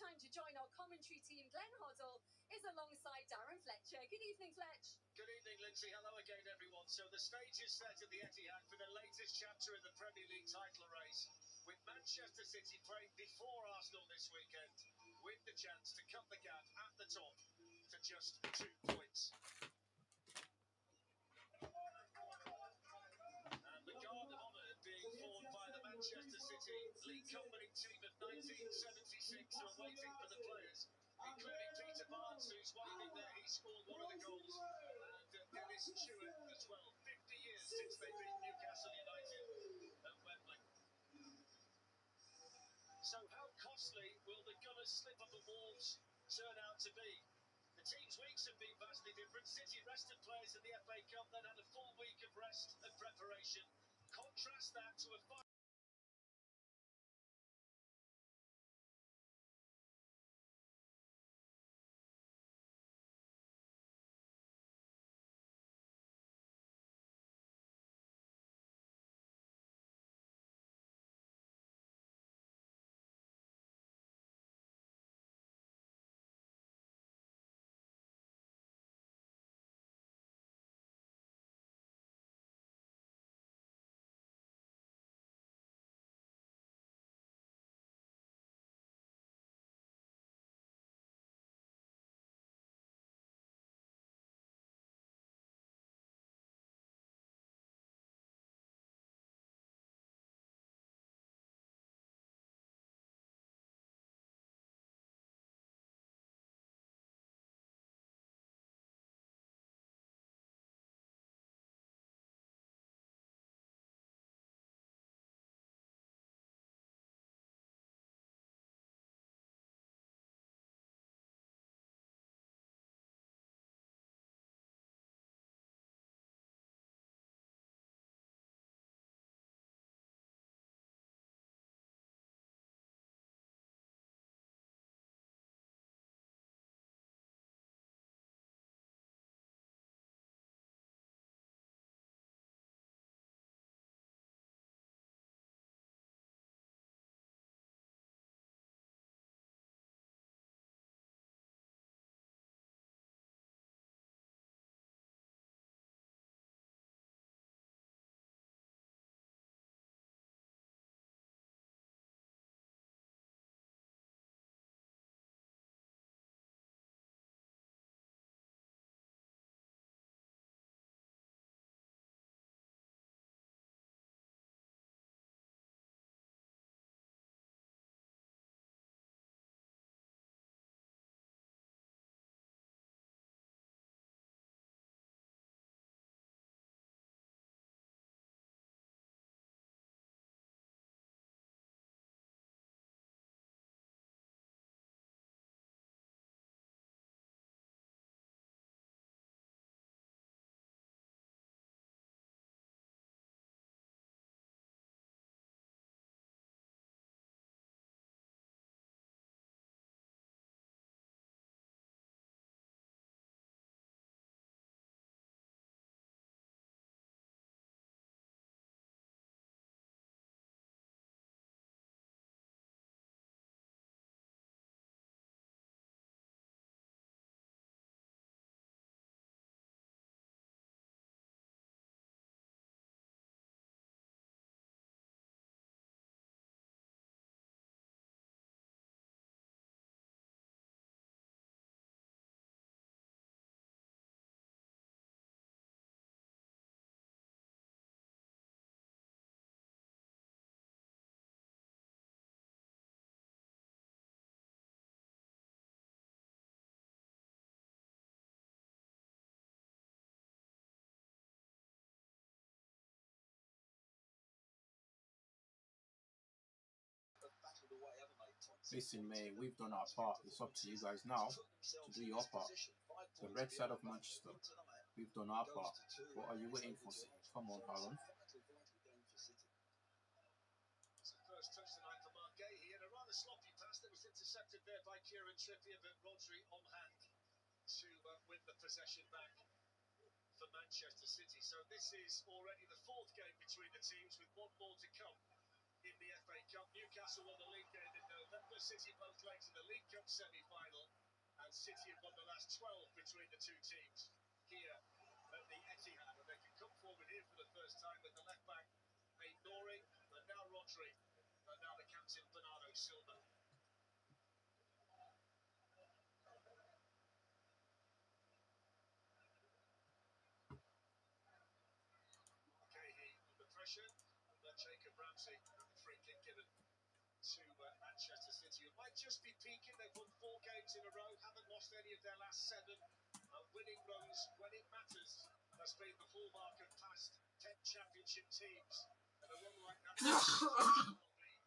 time to join our commentary team. Glenn Hoddle is alongside Darren Fletcher. Good evening, Fletch. Good evening, Lindsay. Hello again, everyone. So the stage is set at the Etihad for the latest chapter in the Premier League title race, with Manchester City playing before Arsenal this weekend, with the chance to cut the gap at the top to just 2 points. And the Guard of Honour being formed by the Manchester City League Company team of 1976 who are waiting for the players, including Peter Barnes, who's waving there. He scored one of the goals, and Dennis Stewart as well. 50 years since they beat Newcastle United at Wembley. So how costly will the Gunners' slip up at Wolves turn out to be? The team's weeks have been vastly different. City rested players in the FA Cup, then had a full week of rest and preparation. Contrast that to a Listen, mate, we've done our part. It's up to you guys now to do your part. The red side of Manchester, we've done our part. What are you waiting for? Come on, Aaron. First touch tonight for Margay. He had a rather sloppy pass that was intercepted there by Kieran Trippier, but Rodri on hand to win the possession back for Manchester City. So this is already the fourth game between the teams, with one more to come in the FA Cup. Newcastle won the league game in November. City both legs in the League Cup semi-final, and City have won the last 12 between the two teams here at the Etihad, and they can come forward here for the first time with the left back Nori, and now Rodri, and now the captain Bernardo Silva. Cahill under pressure, but Jacob Ramsey and the free kick given to Manchester City, who might just be peaking. They've won 4 games in a row, haven't lost any of their last 7, and winning runs when it matters has been the hallmark of past 10 championship teams, and a run like that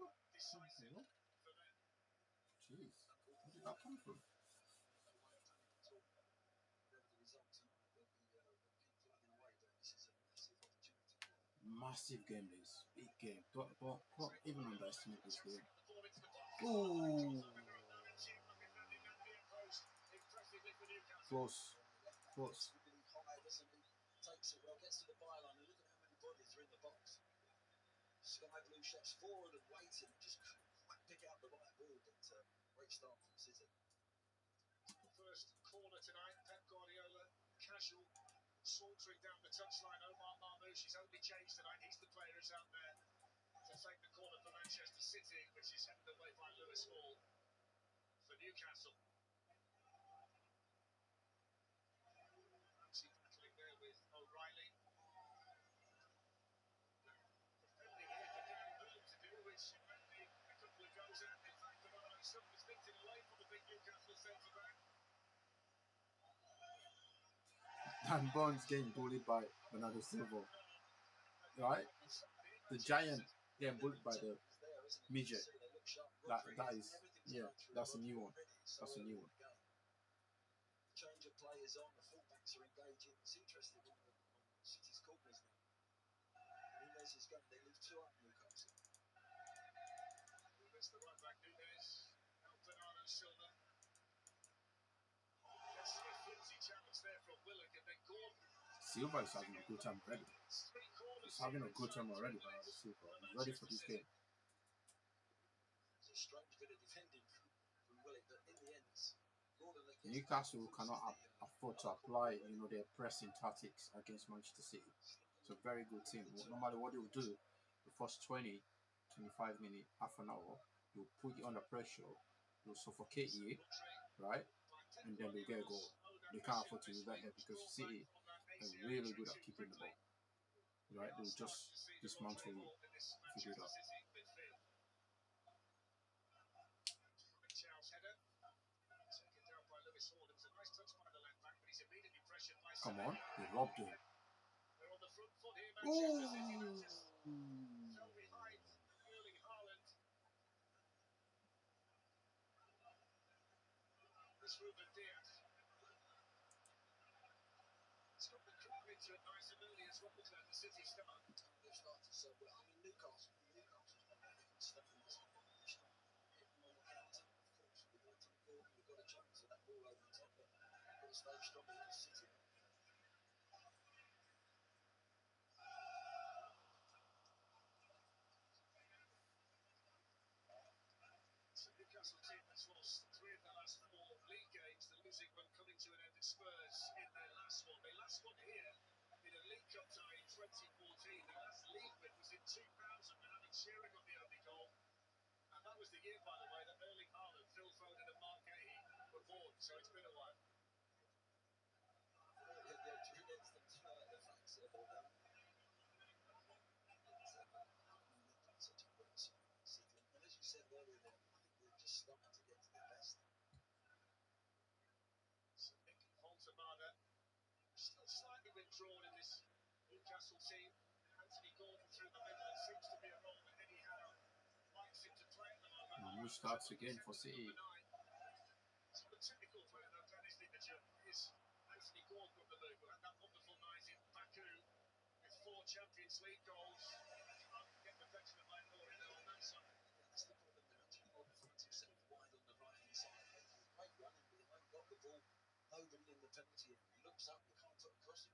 will be decisive for them. Jeez, where did that come from? Massive game, this big game. Don't even underestimate this game. Ooh, close. Takes it well, gets to the byline, and look at how many bodies are in the box. Sky Blue shots forward and waiting, just couldn't quite pick out the right ball, but great start from City. The first corner tonight, Pep Guardiola, casual, sauntering down the touchline. Omar Marmoush, his only change tonight, he's the player who's out there to take the corner for Manchester City, which is headed away by Lewis Hall for Newcastle. Ramsey battling there with O'Reilly. Defending here for Dan Burn to do, which might be a couple of goals out. In fact, Bernardo Silva's nicked it away from the big Newcastle centre-back. Dan Bond's getting bullied by Bernardo Silva, right? The giant getting bullied by the midget. That is, yeah, that's a new one. That's a new one. Change of players on, the fullbacks are engaging. It's interesting on City's corners now. Nunez is going, they leave 2 up Newcastle. That's the right back, Nunez. Now Bernardo Silva. Gets a flimsy challenge there from Willock, and then Gordon. Silva is having a good time already. He's having a good time already, Bernardo Silva. He's ready for this game. It's a strange bit of defending from Willock, but in the end, Newcastle cannot afford to apply, their pressing tactics against Manchester City. It's a very good team. No matter what they'll do, the first 20, 25 minutes, half an hour, they'll put you under pressure, they'll suffocate you, right? And then they'll get a goal. They can't afford to do that here because City are really good at keeping the ball, right? They'll just dismantle you if you do that. Come on, they robbed him. Ooh. It's got the crowd into it nice and early as well, the City start. They've started so well. I mean, Newcastle's got very good stuff in this game. They start hitting on the counter. Of course, we've got to Gordon, we've got a chance of that ball over the top, but we've got to stay strong against City. So Newcastle team that's lost 3 of their last 4 league games. The losing one coming to an end at Spurs in their last one. They last won here in a League Cup tie in 2014. Their last league win was in 2000 when Alan Shearer got the only goal. And that was the year, by the way, that Erling Haaland, Phil Foden and Mark Cahill were born. So it's been a while. And as you said earlier, I think they're just starting to get to their best. So Nick Holtemada still slightly withdrawn in this Newcastle team. Anthony Gordon through the middle. It seems to be a role that Eddie Howe likes him to play at the moment. Who starts again for City? So the typical player though, Dennis Liverpool, is Anthony Gordon on the move. Who had that wonderful night in Baku with 4 Champions League goals. Can't get the veteran like Nori on that side. That's the problem there. Anthony Gordon finds himself wide on the right hand side. Making a great run, but he ain't got the ball. Nobody in the penalty area. He looks up, you can't put a cross in.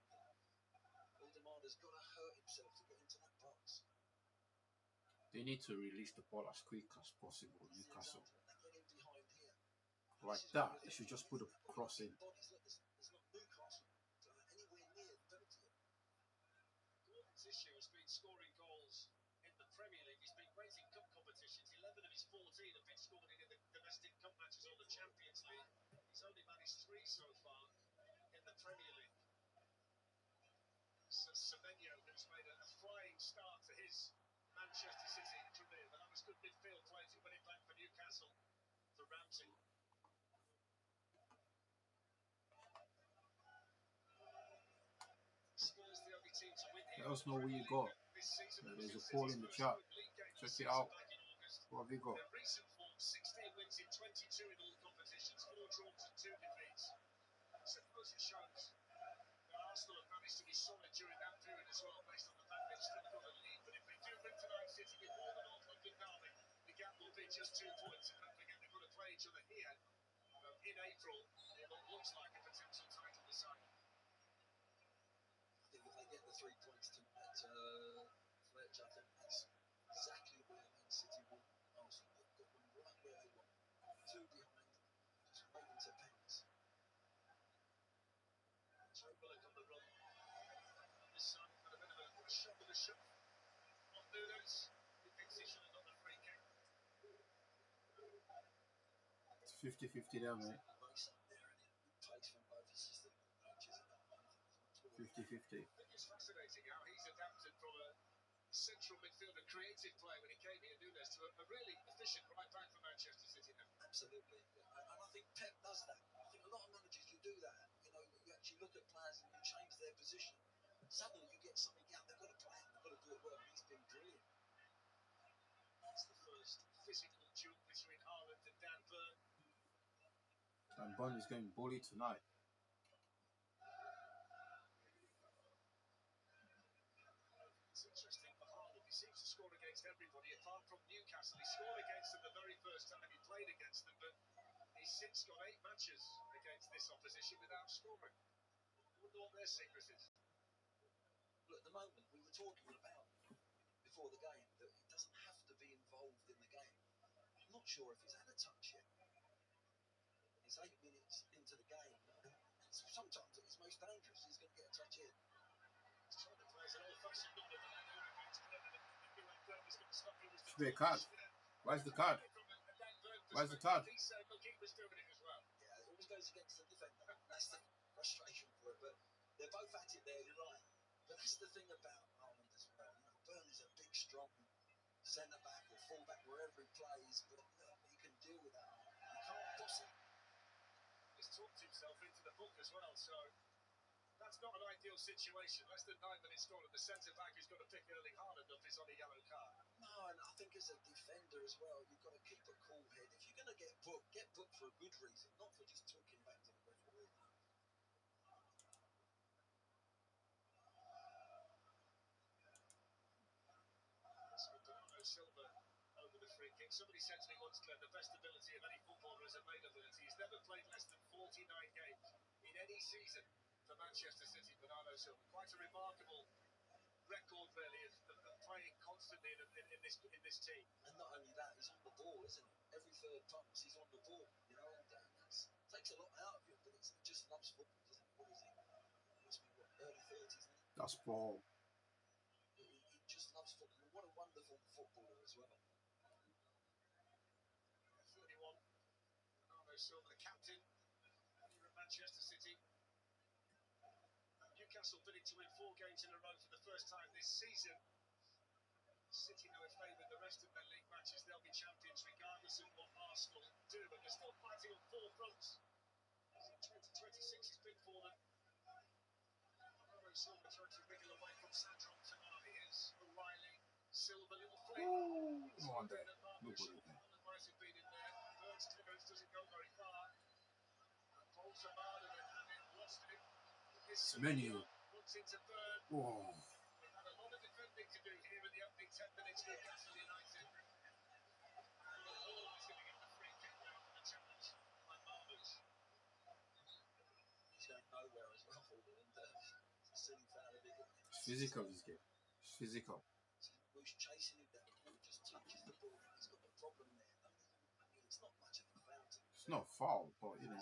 Aldemada's got to hurt himself to get into that box. They need to release the ball as quick as possible, Newcastle. Like that, you should just put a cross in. There's not Newcastle anywhere near penalty. Gordon's issue has been scoring goals in the Premier League. He's been great in cup competitions. 11 of his 14 have been scored in the domestic cup matches or the Champions League. He's only managed 3 so far in the Premier League. So Semenyo has made a flying start to his Manchester City career, but that was good midfield play to win it back for Newcastle to Ramsey. Spurs the only team to win here. Let us know where you got. There's a poll in the chat. Check it out. What have you got? Their recent form, 16 wins in 22 in all competitions, 4 draws and 2 defeats. I suppose it shows that Arsenal have managed to be solid during that period as well, based on the fact they've still got a lead. But if they do win tonight, City, before the North London derby, the gap will be just 2 points. And don't forget, they've got to play each other here in April in what looks like a potential title decider. I think if they get the 3 points tonight, Fletch, I think that's exactly where Man City want Arsenal. They've got them right where they want. 2 behind, just waiting to pens. Joe Willock on the run. On this side, had a bit of a shot with a shot on Nunes. He thinks he should have got the free kick. It's 50-50 there, mate. Race up there, and it plays from both. It's just the coaches at that moment. 50-50. I think it's fascinating how he's adapted from a central midfielder creative play when he came here, Nunes, to a really efficient right back for Manchester City now. Absolutely. And I think Pep does that. I think a lot of managers, you do that. You know, you actually look at players and you change their position. Suddenly you get something out. They've got to play it. They've got to do it well. He's been brilliant. That's the first physical duel between Haaland and Dan Burn. And Bond is going bully tonight. It's interesting for Haaland. He seems to score against everybody apart from Newcastle. He scored against them the very first time he played against them, but he's since got 8 matches against this opposition without scoring. I wonder what their secret is. Look, at the moment, we were talking about before the game that he doesn't have to be involved in the game. I'm not sure if he's had a touch yet. He's 8 minutes into the game. And sometimes at his most dangerous, he's going to get a touch in. He's trying to play an old-fashioned number 9 against Burnley. Burnley's going to stop him. Should be a card. Where's the card? Where's the card? He said, look, he was doing it as well. Yeah, it always goes against the defender. That's the frustration for it. But they're both at it there, you're right. But that's the thing about Haaland as well. You know, Burnley's a big, strong centre-back or full-back, wherever he plays. But look, he can deal with that. You can't boss him. He's talked himself into the book as well, so that's not an ideal situation. Less than 9 minutes gone, and the centre-back who's got to pick Erling Haaland up is on a yellow card. No, and I think as a defender as well, you've got to keep a cool head. If you're going to get booked for a good reason, not for just talking back to the referee. So Bernardo Silva over the free kick. Somebody said to me once, Glenn, the best ability of any footballer is availability. He's never played less than 49 games in any season for Manchester City. Bernardo Silva, quite a remarkable record, really, of playing constantly in this team. And not only that, he's on the ball, isn't he? Every third pass, he's on the ball. You know, and that takes a lot out of him. But he just loves football, doesn't he? What is he? He must be early 30s, isn't he? That's ball. He just loves football. What a wonderful footballer as well. 31. Bernardo Silva, the captain here at Manchester City. Newcastle bidding to win 4 games in a row for the first time this season. City know if they win the rest of their league matches, they'll be champions regardless of what Arsenal do. But they're still fighting on 4 fronts. 2026 has been for them. Bernardo Silva trying to wriggle away from Sandro Tonali. Here's O'Reilly. Silva, little flick. No wonder. Nobody there. Might have been in there. Burns clearance doesn't go very far. And Paul Samada then had it, lost it. Semenyo. Runs into Burn. Whoa. They've had a lot of defending to do here in the opening 10 minutes. Newcastle United. And Hall is going to get the free kick now for the challenge by Marmoush. He's going nowhere as well, and it's a silly foul of it. It's physical, this game. It's physical. Who's chasing him down? He just touches the ball. He's got a problem there. I mean, it's not much of a foul. It's not foul, but you know,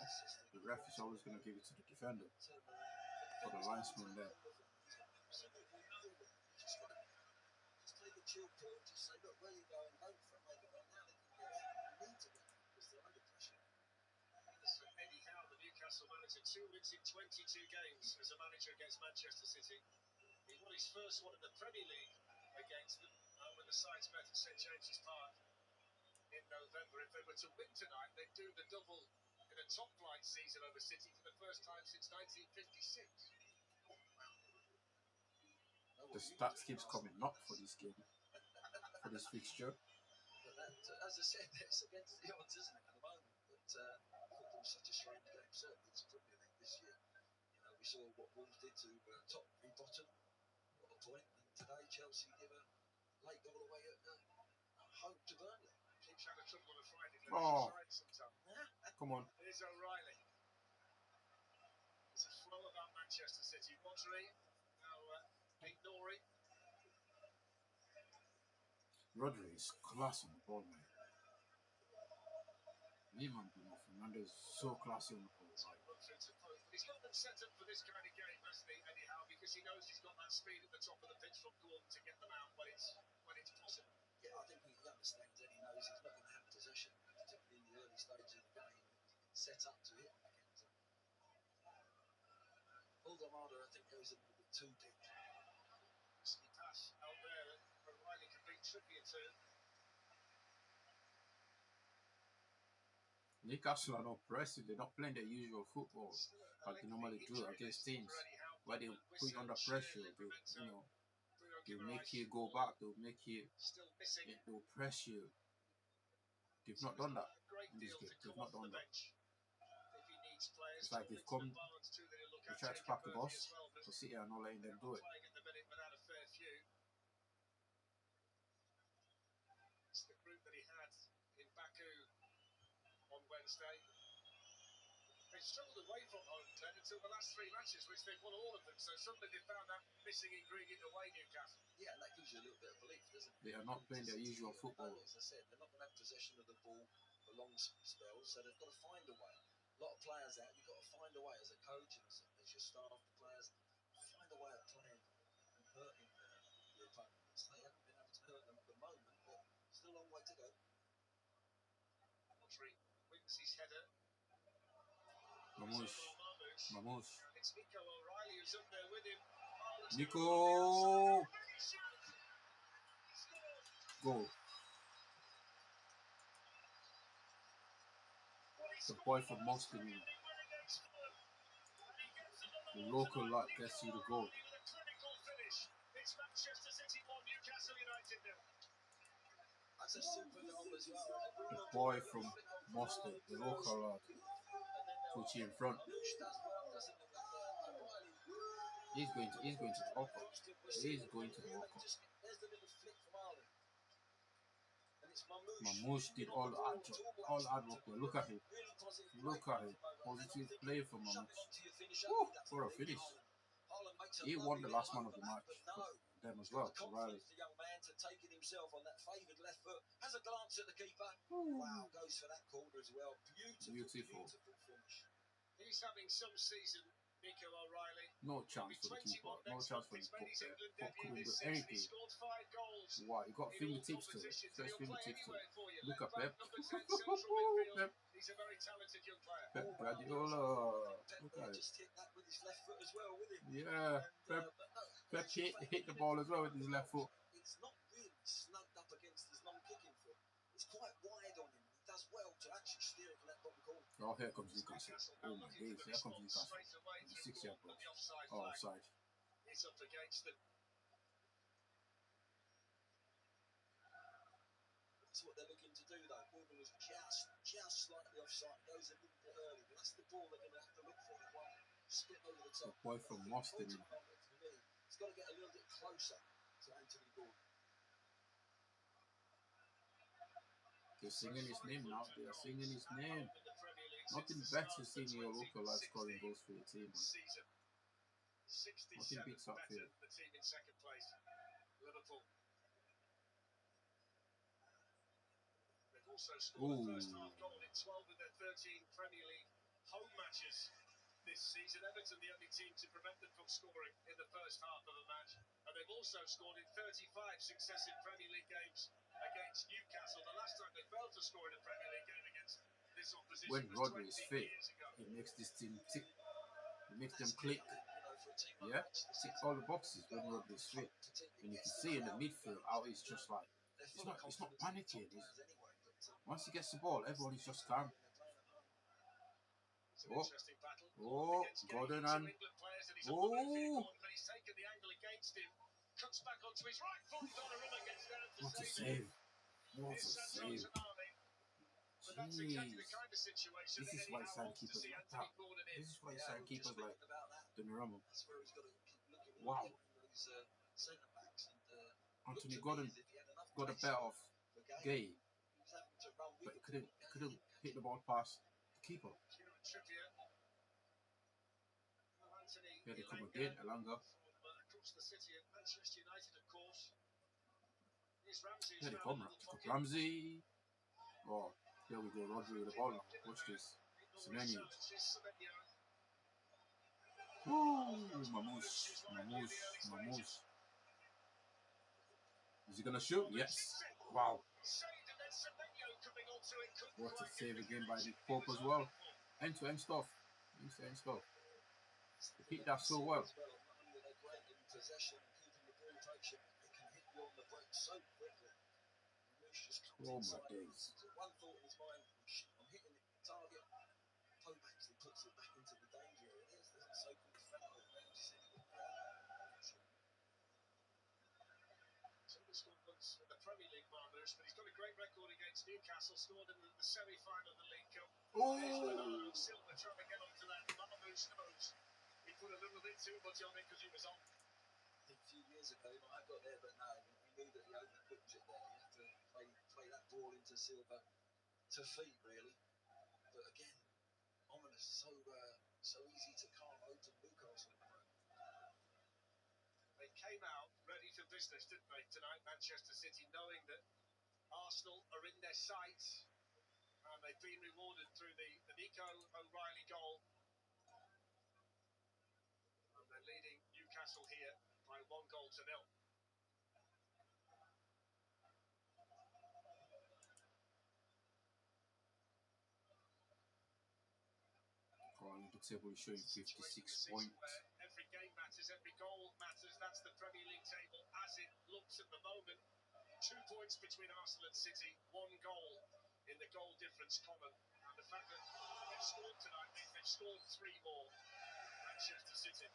the ref is always going to give it to the defender or the linesman there. Absolutely no one. You just got to just take a chill pill and just say, look, where you going? Don't make a run. Now they can get out. They need to get out because they're under pressure. So Eddie Howe, the Newcastle manager, 2 wins in 22 games as a manager against Manchester City. He won his first one in the Premier League against them when the sides met at St James's Park in November. If they were to win tonight, they'd do the double in a top-flight season over City for the first time since 1956. The stats keeps coming up for this game, for this fixture. But that, as I said, it's against the odds, isn't it, at the moment? But football's such a strange game, certainly it's Premier League this year. You know, we saw what Wolves did to top and bottom, what a point. And today, Chelsea give a late goal away at home to Burnley. Keeps having trouble on a Friday. Oh, come on. Here's O'Reilly. There's a flow about Manchester City. Rodri now ignoring. Rodri is class on the ball, man. Even Bruno Fernandes is so classy on the ball. He's got them set up for this kind of game, hasn't he, Eddie Howe? Because he knows he's got that speed at the top of the pitch from Gordon to get them out when it's possible. Yeah, I think he understands and he knows he's not going to have possession, particularly in the early stages of the game. Set up to hit back into. Aldermada, I think, goes a little bit too deep. Risky pass out there. O'Reilly can bring trickier to. Newcastle are not pressing. They're not playing their usual football like they normally do against teams where they put you under pressure. They'll make you go back. They'll make you. They'll press you. They've not done that in this game. They've not done that. It's like they've come. They try to pack the bus for City and not letting them do it. It's the group that he had in Baku on Wednesday. They've struggled away from home, Glenn, until the last 3 matches, which they've won all of them. So suddenly they found that missing ingredient away, Newcastle. Yeah, that gives you a little bit of belief, doesn't it? They are not playing their usual football. As I said, they're not going to have possession of the ball for long spells, so they've got to find a way. A lot of players out, you've got to find a way as a coach and as your staff, the players, find a way of playing and hurting the opponents. They haven't been able to hurt them at the moment, but still a long way to go. Rodri wins his header. Vamos. It's Nico O'Reilly who's up there with him. Nico! Goal. The boy from Moscow. The local lot gets you the goal. It's Manchester City 1, Newcastle United 0. That's a super goal as well. The boy from Moscow, the local lot, puts you in front. He's going to the World Cup. He's going to the World Cup. Mamouche did all the hard work. Look at him. Look at him. Positive play from Mamouche. For a finish. He won the last man of the match for them as well. O'Reilly. The young man to take it himself on that favoured left foot. Has a glance at the keeper. Wow, goes for that corner as well. Beautiful finish. He's having some season, Nico O'Reilly. No chance for the keeper. No chance for the keeper. Pop couldn't do anything. Wow, he got fingertips to it. First fingertips to it. Look at Pep. Pep. He's a very talented young player. Pep Guardiola. Look at it. Just hit that with his left foot as well with him. Yeah. Pep hit the ball as well with his left foot. It's not really snugged up against his non-kicking foot. It's quite wide on him. He does well to actually steer it from that bottom corner. Oh, here comes Newcastle. Oh my days, here comes Newcastle. 6-yard post. Oh, offside. It's up against them. That's what they're looking to do, though. Gordon was just slightly offside. Goes a little bit early, but that's the ball they're going to have to look for. One split over the top. The boy from Moston. He's got to get a little bit closer to Anthony Gordon. They're singing his name now. They are singing his name. Nothing better seeing your local lad scoring goals for your team. Nothing beats up here. The team in second place, Liverpool. They've also scored a Ooh. first half goal in 12 of their 13 Premier League home matches this season. Everton, the only team to prevent them from scoring in the first half of a match. And they've also scored in 35 successive Premier League games against Newcastle. The last time they failed to score in a Premier League game against this opposition When was Rodri 20 is fit, years ago. it makes this team tick. It makes them click. Yeah, tick all the boxes when Rodri is fit. And you can see in the midfield how he's just like, it's not panicking. Once he gets the ball, everyone is just calm. It's an interesting battle. Oh, Gordon and Players, and he's oh, on the midfield corner, but he's taken the angle against him. Cuts back onto his right foot. Donnarumma gets down to what a save him. save! What a It's save! Tonali. But that's exactly the Jeez, kind of situation this that is Eddie why Howe side wants to keepers see like Anthony that. Gordon in. This is why side keepers like Donnarumma. That's where he's got to keep looking at Wow, those centre backs and Anthony Gordon got a bet off Gay, he was having to run but with he couldn't hit the ball past the keeper. Kieran Trippier. Anthony Here they come Elanga again, Elanga. from across the city of Manchester United, of course. Here's Ramsey. Here they come, Ramsey. Oh, there we go, Rodri with the ball now. Watch this. Semenyo. Woo, Mamouche. Is he gonna shoot? Yes. Wow. What a save again by the Pope as well. End-to-end stuff. End-to-end stuff. Repeat that so well. Not only are they great in possession and keeping the ball patient, they can hit you on the break so quickly. Mamouche just comes Oh my inside. days. One thought in his mind, I'm hitting the target. Pope actually puts it back into the danger area. There's the so-called foul. Ramsey said he got In the Premier League, Marmouche, but he's got a great record against Newcastle. Scored in the semi-final of the League Cup. Oh. Bernardo Silva trying to get onto that. Marmouche knows he put a little bit too much on it because he was on. I think a few years ago he might have got there, but no, he knew that he overcooked it there. You have to play that ball into Silva to feet, really. But again, ominous, so easy to carve open Newcastle. They came out ready for business, didn't they, tonight, Manchester City, knowing that Arsenal are in their sights, and they've been rewarded through the Nico O'Reilly goal. And they're leading Newcastle here by 1-0. The table is showing 56 points. Every game matters, every goal matters. That's the Premier League table as it looks at the moment. 2 points between Arsenal and City, 1 goal in the goal difference column. And the fact that they've scored tonight means they've scored 3 more. Manchester City,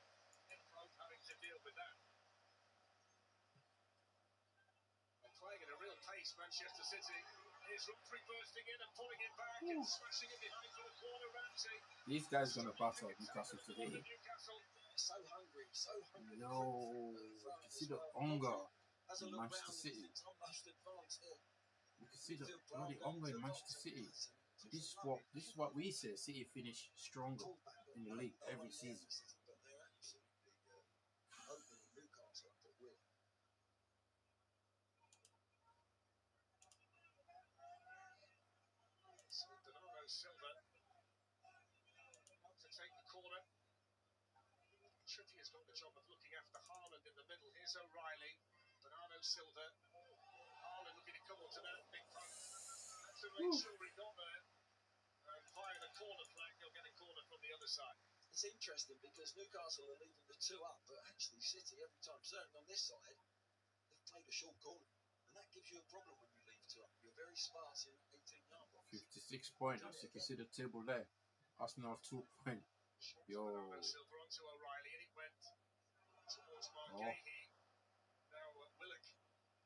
having to deal with that. They're playing at a real pace, Manchester City. Here's Humphrey bursting in and pulling it back and smashing it behind for the corner. Ramsey. These guys gonna battle Newcastle today. So hungry, so hungry. Yo, you can see the hunger in Manchester City. You can see the bloody hunger in Manchester City. This is what we say. City finish stronger in the league every season. But they're absolutely opening Newcastle up at will. Bernardo Silva about to take the corner. Trippier's got the job of looking after Haaland in the middle. Here's O'Reilly. Bernardo Silva. Haaland looking to come onto that big front. That's to make sure he got there. And via the corner flag, he'll get a corner from the other side. It's interesting because Newcastle are leaving the 2 up, but actually City every time, certainly on this side, they've played a short corner. And that gives you a problem when you leave 2 up. You're very sparse in 18-yard box. 56 points, as you can see the table there. Arsenal 2 points. Yo. Bernardo Silva onto O'Reilly, and it went towards Margahey. Now Willock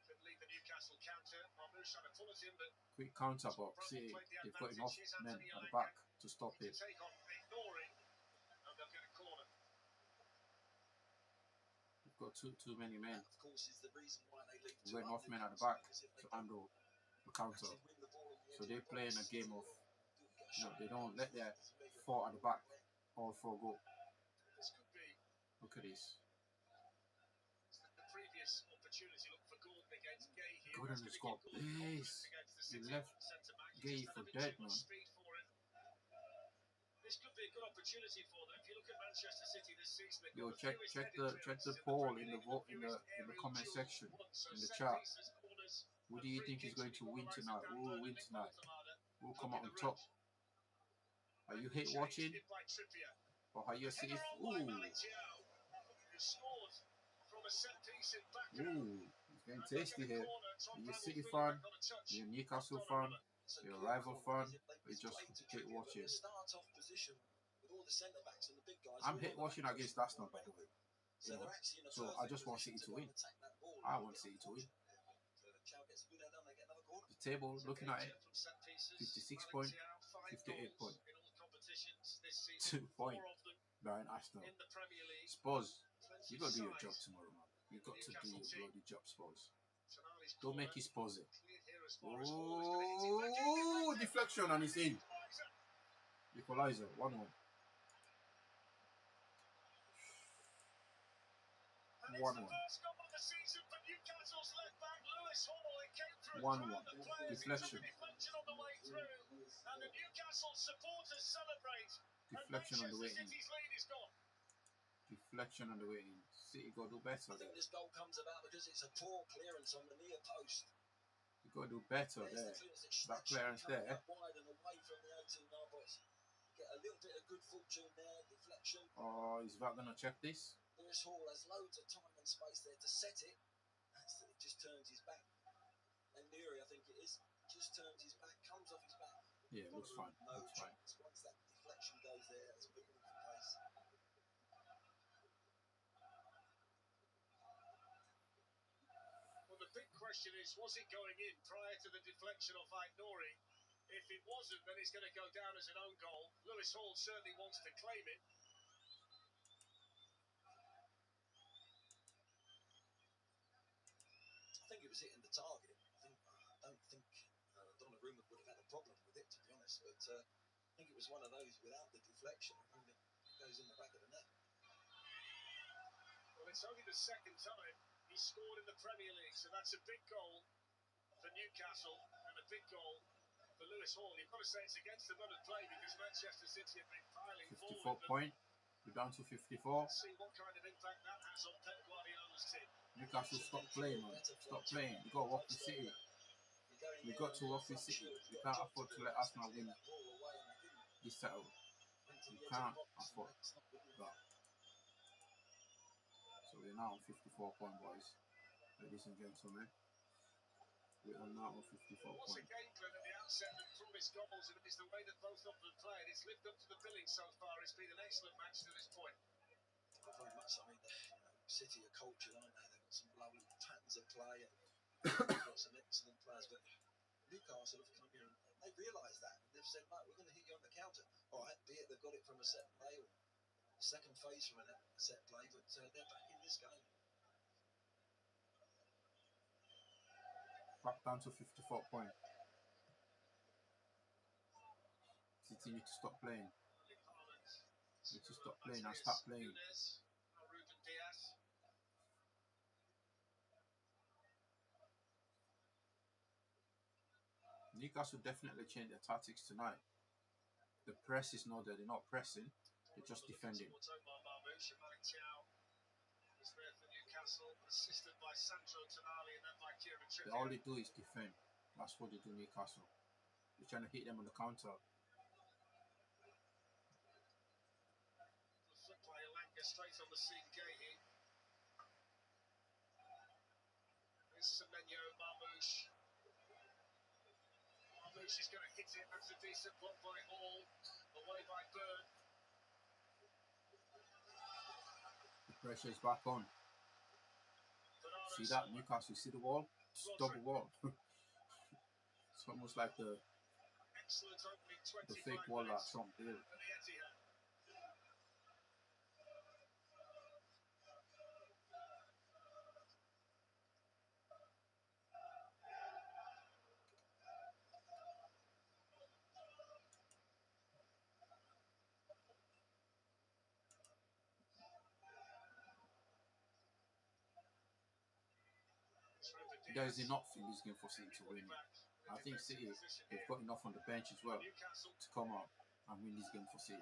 could lead the Newcastle counter. Marmouche had a pull at him, but Quick counter, but City, they've got enough men at the back to stop it. take on ignoring, and they'll get a corner. They've got too many men. That, of course, is the reason why they leave They've got 2 enough up, men at the back because if to they handle the counter. actually win the ball on the So edge they're of the playing a box, game of, get a shot. they don't let their 4 at the back all 4 go. This could be Look at this. the previous opportunity. Look for Gordon against Gay here. Gordon has got pace. He left Gay for dead, man. This could be a good opportunity for them. If you look at Manchester City this season, they've Yo, got check the poll in the comment section, in the chat. Who do you think is going to win tonight? Who will win tonight? Who will come out on top? Are you hate watching? Or are you City? Ooh, it's getting tasty here. Are you a City fan? Are you a Newcastle fan? Are you a rival fan? Or you just hate watching? I'm hate watching against Arsenal, by the way. You know, so I just want City to win. I want City to win. The table, looking at it, 56 point, 58 point, 2 point behind Arsenal. Spurs, you got to do your job tomorrow, man. You got to do your bloody job, Spurs. Don't make it Spurs. Oh, deflection and it's in. Equalizer, 1-1. 1-1. 1-1. Deflection. Deflection on the way in. Deflection on the way in. City got to do better there. This goal comes about because it's a poor clearance on the near post. You got to do better there. That clearance there. Wide and away from the 18-yard box. Get a little bit of good fortune there. Deflection. Oh, is VAR going to check this? Lewis Hall has loads of time and space there to set it. It just turns his back. And Neri, I think it is, just turns his back, comes off his back. Yeah, it looks fine. No looks fine. chance. Once that deflection goes there, it's a bit of a pace. Well, the big question is, was it going in prior to the deflection of Nori? If it wasn't, then it's going to go down as an own goal. Lewis Hall certainly wants to claim it. I think it was hitting the target. I don't think Donnarumma would have had a problem with it, to be honest. But I think it was one of those without the deflection. I think it goes in the back of the net. Well, it's only the second time he scored in the Premier League, so that's a big goal for Newcastle and a big goal for Lewis Hall. You've got to say it's against the run of play because Manchester City have been piling 54 forward. point. We're down to 54. Let's see what kind of impact that has on Pep Guardiola's team. Newcastle, stop playing, man. Stop playing. We got to walk with City. We got to walk with City. We can't afford to let Arsenal win this title. We can't afford that. So we're now on 54 point, boys. Ladies and gentlemen. We're on now on 54 What's a point. game plan at the outset that promised goals, and it's the way that both of them played. It's lived up to the billing so far. It's been an excellent match to this point. Very much. I mean, City are cultured, aren't they? They've got some lovely patterns of play and they've got some excellent players. But Newcastle have come here and they realise that. They've said, "Mate, we're going to hit you on the counter." All right, be it they've got it from a set play or a second phase from a set play, but they're back in this game. Back down to 54 point. City need to stop playing. Need to stop playing and start playing. Newcastle definitely changed their tactics tonight. The press is not there. They're not pressing. They're just defending. All they do is defend. That's what they do, Newcastle. They're trying to hit them on the counter. Straight on the seam gate in. There's Semenyo, Marmouche. Marmouche is going to hit it. That's a decent block by Hall. Away by Byrne. The pressure is back on. See that, Newcastle? See the wall? It's double wall. It's almost like the fake wall that Trump did. There is enough in this game for City to win. I think City, they've got enough on the bench as well Newcastle. to come out and win this game for City.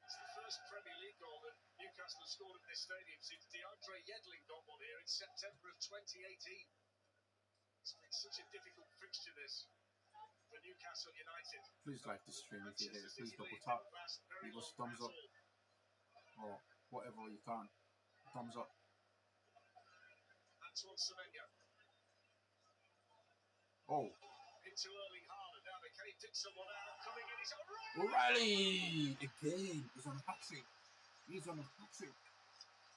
It's the first Premier League goal that Newcastle have scored at this stadium since DeAndre Yedlin got one here in September of 2018. It's been such a difficult fixture this for Newcastle United. Please like the stream if you're here. Manchester Please City double lead tap, in the last very give us long thumbs up battle. or whatever you can. Thumbs up. Antoine Semenyo Oh, into Erling Haaland. Now the Kane picks someone out. Coming in is O'Reilly. O'Reilly again. He's on a hat trick. He's on a hat trick.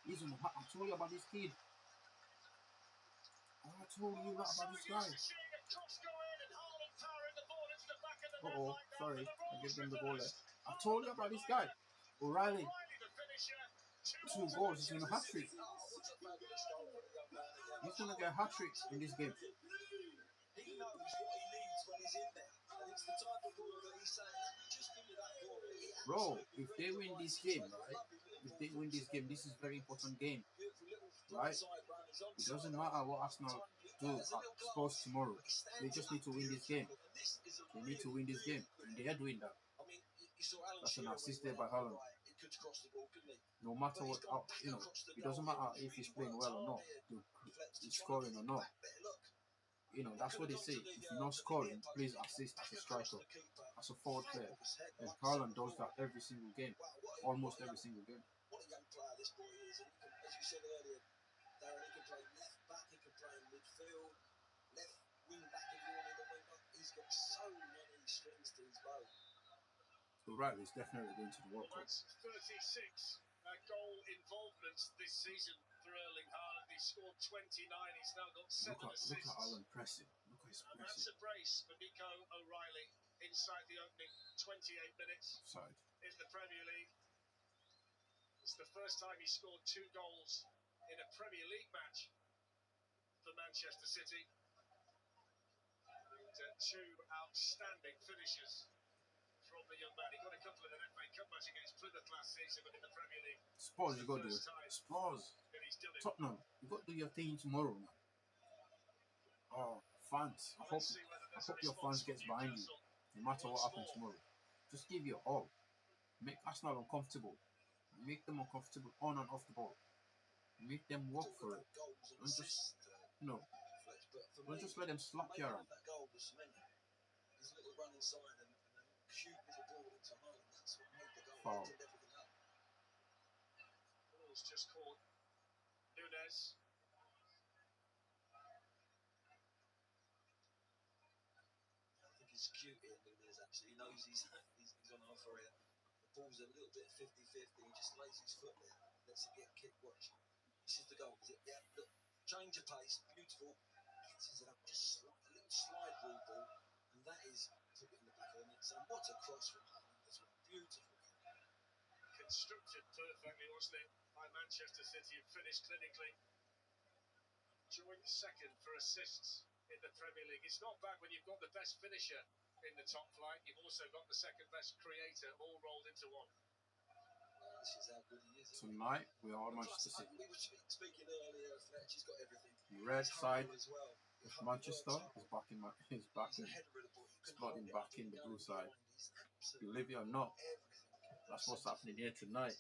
He's on a hat. I told you about this kid. I told you that about this guy. Uh-oh, sorry. I give them the ball there. I told you about this guy. O'Reilly. 2 goals. He's in a hat trick. He's going to get a hat trick in this game. He knows what he needs when he's in there. And it's the type of ball that he's saying, just give me that ball. Bro, if they win this game, right? If they win this game, this is a very important game. Right? It doesn't matter what Arsenal do at Spurs tomorrow. They just need to win this game. They need to win this game. And they are doing that. That's an assist there by Haaland. No matter what, it doesn't matter if he's playing well or not. He's scoring or not. That's what they say. If you're not scoring, please assist as a striker, as a forward player. And Haaland does that every single game, almost every single game. What a young player this boy is. And as you said earlier, Darren, he can play left back, he can play in midfield, left wing back if you wanted a wing back. He's got so many strings to his bow. O'Reilly's definitely going to the World Cup. That's 36 goal involvements this season for Erling Haaland. He scored 29. He's now got 7 assists. Look at Haaland pressing. Look at his And that's pressing. a brace for Nico O'Reilly inside the opening 28 minutes Offside. in the Premier League. It's the first time he scored 2 goals in a Premier League match for Manchester City. And 2 outstanding finishes from the young man. He got a couple in an FA Cup match against Plymouth last season, but in the Premier League, Spurs, you got to do it. Spurs. that he's done it. Tottenham, you got to do your thing tomorrow, man. Oh, fans. I hope your fans gets behind you, no matter what happens tomorrow. Just give your all. Make Arsenal uncomfortable. Make them uncomfortable on and off the ball. Make them work for it. Don't just, don't just let them slap you around. That goal was Semenyo. His little run inside and shooting the ball into Haaland. That's what made the goal. Foul. He did everything up. Ball's just called Nunez. I think he's cute here, Nunez, actually. He knows he's on offer here. The ball's a little bit 50-50. He just lays his foot there. Lets it get kicked. Watch. This is the goal, is it? Yeah, look. Change of pace. Beautiful. Gets it up. Just a little slide rule ball. And that is put it in the back of the net. So what a cross from Haaland as well. Beautiful. Constructed perfectly, wasn't it, by Manchester City and finished clinically. Joint second for assists in the Premier League. It's not bad when you've got the best finisher in the top flight. You've also got the second best creator, all rolled into one. This is how good he is. Tonight, we are Manchester City. We were speaking earlier, Fletch, he's got everything. The red side as well. of Manchester is back in He's ahead of the ball. it's flooding back in the blue side. Believe it or not, that's what's happening here tonight.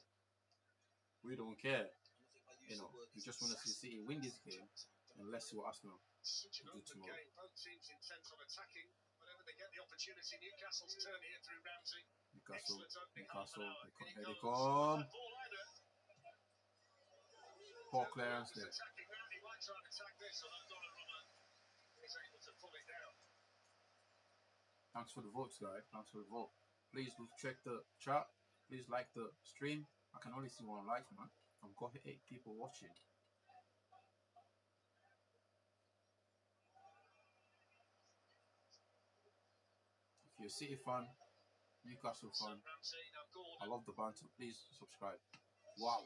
We don't care. We just want to see City win this game and let's see what Arsenal Such an do open tomorrow. game. Both teams intent on attacking whenever they get the opportunity. Newcastle's turn here through Ramsey. Newcastle, Excellent opening half an hour. here they goes. come. That ball either. Poor clearance He's there. attacking that. He might try and attack this, although Donnarumma is able to pull it down. Thanks for the votes, guys. Thanks for the vote. Please do check the chat. Please like the stream. I can only see 1 like, man. I've got 8 people watching. If you're a City fan, Newcastle fan, Ramsey, now I Gordon. love the banter. Please subscribe. Wow.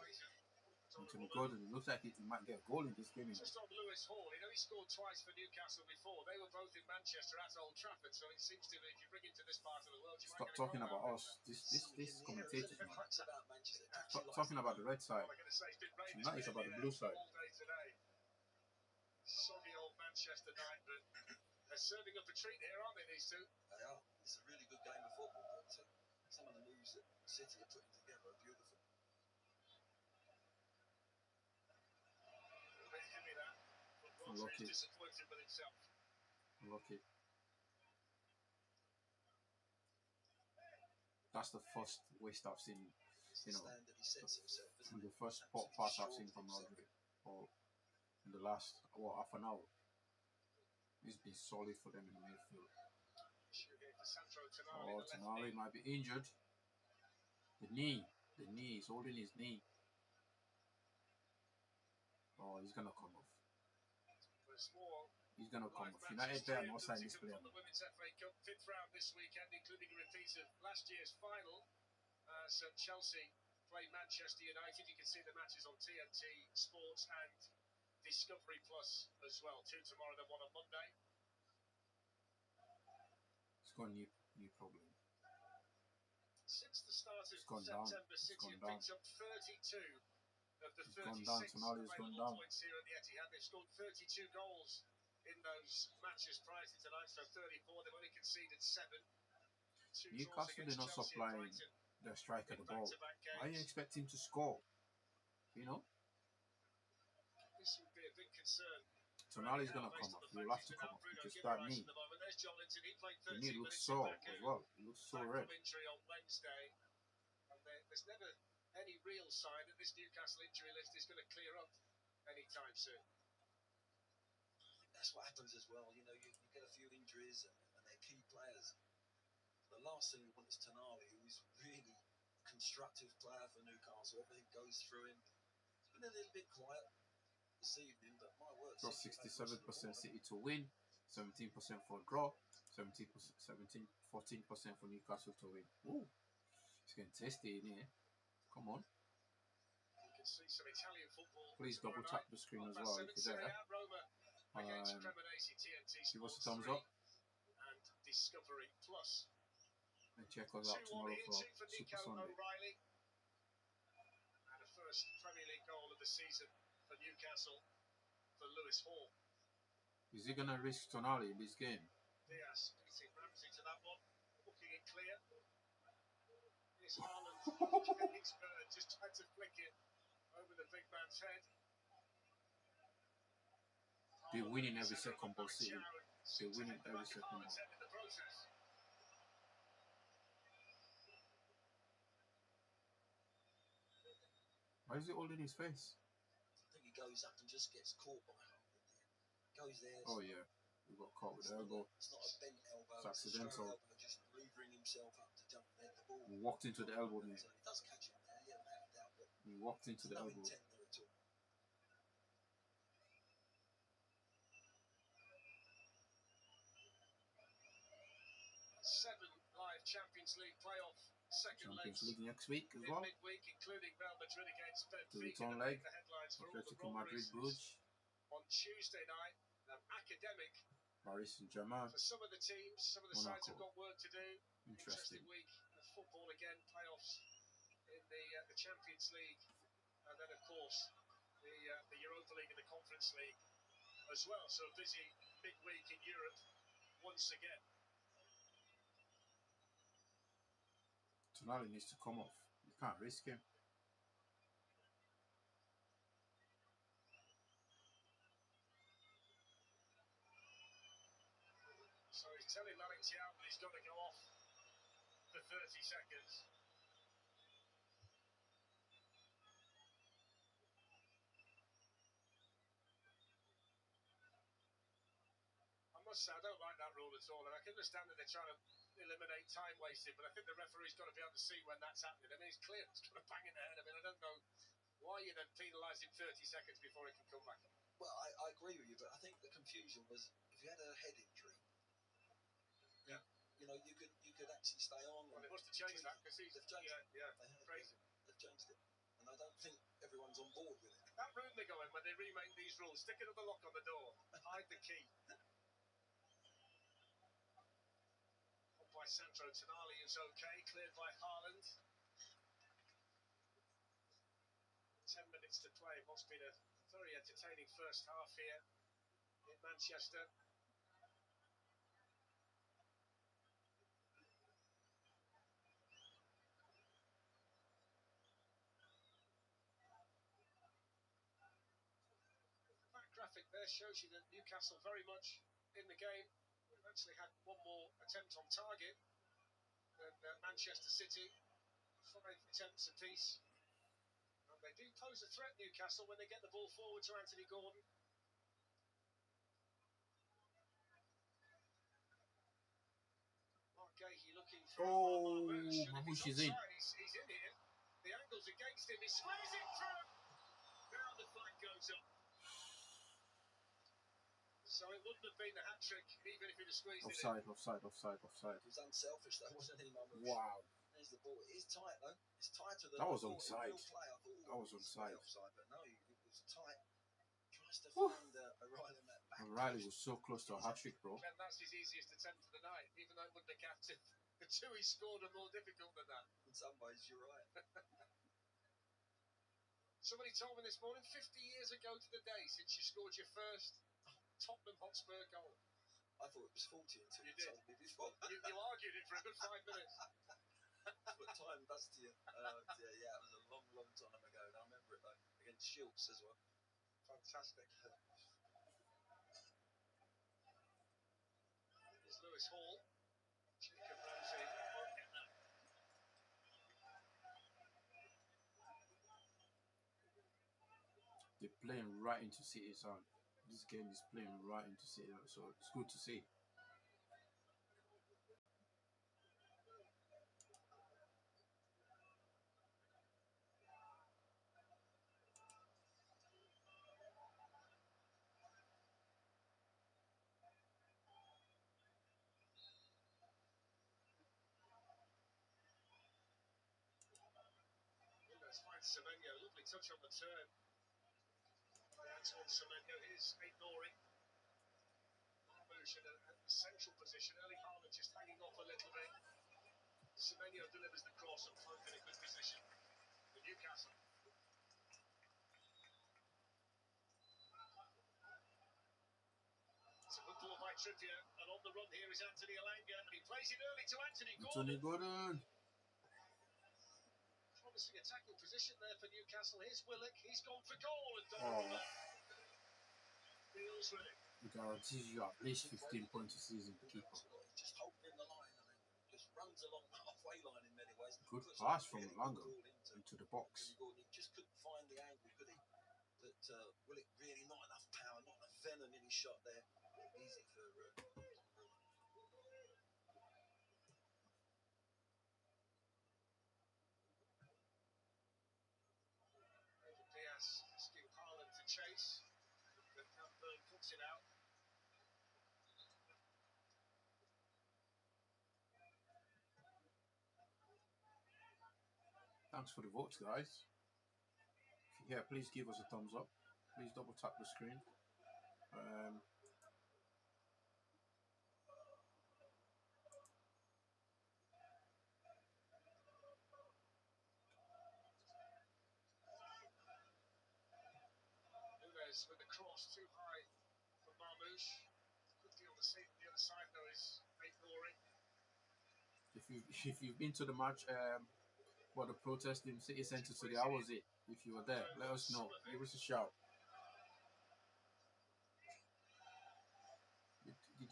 Anthony Gordon, it looks like he might get a goal in this game. Just on Lewis Hall, he scored twice for Newcastle before. They were both in Manchester at Old Trafford, so it seems to me if you bring into this part of the world, you Stop might get talking a goal about out of us. This commentators, man. It's about Manchester. Stop talking about the red side. All I'm going to say, it's been raining Tonight is about the blue side. all day today. Soggy old Manchester night, but They're serving up a treat here, aren't they, these two? They are. It's a really good game of football, but some of the moves that City are putting together are beautiful. A bit heavy that, but Rodri is disappointed with himself. Lucky. That's the first waste I've seen, you know, the first spot pass I've seen from Rodri, or in the last, half an hour. He's been solid for them in the midfield. Oh, Tonali might be injured. The knee, he's holding his knee. Oh, he's gonna come off. He's gonna come off. United better not sign this player. The Women's FA Cup 5th round this weekend, including a repeat of last year's final. So Chelsea play Manchester United. You can see the matches on TNT Sports and Discovery Plus as well. 2 tomorrow, then 1 on Monday. It's got a new problem. Since the start of September, City have picked up 32 of the 36 available points here at the Etihad. They've scored 32 goals in those matches prior to tonight, so 34. They've only conceded 7. Newcastle did not supply their striker the ball. Why do you expect him to score? You know? This would be a big concern. Tonali's going to come off. He'll have to come off because that knee. The knee looks sore as well. It looks so red. Injury on Wednesday, and there's never any real sign that this Newcastle injury list is going to clear up anytime soon. That's what happens as well. You know, you get a few injuries and they're key players. The last thing you want is Tonali, who's really a constructive player for Newcastle. Everything goes through him. It's been a little bit quiet this evening, but my word. Got 67% City to win, 17% for a draw, 14% for Newcastle to win. Ooh, it's getting tasty in here. Come on. You can see some Italian football. Please double tap the screen as well if you're there. Give us a thumbs up. And Discovery Plus. And check us out tomorrow for Super Sunday. And a first Premier League goal of the season for Newcastle for Lewis Hall. Is he going to risk Tonali in this game? Diaz beating Ramsey to that one, hooking it clear. Here's Haaland. Just tried to flick it over the big man's head. They're winning every second ball, City. They're winning every second ball. Why is he holding his face? I think he goes up and just gets caught by Haaland. Goes there. Oh yeah, he got caught with the elbow. It's not a bent elbow. It's accidental. Elbow, just maneuvering himself up to jump and hit the ball. He walked into the elbow, mate. So he does catch him there, yeah, without a doubt. But he walked into the no elbow. intent there at all. 7 live Champions League playoff second Champions legs League next week as well. midweek, including Real Madrid against The Benfica. return leg. The headlines for all the Atletico Madrid, Romaristas. Bruges, On Tuesday night, academic Paris Saint-Germain. for some of the teams. Some of the sides have got work to do. Interesting. Week of football again, playoffs in the Champions League, and then of course the Europa League and the Conference League as well. So a busy big week in Europe once again. Tonali needs to come off. You can't risk him. So he's telling Martial that he's got to go off for 30 seconds. I must say, I don't like that rule at all, and I can understand that they're trying to eliminate time wasted, but I think the referee's got to be able to see when that's happening. I mean, it's clear it's got to bang in the head. I mean, I don't know why you then penalise him 30 seconds before he can come back. Well, I agree with you, but I think the confusion was if you had a head injury, you know, you could actually stay on. Well, they must have changed that because they've changed it. Yeah, crazy. They've changed it, and I don't think everyone's on board with it. That room they go in when they remake these rules, stick another lock on the door, hide the key. By Sandro Tonali is okay, cleared by Haaland. 10 minutes to play. What's been a very entertaining first half here in Manchester. there shows you that Newcastle very much in the game. We've actually had one more attempt on target than Manchester City. 5 attempts apiece. And they do pose a threat, Newcastle, when they get the ball forward to Anthony Gordon. Mark Gahey looking through. Mamouche is in. He's in here. The angle's against him. He squares it through. Now the flag goes up. So it wouldn't have been a hat-trick even if he'd have squeezed it in. Offside. It was unselfish though, wasn't he, Mamouche? Wow. There's the ball. It is tight though. It's tighter than That was I thought. onside. Real play, I thought, That was it's onside. way offside, but no, it was tight. Tries to Whew. find O'Reilly on that back. O'Reilly was so close to a hat-trick, bro. And that's his easiest attempt of the night, even though it wouldn't have counted. The two he scored are more difficult than that. In some ways, you're right. Somebody told me this morning, 50 years ago to the day since you scored your first Tottenham Hotspur goal. I thought it was 40 until You you did. told me before. You argued it for a good 5 minutes. What time does to you? Dear, yeah, it was a long, long time ago. And I remember it though, against Schultz as well. Fantastic. Here's Lewis Hall. Jacob Ramsey won't get that. They're playing right into City's hand. This game is playing right into City, so it's good to see. Let's find Semenyo. Lovely touch on the turn. Antoine Semenyo is ignoring. Marmouche in a central position. Early Haaland just hanging off a little bit. Semenyo delivers the cross and Pope in a good position for Newcastle. It's a good ball by Trippier, and on the run here is Anthony Elanga, and he plays it early to Anthony Gordon. Promising attacking position there for Newcastle. Here's Willock, he's gone for goal, and Donnarumma deals with it. It guarantees you at least 15 points a season to keep up. Just holding the line, I mean, just runs along the halfway line in many ways. Good Puts pass a from really Elanga good ball into the box. Gordon. He just couldn't find the angle, could he? But Willock really not enough power, not enough venom in his shot there. Easy for Diaz asking Haaland to chase, but Burn puts it out. Thanks for the votes, guys. If you're here, please give us a thumbs up. Please double tap the screen. Nunes with the cross too high for Marmouche. Quickly on the other side though is ignoring. If you've been to the match, for the protest in City Centre today, how was it? If you were there, let us know. Give us a shout.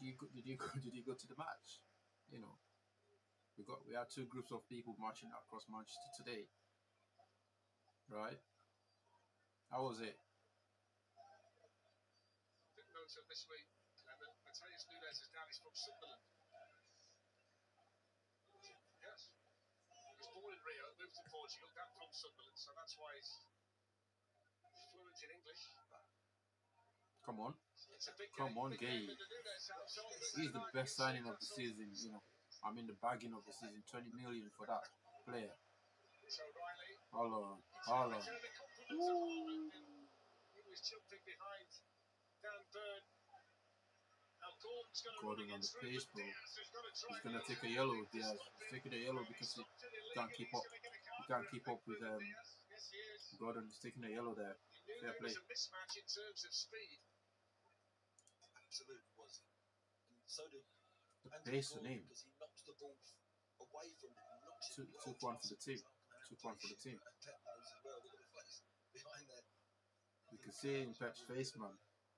Did you go to the match? You know, we had two groups of people marching across Manchester today, right? How was it? Big note of this week, Matheus Nunes' dad is from Sunderland. Yes. He was born in Rio, moved to Portugal, dad from Sunderland, so that's why he's fluent in English. Come on. It's a big Come on, big game Gay. in the Nunes household. He's the best signing of the season, you know. I mean the bagging of the season, 20 million for that player. So Riley. Haaland. Return the compliment to Haaland, and he was jumping behind Dan Burn. Now Gordon's going to Gordon run on the against pace, bro. He's going to take a yellow, Diaz. He's taking a yellow because he can't keep up. He can't keep up with Gordon is taking a yellow there. Fair play. It was a mismatch in terms of speed. absolutely was. And so did The pace on him. because he knocks the ball away from him. He knocks it Took one for the team. Took one for the team. And Pep knows as well. Look at the face behind there. You can see it in Pep's face, man.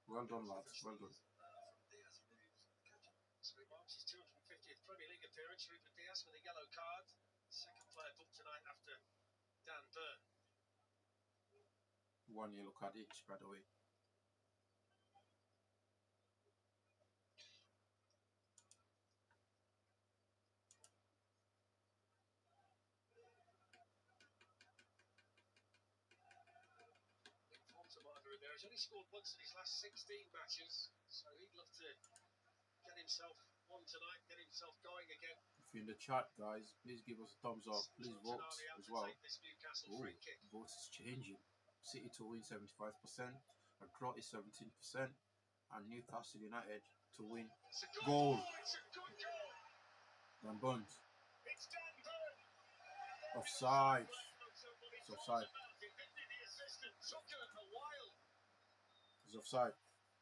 Well done, lads. Well done. From Diaz. He knew he was going to catch him. So he marks his 250th Premier League appearance. Ruben Diaz with a yellow card. Second player booked tonight after Dan Burn. 1 yellow card each, by the way. In there. He's only scored once in his last 16 matches, so he'd love to get himself one tonight, get himself going again. If you're in the chat, guys, please give us a thumbs up. Please vote as well. This Newcastle Oh, free kick. vote is changing. City to win 75%, a draw is 17%, and Newcastle United to win. Goal. It's a good goal. Dan Burn. It's Dan Burn. Offside. It's offside. Took a while. It's offside.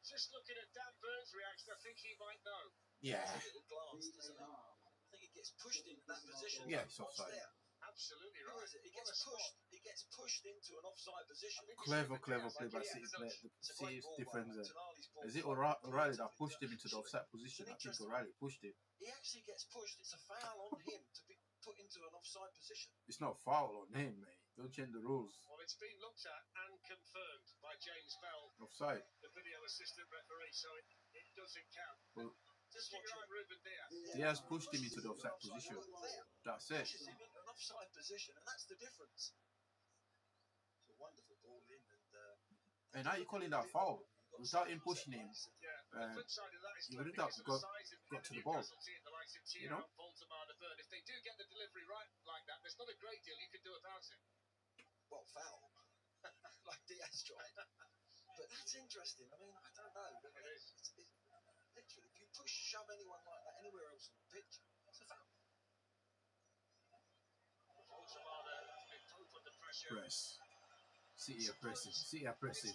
Just looking at Dan Burn's reaction, I think he might know. Yeah. It's a little glance, doesn't it? I think he gets pushed into that position. Yeah, it's offside. Absolutely Who right. is it? He gets pushed. He gets pushed into an offside position. Clever play by City. The City's defender. Is it O'Reilly that pushed him into the offside position? I think O'Reilly pushed him. He actually gets pushed. It's a foul on him to be put into an offside position. It's not foul on him, mate. Don't change the rules. Well, it's been looked at and confirmed by James Bell, Offside. the video assistant referee, so it doesn't count. Well, just keep your eye on Ruben Diaz. Diaz pushed him into the offside position. That's it. Pushes him into an offside position, and that's the difference. It's a wonderful ball in, and now you're calling that foul without him pushing him. Yeah, the flip side of that is He wouldn't have got to the ball. You know? If they do get the delivery right like that, there's not a great deal you can do about it. Well, foul. Like Diaz tried. But that's interesting. I mean, I don't know. It is. Literally, if you push, shove anyone like that anywhere else on the pitch, it's a foul. Press. City are pressing. City are pressing.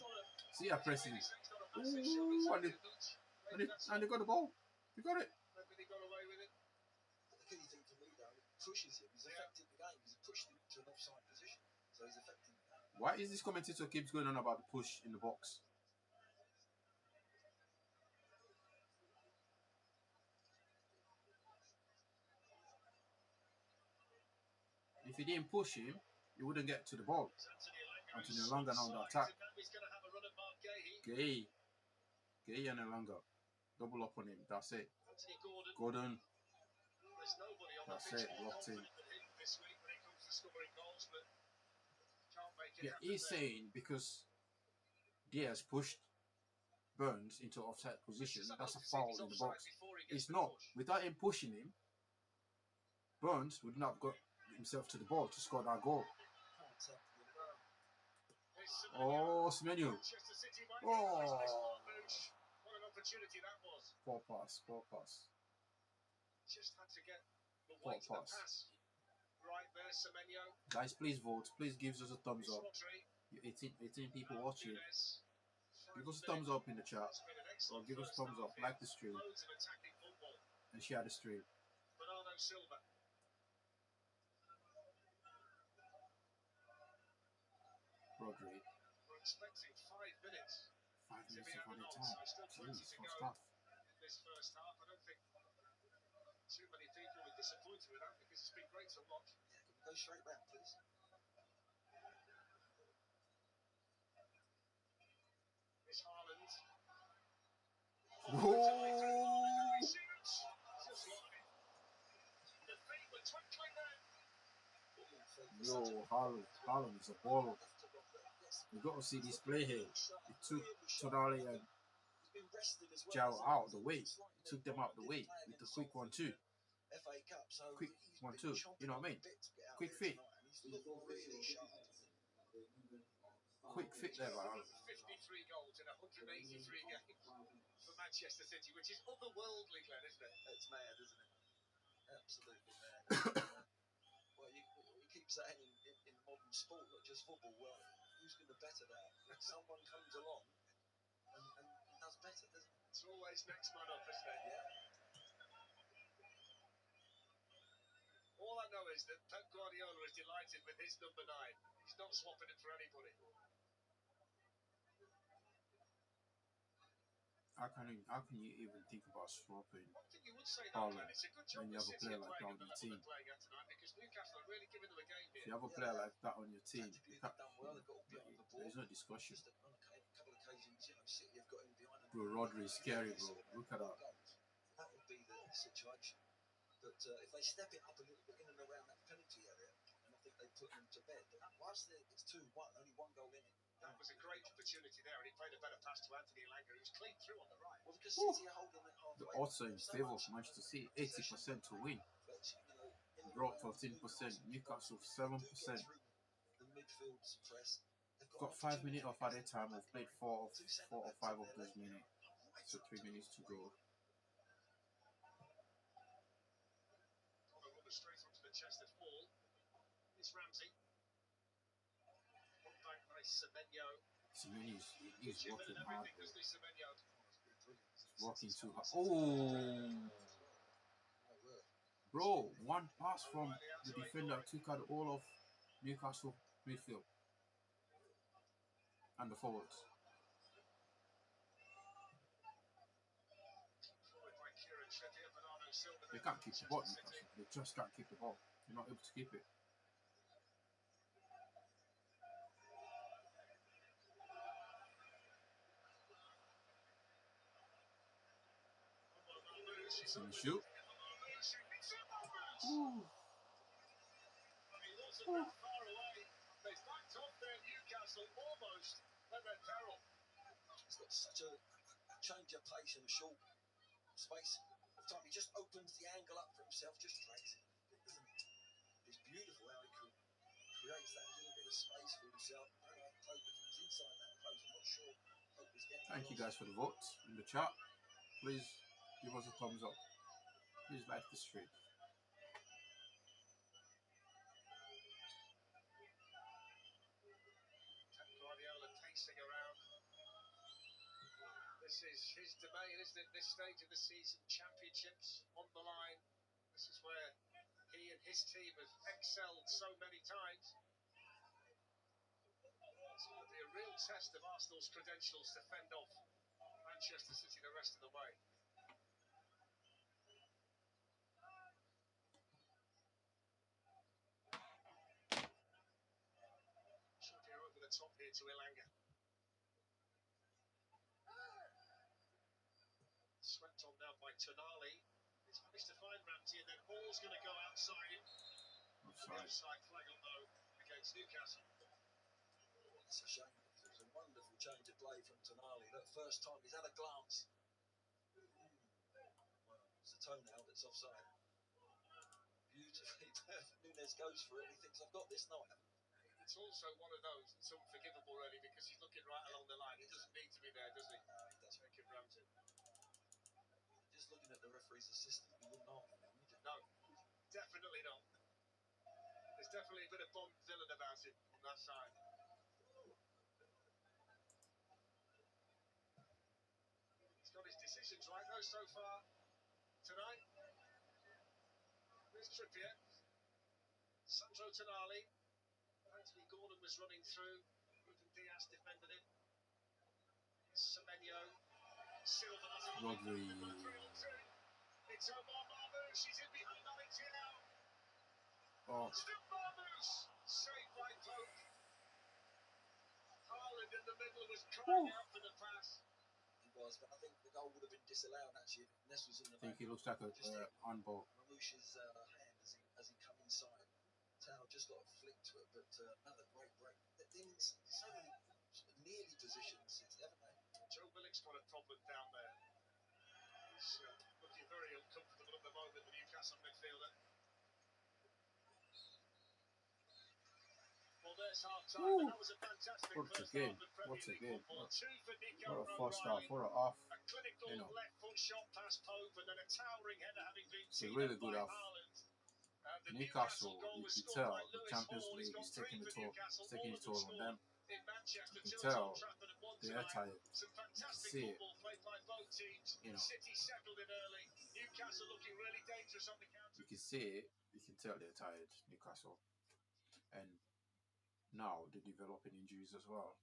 City are pressing. Ooh, and they got the ball. They got it. Maybe they got away with it. But the key thing to me, though, it pushes him. He's affected the game. He's pushed him to an offside position. So he's affecting the game. Why is this commentator keeps going on about the push in the box? If he didn't push him, he wouldn't get to the ball. Anthony Elanga now on the attack. Gay and Elanga. Double up on him. That's it. Gordon. That's it. Locked in. Yeah, he's saying because Diaz pushed Burns into offside position, that's a foul in the box. It's not. Without him pushing him, Burns would not have got himself to the ball to score that goal. Oh, Semenyo. Oh. What an opportunity that was. Poor pass. Just had to get the weight of the pass right there, Semenyo. Guys, please vote. Please give us a thumbs up. You 18 people watching. Give us a thumbs up in the chat. Or give us a thumbs up. Like the stream. And share the stream. Bernardo Silva. Rodri. We're expecting 5 minutes. 5 minutes of added time. Jeez, what's that? This first half, I don't think too many people were disappointed with that because it's been great to watch. Yeah, can we go straight back, please? It's Haaland. Whoa! Just like the feet were twinkling there. Yo, Haaland is a baller. You got to see this play here. It took Tonali and Jao out of the way. It took them out of the way with the quick 1-2. FA Cup, so Quick 1-2. You know what I mean? Quick fit. Quick fit there, Haaland. 53 goals in 183 games for Manchester City, which is otherworldly, Glenn, isn't it? It's mad, isn't it? Absolutely mad. Well, you keep saying in modern sport, not just football, well, who's going to better that? Someone comes along and does better, doesn't it? It's always next man up, isn't it? Yeah. All I know is that Pep Guardiola is delighted with his number 9. He's not swapping it for anybody. how can you even think about swapping I think you would say that, Haaland Glenn. It's a good job when you that have a City player are like that playing on at the your level team? they're playing at tonight because Newcastle are really giving them a game If here. you have a player like that on your team, Tactically, you they've can't, done well. They've got all behind the ball. there's no discussion. Just on a couple of occasions, City have got in behind them. Bro, Rodri is scary, bro. Look at that. Goals. That would be the situation. But if they step it up a little bit in and around that penalty area, and I think they put them to bed. But whilst it's 2-1, only one goal in it. That was a great opportunity there, and he played a better pass to Anthony Elanga, who's clean through on the right. Well, because City are holding it halfway. The odds are in favour of Manchester City, 80% to win. Brought 14%, Newcastle 7%. The midfield's press. Got 5 minutes off at a time. We've played four or five of those minutes. So 3 minutes to go. On a rubber straight onto the chest of Hall. It's Ramsey. One back by Semenyo. Semenyo, he's working hard, Everything, bro. doesn't he, Semenyo? He's working too hard. Oh! Bro, one pass from the defender took out all of Newcastle midfield and the forwards. They can't keep the ball, Newcastle. They just can't keep the ball. They're not able to keep it. He's going to shoot. Ooh. He wasn't that far away. They backed off there, Newcastle, almost at their peril. He's got such a change of pace in a short space of time. He just opens the angle up for himself, just creates it. It's beautiful how he creates that little bit of space for himself. I don't know if Pope, if he's inside that post, I'm not sure Pope is getting. Thank you guys for the votes in the chat. Please give us a thumbs up. Please like the stream. Guardiola pacing around. This is his domain, isn't it? This stage of the season, championships on the line. This is where he and his team have excelled so many times. It's going to be a real test of Arsenal's credentials to fend off Manchester City the rest of the way. Trippier over the top here to Elanga. Swept on now by Tonali. He's managed to find Ramsey, and then Hall's going to go outside him. The offside flag on though against Newcastle. It's a shame. It was a wonderful change of play from Tonali. That first time he's had a glance. Well, it's the toenail that's offside. Beautifully, Nunes goes for it. He thinks, I've got this. No, I haven't. It's also one of those that's unforgivable, really, because he's looking right along the line. He doesn't need to be there, does he? No, he doesn't. Take him Ramsey. Just looking at the referee's assistant, you wouldn't argue him, would you? No, definitely not. There's definitely a bit of Bond villain about him on that side. He's got his decisions right, though, so far tonight. There's Trippier. Sandro Tonali. Anthony Gordon was running through. Ruben Diaz defended him. Semenyo. Silva. Rodri. It's Omar Marmoush. He's in behind Martial. Oh. Still Marmoush. Saved by Pope. Haaland in the middle was crying out for the pass. He was, but I think the goal would have been disallowed actually if Ness was in the back. I think he looks like a handball. Marmoush's hand as he come inside. Tao just got a flick to it, but another great break. In so many nearly positions, haven't they? Joe Willock's got a problem down there. He's looking very uncomfortable at the moment, the Newcastle midfielder. Well, there's half time, and that was a fantastic first half of Premier League football. Two for Nico What a first half, what a half. A clinical left foot shot past Pope, and then a towering header having been It's a really good half. Newcastle, you can tell the Champions League is taking the toll, taking its toll on them. You can tell they are tired. Some fantastic football played by both teams. City settled in early. Newcastle looking really dangerous on the counter. You can see it. You can tell they're tired, Newcastle. And now they're developing injuries as well.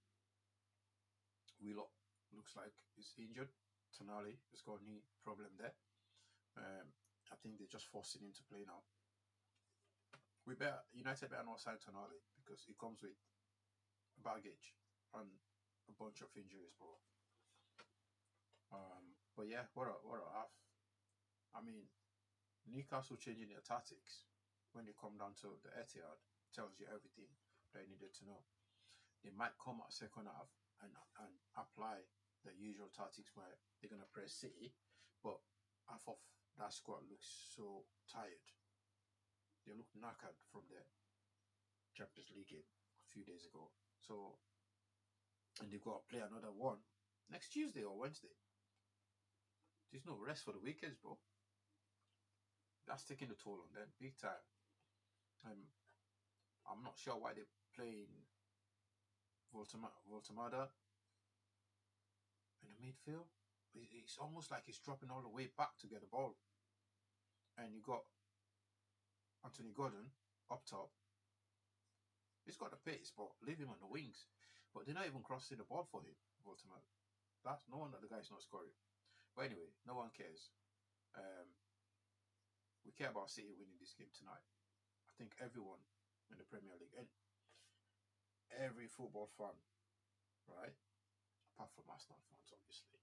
Willock looks like he's injured. Tonali has got a knee problem there. I think they're just forcing him to play now. United better not sign Tonali because it comes with baggage and a bunch of injuries, bro. But yeah, what a half. I mean, Newcastle changing their tactics when they come down to the Etihad tells you everything that you needed to know. They might come out second half and apply the usual tactics where they're gonna press City, but half of that squad looks so tired. They look knackered from the Champions League game a few days ago. So, and they've got to play another one next Tuesday or Wednesday. There's no rest for the weekends, bro. That's taking the toll on them big time. I'm not sure why they're playing Voltamada in the midfield. It's almost like he's dropping all the way back to get the ball. And you got Anthony Gordon up top. He's got the pace, but leave him on the wings. But they're not even crossing the ball for him, Voltamada. That's no wonder the guy's not scoring. But anyway, no one cares. We care about City winning this game tonight. I think everyone in the Premier League and every football fan, right? Apart from Arsenal fans, obviously.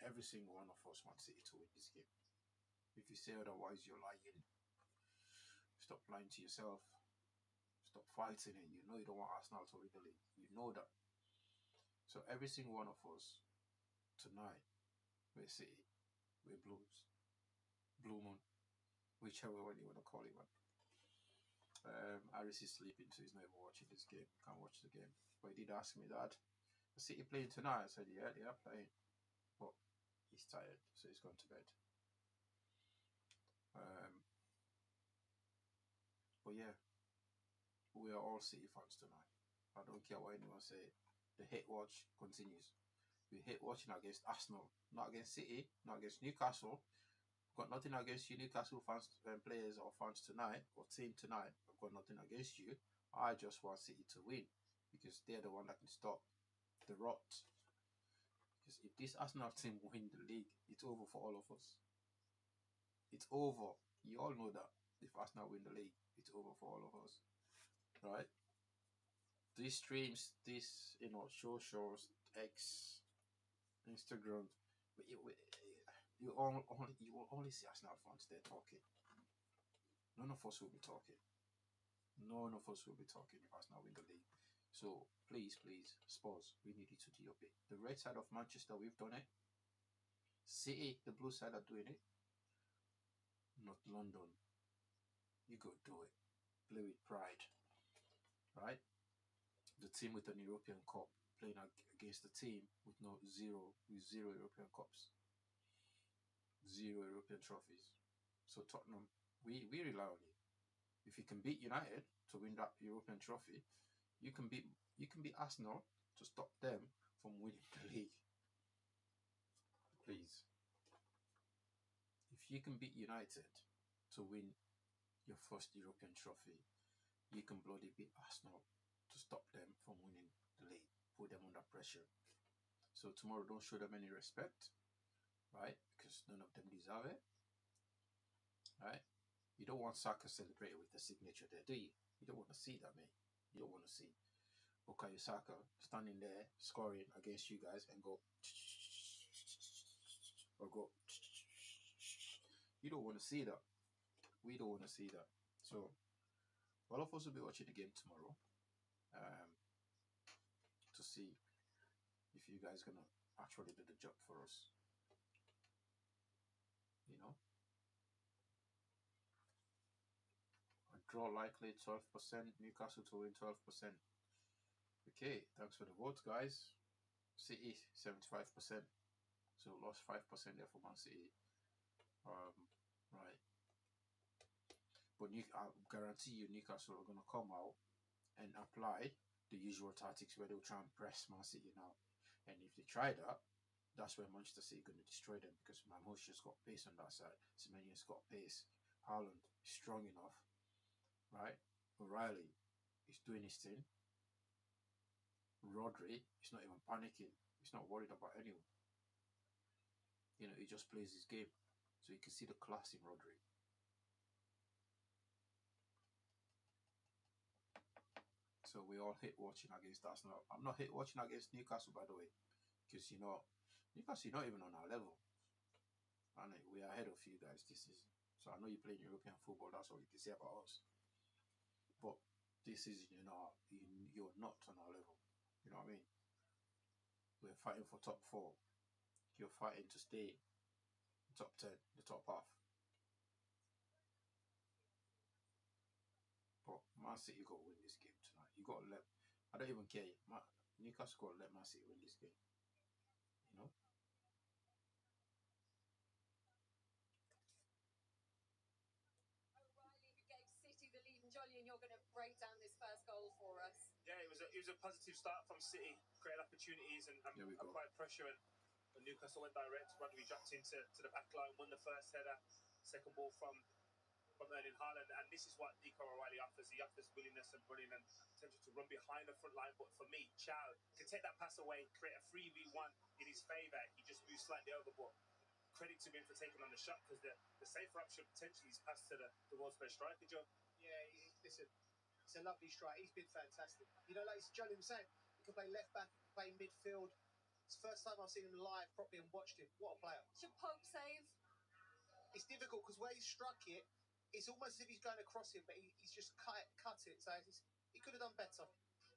Every single one of us wants City to win this game. If you say otherwise, you're lying. Stop lying to yourself. Stop fighting it. You know you don't want Arsenal to win the league. You know that. So every single one of us tonight, we're City, we're Blues, Blue Moon, whichever one you want to call it, man. Aris is sleeping, so he's not even watching this game. Can't watch the game. But he did ask me that. Is City playing tonight? I said, yeah, they are playing. But he's tired, so he's gone to bed. But yeah, we are all City fans tonight. I don't care what anyone say. The hate watch continues. We hate watching against Arsenal, not against City, not against Newcastle. Got nothing against you, Newcastle fans, players or fans tonight, or team tonight. I've got nothing against you. I just want City to win because they're the one that can stop the rot. Because if this Arsenal team win the league, it's over for all of us. It's over. You all know that. If Arsenal win the league, it's over for all of us. Right? These streams, these, socials, X, Instagram, but you will only see Arsenal fans there talking. None of us will be talking. None of us will be talking if Arsenal win the league. So please, Spurs, we need you to do your bit. The red side of Manchester, we've done it. City, the blue side are doing it. Not London. You go do it. Play with pride. Right? The team with an European Cup playing against the team with zero European Cups. 0 European trophies. So Tottenham, we rely on you. If you can beat United to win that European trophy, you can beat Arsenal to stop them from winning the league. Please. If you can beat United to win your first European trophy, you can bloody beat Arsenal to stop them from winning the league. Put them under pressure. So tomorrow, don't show them any respect, right? Because none of them deserve it, right? You don't want Saka celebrating with the signature there, do you? You don't want to see that, mate. You don't want to see Bukayo Saka standing there scoring against you guys and go or go. You don't want to see that. We don't want to see that. So all of us will be watching the game tomorrow to see if you guys gonna actually do the job for us. You know, a draw likely 12%. Newcastle to win 12%. Okay, thanks for the votes, guys. City 75%. So lost 5% there for Man City. Right. But I guarantee you Newcastle are gonna come out and apply the usual tactics where they'll try and press Man City now. And if they try that, that's where Manchester City are going to destroy them because Marmoush's got pace on that side. Semenya's got pace. Haaland is strong enough, right? O'Reilly is doing his thing. Rodri is not even panicking. He's not worried about anyone. You know, he just plays his game. So you can see the class in Rodri. So we all hate watching against Arsenal. I'm not hate watching against Newcastle, by the way, because you know, Newcastle, you're not even on our level, and we are ahead of you guys this season. So I know you play European football. That's all you can say about us. But this season, you're not on our level. You know what I mean? We're fighting for top four. You're fighting to stay top 10, the top half. But Man City got to win this game tonight. You got to let. I don't even care. Newcastle got to let Man City win this game. You know. O'Reilly, who gave City the lead, and Jolyon, you're going to break down this first goal for us. Yeah, it was a positive start from City, created opportunities and applied pressure. And when Newcastle went direct, Rodri dropped into the back line, won the first header, second ball from Erling Haaland, and this is what Nico O'Reilly offers. He offers willingness and running and potential to run behind the front line. But for me, Chow can take that pass away, create a 3v1 in his favour. He just moves slightly over, but credit to him for taking on the shot, because the safer option potentially is pass to the world's best striker, Joe. Yeah, listen, it's a lovely strike. He's been fantastic. You know, like Jolyon was saying, he can play left back, he can play midfield. It's the first time I've seen him live properly and watched him. What a player. Should Pope save? It's difficult because where he struck it, it's almost as if he's going across him, but he's just cut it. So he could have done better.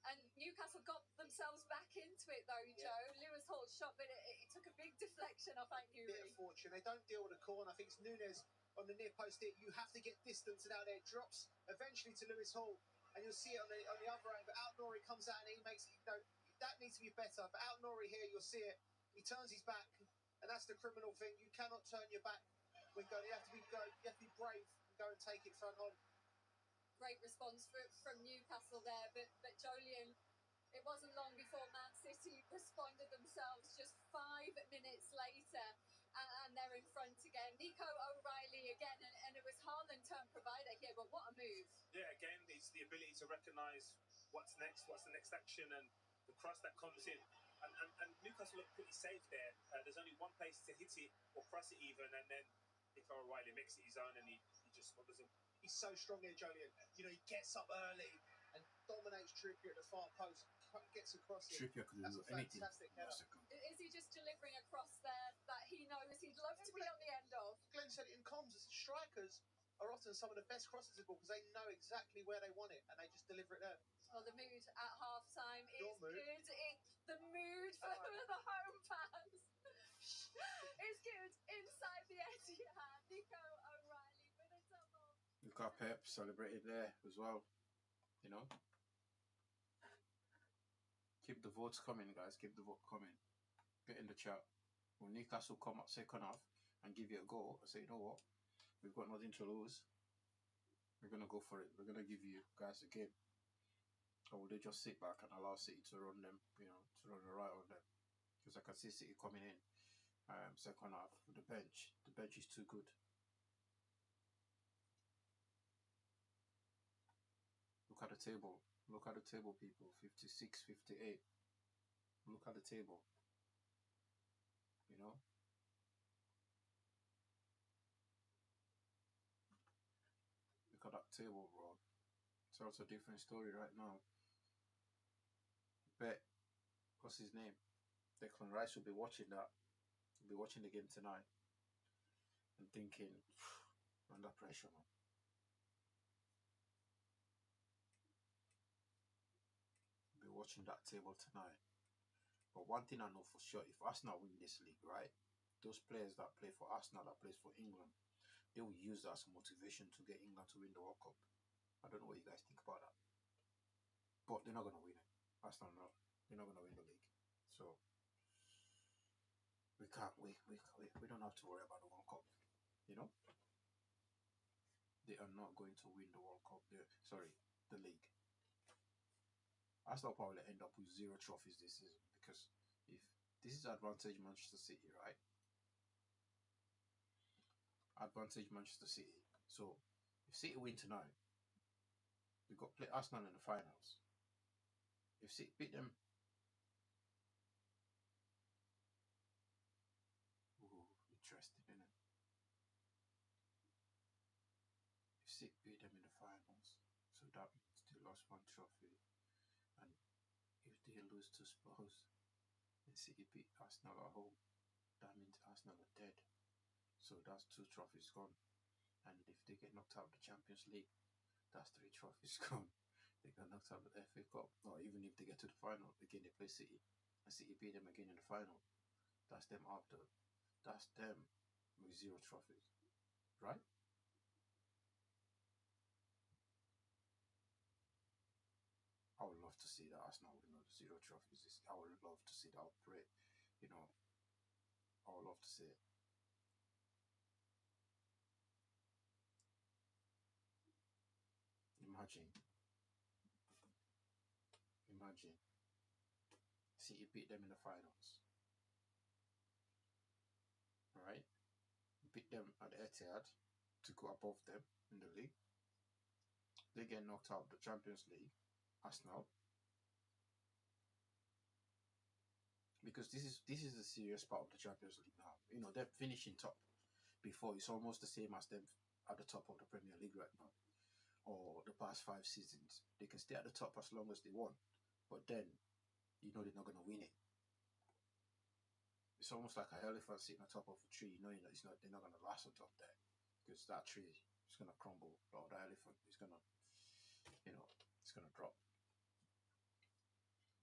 And Newcastle got themselves back into it, though, Joe. Lewis Hall's shot, but it took a big deflection off Ankuri. Bit of fortune. They don't deal with a corner. I think it's Nunes on the near post here. You have to get distance, and out there it drops eventually to Lewis Hall, and you'll see it on the other end. But Out-Nori comes out and he makes it. That needs to be better. But Out-Nori here, you'll see it. He turns his back, and that's the criminal thing. You cannot turn your back when going. You have to be brave and go and take it front on. Great response from Newcastle there, but Jolyon, it wasn't long before Man City responded themselves. Just 5 minutes later, and they're in front again. Nico O'Reilly again, and it was Haaland turn provider here, but what a move. Yeah, again, it's the ability to recognise what's next, what's the next action, and the cross that comes in. And Newcastle look pretty safe there. There's only one place to hit it or cross it even, and then Nico O'Reilly makes it his own, and he just smothers him. He's so strong here, Jolyon. You know, he gets up early and dominates Trippier at the far post, gets across it. Trippier could do anything. Is he just delivering a cross there that he knows he'd love to be on the end of? Glenn said it in comms. Strikers are often some of the best crosses in the ball because they know exactly where they want it and they just deliver it there. Well, the mood at half-time is good. The mood for the home fans is good inside the Etihad. Nico O'Reilly with a double. We've got Pep celebrated there as well. You know, keep the votes coming, guys. Keep the vote coming. Get in the chat. When Newcastle come up second half and give you a goal, I say, you know what? We've got nothing to lose. We're gonna go for it. We're gonna give you guys a game. Or will they just sit back and allow City to run them? You know, to run the right on them? Because I can see City coming in second half with the bench. The bench is too good. Look at the table. Look at the table, people. 56, 58. Look at the table. You know? Look at that table, bro. It's a different story right now. Bet. What's his name? Declan Rice will be watching that. He'll be watching the game tonight. And thinking, under pressure, man. Be watching that table tonight. But one thing I know for sure, if Arsenal win this league, right, those players that play for Arsenal, that plays for England, they will use that as motivation to get England to win the World Cup. I don't know what you guys think about that. But they're not going to win it. Arsenal, no. They're not going to win the league. So, we don't have to worry about the World Cup. You know? They are not going to win the World Cup. The league. Arsenal probably end up with 0 trophies this season, because if this is advantage Manchester City, right? Advantage Manchester City. So if City win tonight, we got to play Arsenal in the finals. If City beat them, City beat them in the finals, so that means they lost one trophy. And if they lose to Spurs and City beat Arsenal at home, that means Arsenal are dead. So that's 2 trophies gone. And if they get knocked out of the Champions League, that's 3 trophies gone. They got knocked out of the FA Cup, or even if they get to the final, again they play City, and City beat them again in the final. That's them after. That's them with 0 trophies, right? I would love to see that Arsenal with 0 trophies. I would love to see that. I would pray, you know, I would love to see it. Imagine, imagine, City beat them in the finals, right? Beat them at the Etihad to go above them in the league. They get knocked out of the Champions League, Arsenal, because this is the serious part of the Champions League now. You know, they're finishing top before. It's almost the same as them at the top of the Premier League right now, or the past 5 seasons. They can stay at the top as long as they want, but then you know they're not going to win it. It's almost like an elephant sitting on top of a tree. You know, it's not. They're not going to last on top there because that tree is going to crumble, or the elephant is going to, it's going to drop.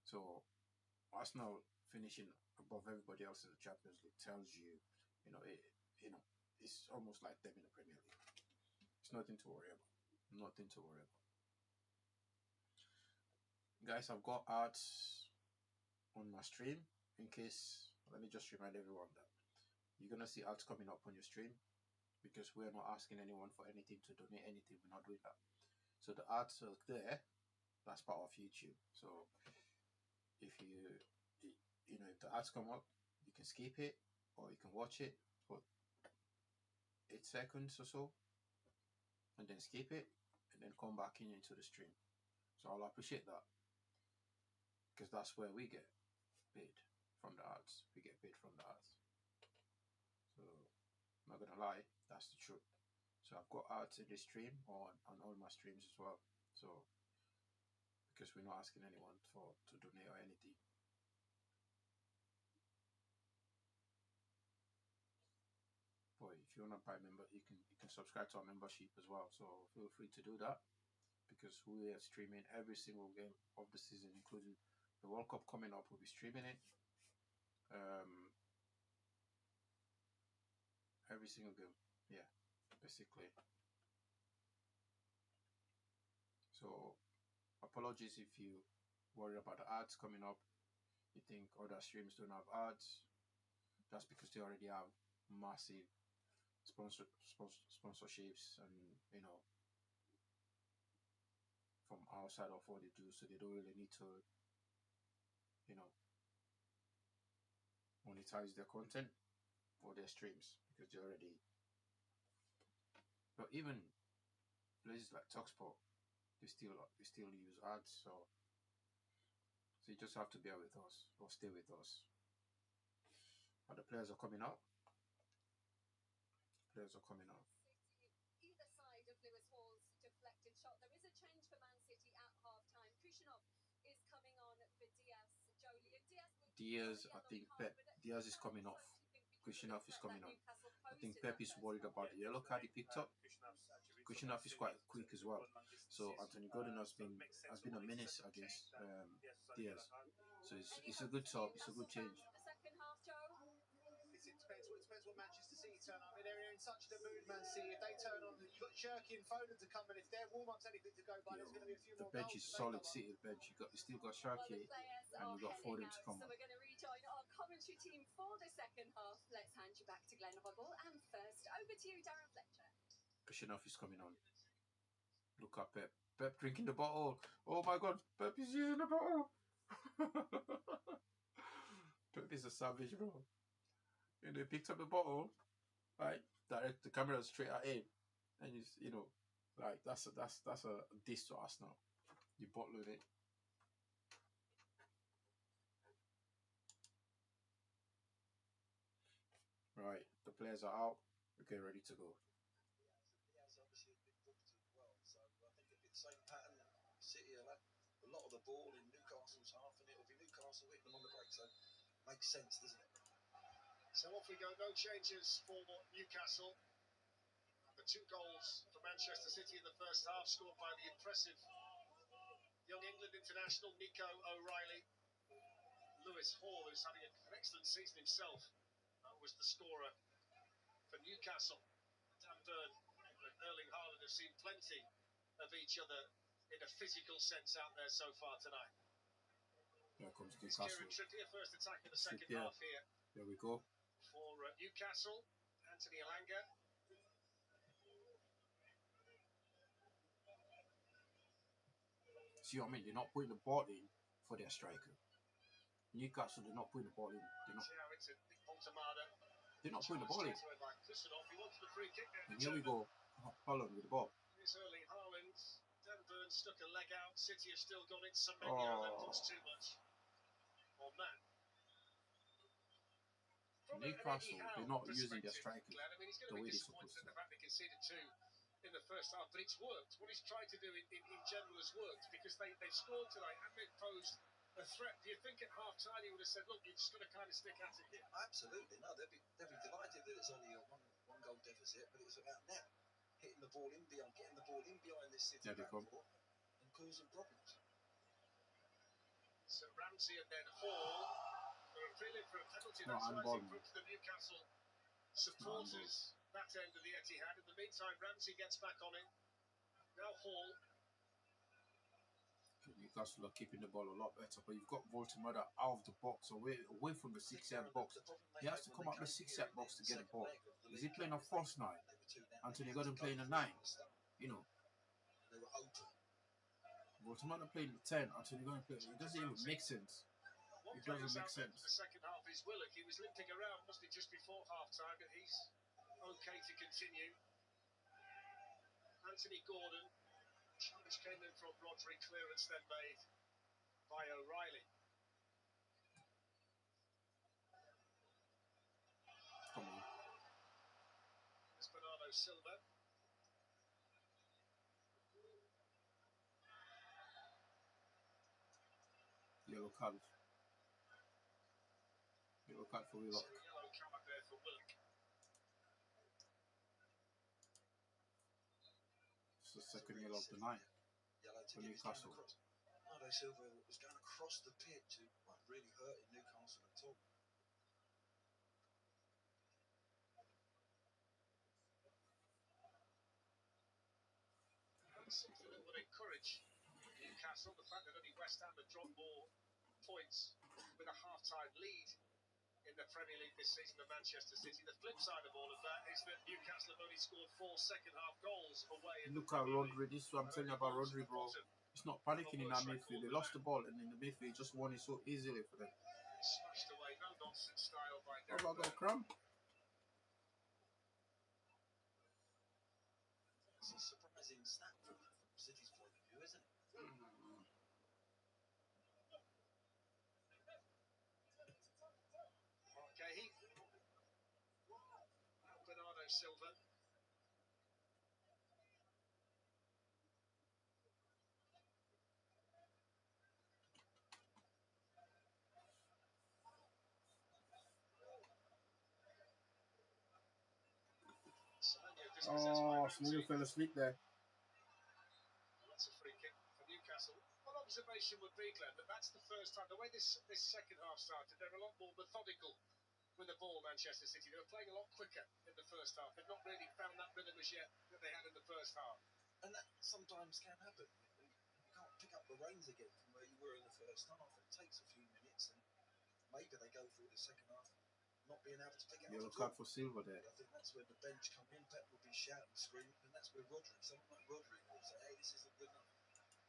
So Arsenal finishing above everybody else in the Champions League tells you, you know, it, you know, it's almost like them in the Premier League. It's nothing to worry about. Nothing to worry about. Guys, I've got ads on my stream. In case, let me just remind everyone that you're gonna see ads coming up on your stream because we're not asking anyone for anything to donate anything. We're not doing that. So the ads are there. That's part of YouTube. So if if the ads come up, you can skip it or you can watch it for 8 seconds or so and then skip it and then come back into the stream. So I'll appreciate that because that's where we get paid from the ads. We get paid from the ads. So I'm not gonna lie, that's the truth. So I've got ads in this stream on all my streams as well. So because we're not asking anyone to donate or anything. But if you wanna buy member, you can subscribe to our membership as well. So feel free to do that because we are streaming every single game of the season, including the World Cup coming up. We'll be streaming it. Every single game, yeah, basically. So apologies if you worry about the ads coming up. You think other streams don't have ads. That's because they already have massive sponsorships and from outside of what they do, so they don't really need to monetize their content or their streams because they already. But even places like Talksport, they still use ads, so you just have to bear with us or stay with us. But the players are coming out. Players are coming out. Either side of Lewis Hall's deflected shot. There is a change for Man City at half-time. Kushner is coming on for Diaz. Jolie and Diaz, I think Diaz is coming off. Kushner is coming on. I think Pep is worried about the yellow card he picked up. Kushner is quite quick as well. So Anthony Gordon has been a menace against Diaz. So it's a good sub. It's a good change. It depends what Manchester City turn on. I mean, they're in such a mood, Man City. If they turn on, you've got Cherky and Foden to come, and if their warm-up's anything to go by, there's going to be a few more goals. The bench is solid, City bench. You still got Cherky, and you got Foden to come. So we're going to rejoin our commentary team for the second half. Let's hand you back to Glenn Hoddle, and first over to you, Darren Fletcher. Kushner is coming on. Look at Pep. Pep drinking the bottle. Oh my God, Pep is using the bottle. Pep is a savage, bro. And they picked up the bottle, right? Direct the camera straight at him, and like that's a diss to us now. You bottling it. Right, the players are out. Okay, ready to go. the same pattern. City will have a lot of the ball in Newcastle's half, and it'll be Newcastle hitting them on the break. So makes sense, doesn't it? So off we go. No changes for Newcastle. The 2 goals for Manchester City in the first half, scored by the impressive young England international Nico O'Reilly. Lewis Hall, who's having an excellent season himself, was the scorer for Newcastle. Dan Burn and Erling Haaland have seen plenty of each other in a physical sense out there so far tonight. Here comes It's Newcastle. Kieran Trippier, first attack in the second Trippier. half here There we go. for Newcastle. Anthony Elanga. See what I mean? They're not putting the ball in for their striker. Newcastle, they're not putting the ball in. See how it's Nick Pontamada. They're not putting the ball in. He wants the free kick there. And here we go. Holland with the ball. Here's Erling Haaland. Dan Burn stuck a leg out. City have still got it. Semenyo, that puts too much on that. Newcastle, they're not using their striker I mean, he's going the to way be they're supposed disappointed to. at the fact they conceded 2 in the first half, but it's worked. What he's tried to do in general has worked, because they've scored tonight and they've posed a threat. Do you think at half-time he would have said, look, you've just got to kind of stick at it here? Absolutely. No, they'll be delighted that it's only a one goal deficit, but it's about now hitting the ball in behind, getting the ball in behind this City back four and causing problems. So Ramsey and then Hall are appealing for a penalty. No, That's right in handball. front of the Newcastle supporters that end of the Etihad. In the meantime, Ramsey gets back on it. Now Hall. Newcastle are keeping the ball a lot better, but you've got Voltemada out of the box, away from the 6-yard box. He has to come out the 6-yard box to get a ball. Is he playing a false 9? Anthony got him playing a 9. You know. They were open. Voltemada playing the 10. Anthony got him playing. It doesn't even make sense. It doesn't make sense. The second half is Willock. He was limping around, must be just before half-time, but he's okay to continue. Anthony Gordon. Challenge came in from Rodri, clearance then made by O'Reilly. Come on. There's Bernardo Silva. Yellow card. Yellow card for Willock. So yellow card there for Willock. It's the second yellow of the night Yellow for ticket is Newcastle. going across. Bernardo Silva was going across the pitch, who wasn't really hurting Newcastle at all. That's something that would encourage Newcastle. The fact that only West Ham had dropped more points with a half-time lead in the Premier League this season than Manchester City. The flip side of all of that is that Newcastle have only scored 4 second-half goals away. Look at Rodri. This is what I'm telling you about Rodri, bro. He's not panicking in that midfield. They lost the ball, and in the midfield, he just won it so easily for them. Smashed away, no nonsense style by How about Darren. that cramp? It's a surprising stat from City's point of view, isn't it? Okay, Bernardo Silva. Oh, Smooth fell asleep there. That's a free kick for Newcastle. One observation would be, Glenn, that that's the first time. The way this second half started, they're a lot more methodical with the ball, Manchester City. They were playing a lot quicker in the first half. They've not really found that rhythm as yet that they had in the first half. And that sometimes can happen. You can't pick up the reins again from where you were in the first half. It takes a few minutes, and maybe they go through the second half not being able to pick it up. Yellow card for Silva there. I think that's where the bench come in. Pep will be shouting, screaming, and that's where Rodri, someone like Rodri, will say, "Hey, this isn't good enough.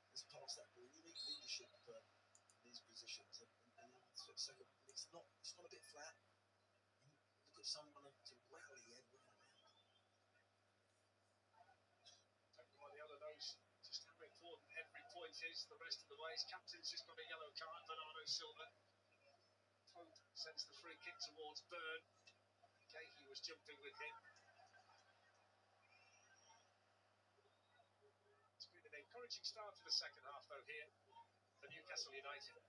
Let's pass that ball." You need leadership in these positions, and second, it's gone a bit flat. You look at someone to rally everyone around. Everyone the other knows just how important every point is. The rest of the way, his captain's just got a yellow card. Bernardo Silva. Pope sends the free kick towards Burn. Gahey was jumping with him. It's been an encouraging encouraging start to the second half, though, here for Newcastle United.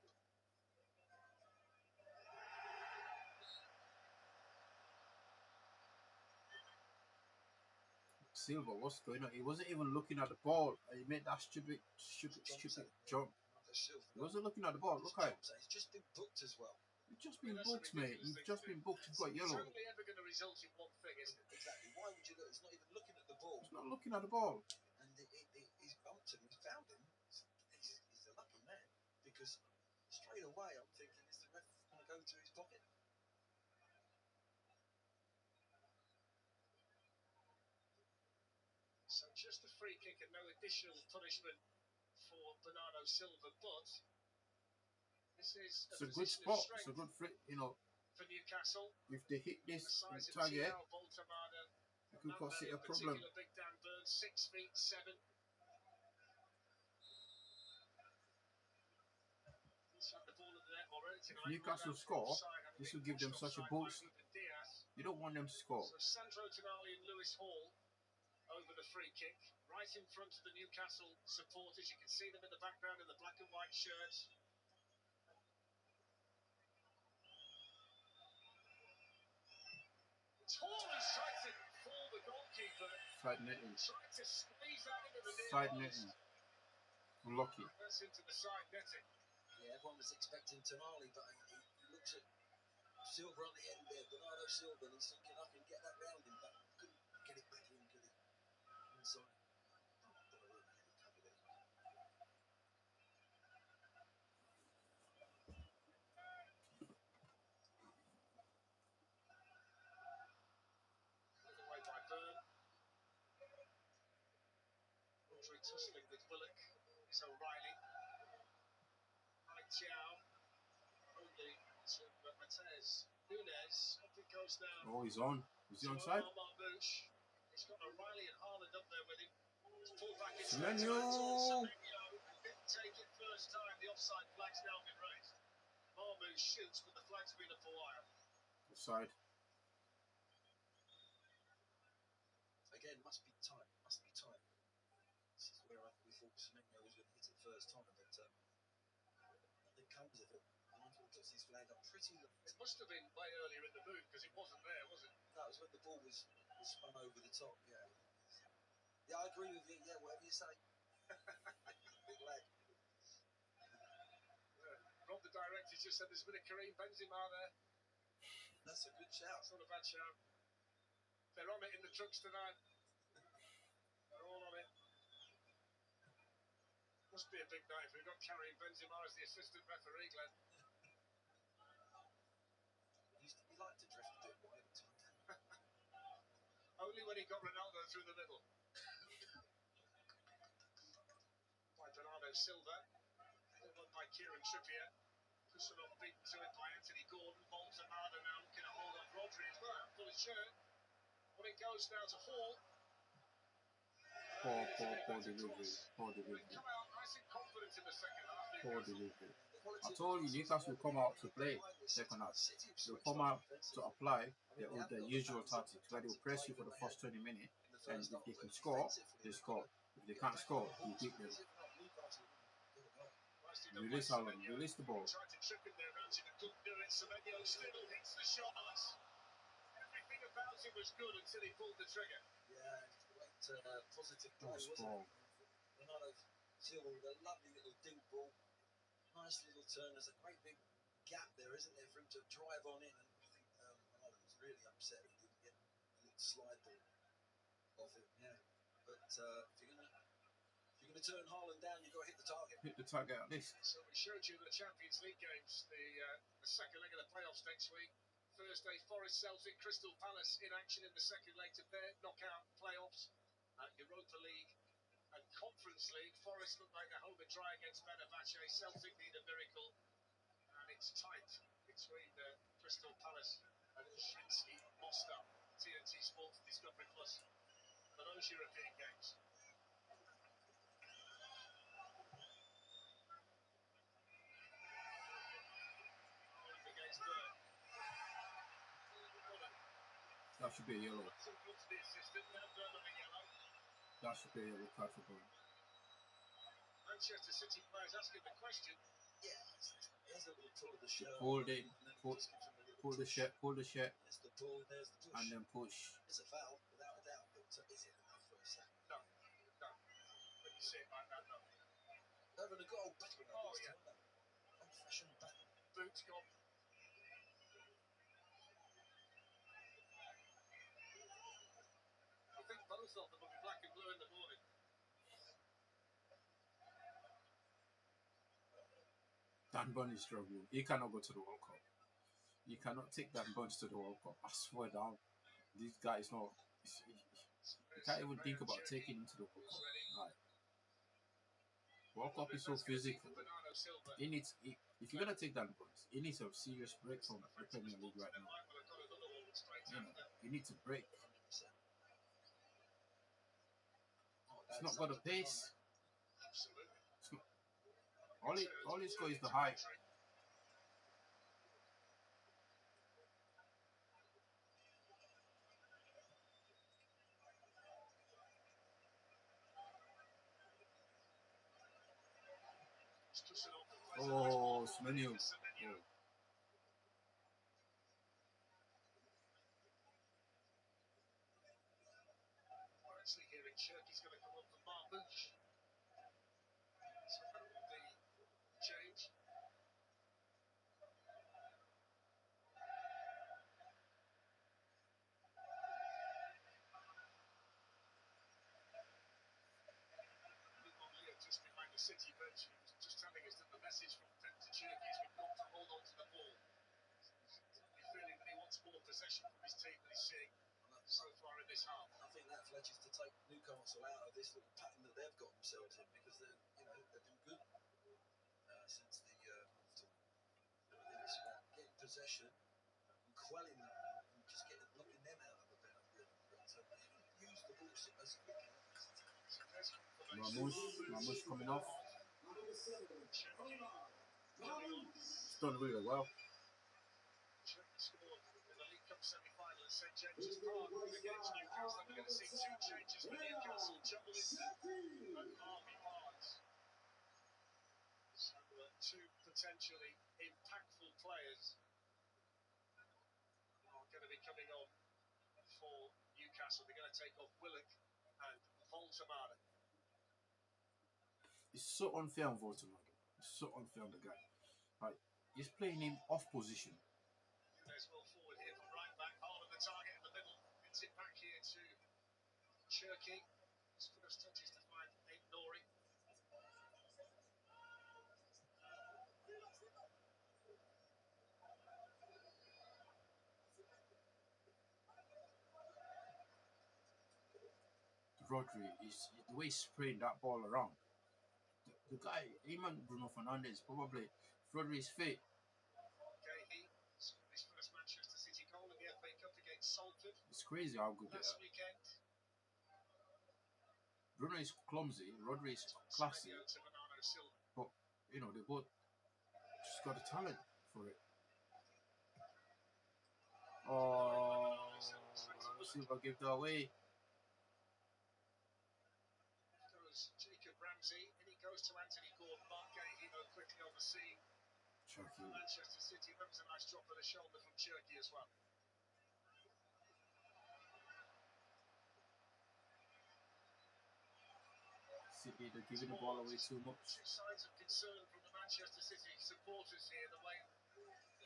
Silva, what's going on? He wasn't even looking at the ball. He made that stupid jump. He wasn't looking at the ball. Look at him. He's just been booked as well. You've just been booked, mate. You've just been booked. You've got yellow. It's only ever going to result in one thing, isn't it? Exactly. Why would you look? He's not even looking at the ball. He's not looking at the ball. And he's bumped him. He's found him. He's a lucky man because straight away I'm thinking, is the ref going to go to his pocket? So just a free kick and no additional punishment for Bernardo Silva, but this is It's a good spot. It's a good free, for Newcastle. If they hit this The size of target, Thiago Voltamada, it could cause it a in problem. particular, Big Dan Burns, 6 feet 7. He's had the ball in the net already tonight. Newcastle score, this will give them such a boost. You don't want them to score. So Sandro Tonali and Lewis Hall over the free kick, right in front of the Newcastle supporters. You can see them in the background in the black and white shirts. It's Hall who's tried to fool the goalkeeper. Side netting. Tried to squeeze that into the near Side post. netting. Unlucky. That's into the side netting. Yeah, everyone was expecting Tonali, but he looks at Silva on the end there, Bernardo Silva, and he's thinking, I can get that round him, but couldn't get it back in, could he? Inside. Put away by Byrne. Rodri tussling with Willock. It's O'Reilly. Tiao. Only to Matez. Nunez. Up it goes now. Oh, he's on. Is he onside? Marmouche. He's got O'Reilly and Haaland up there with him. It's pulled back into Semenyo. Didn't take it first time. The offside flag's now been raised. Marmouche shoots, but the flag's been up a while. Offside. Again, must be time. Must be time. This is where we thought Semenyo was going to hit it first time, but nothing comes of it. Michael puts his flag up pretty late. It must have been way earlier in the move because it wasn't there, was it? That was when the ball was spun over the top. Yeah. Yeah, I agree with you. Yeah, whatever you say. Big leg. Rob, the director, just said there's a bit of Karim Benzema there. That's a good shout. That's not a bad shout. They're on it in the trucks tonight. They're all on it. Must be a big night if we've got Karim Benzema as the assistant referee, Glenn. He liked to drift a bit wide at times. Only when he got Ronaldo through the middle. By Bernardo Silva. Followed by Kieran Trippier. Kusanov beaten to it by Anthony Gordon. Voltamada now looking at hold on Rodri as well. Full of shirt. But it goes now to Hall. Poor delivery. Poor delivery. Come out nice and confident in the second half. Poor delivery. I told you Newcastle will come out to play second half. They'll come out to apply their usual tactics where they'll press you for the first 20 minutes, and if they can score, they score. If they can't score, you beat them. Release Haaland, release the ball. Tried to trip him there, Ramsey, but couldn't do it. Semenyo still hits the shot. Everything about it was good until he pulled the trigger. Yeah, great positive play, wasn't it? Bernardo Silva with a lovely little dink ball. Nice little turn. There's a great big gap there, isn't there, for him to drive on in. And I think Ronaldo was really upset he didn't get a little slide ball off him. Yeah, but if you're gonna turn Haaland down, you've got to hit the target. Hit the target at least. So we showed you the Champions League games, the second leg of the playoffs next week. Thursday, Forest Celtic, Crystal Palace in action in the second leg to their knockout playoffs. Europa League and Conference League. Forest look like they're home and dry against Fenerbahce. Celtic need a miracle, and it's tight between Crystal Palace and Shinski Mostar. TNT Sports Discovery Plus for those European games. Against Byrne. That should be a yellow. To the assistant, now Byrne on a yellow. That should be a yellow card for Byrne. Manchester City players asking the question. Yeah, there's a little pull of the shirt. Hold it, And then pull, just gives him a little pull the push. shirt, pull the shirt, There's the pull, there's the push. and then push. It's a foul, without a doubt, but is it enough for a second? No. When you say it like that, no. Having a good old battle around Oh, this yeah. time, old-fashioned battle. Boots gone. I think both of them will be black and blue in the morning. Dan Burn is struggling. He cannot go to the World Cup. You cannot take Dan Burns to the World Cup. I swear down. This guy is not. You can't even think about taking him to the World Cup. Like, World Cup is so physical. He needs. If you're gonna take Dan Burns, he needs a serious break from the Premier League right now. He needs a break. 100%. It's not got a pace. Absolutely. It's not, all he's got is the height. Oh, Semenyo. Oh. We're actually hearing Cherky's going to come up for Marmouche. So that will be change. Just behind the City bench, he was just telling us that the message from Pep to Cherky is we've got to hold on to the ball. He's feeling that he wants more possession from his team than he's seeing so far in this half. I think that fledges to take Newcastle out of this little pattern that they've got themselves in, because they've been good since the half time. I think it's about getting possession and quelling them and just knocking them out of a better rhythm. But they haven't used the ball as quickly. Marmouche coming off. He's done really well. Cherky scored in the League Cup semi-final at St James's Park against Newcastle. We're going to see two changes for Newcastle, Joe Linton and Harvey Barnes. So two potentially impactful players are going to be coming on for Newcastle. They're going to take off Willock and Voltemade. It's so unfair on Voltemade. It's so unfair on the guy. Like, he's playing him off position. There's well forward here from right back, hard on the target in the middle. Gets it back here to Cherky. His first touch is to find Nori. Rodri is the way he's spraying that ball around. The guy, even Bruno Fernandes, probably Rodri's fit. He scored his first Manchester City goal in the FA Cup against Salford It's crazy how good they last are. weekend. Bruno is clumsy, Rodri is classy, Semenyo to Bernardo Silva. but they both just got the talent for it. Oh, Bernardo Silva gave that away. Goes Jacob Ramsey, and he goes to Anthony Gordon. Mark Gahey quickly on the scene. Cherky. Manchester City, that was a nice drop of the shoulder from Cherky as well. City, they're giving the ball away too much. Two signs of concern from the Manchester City supporters here, the way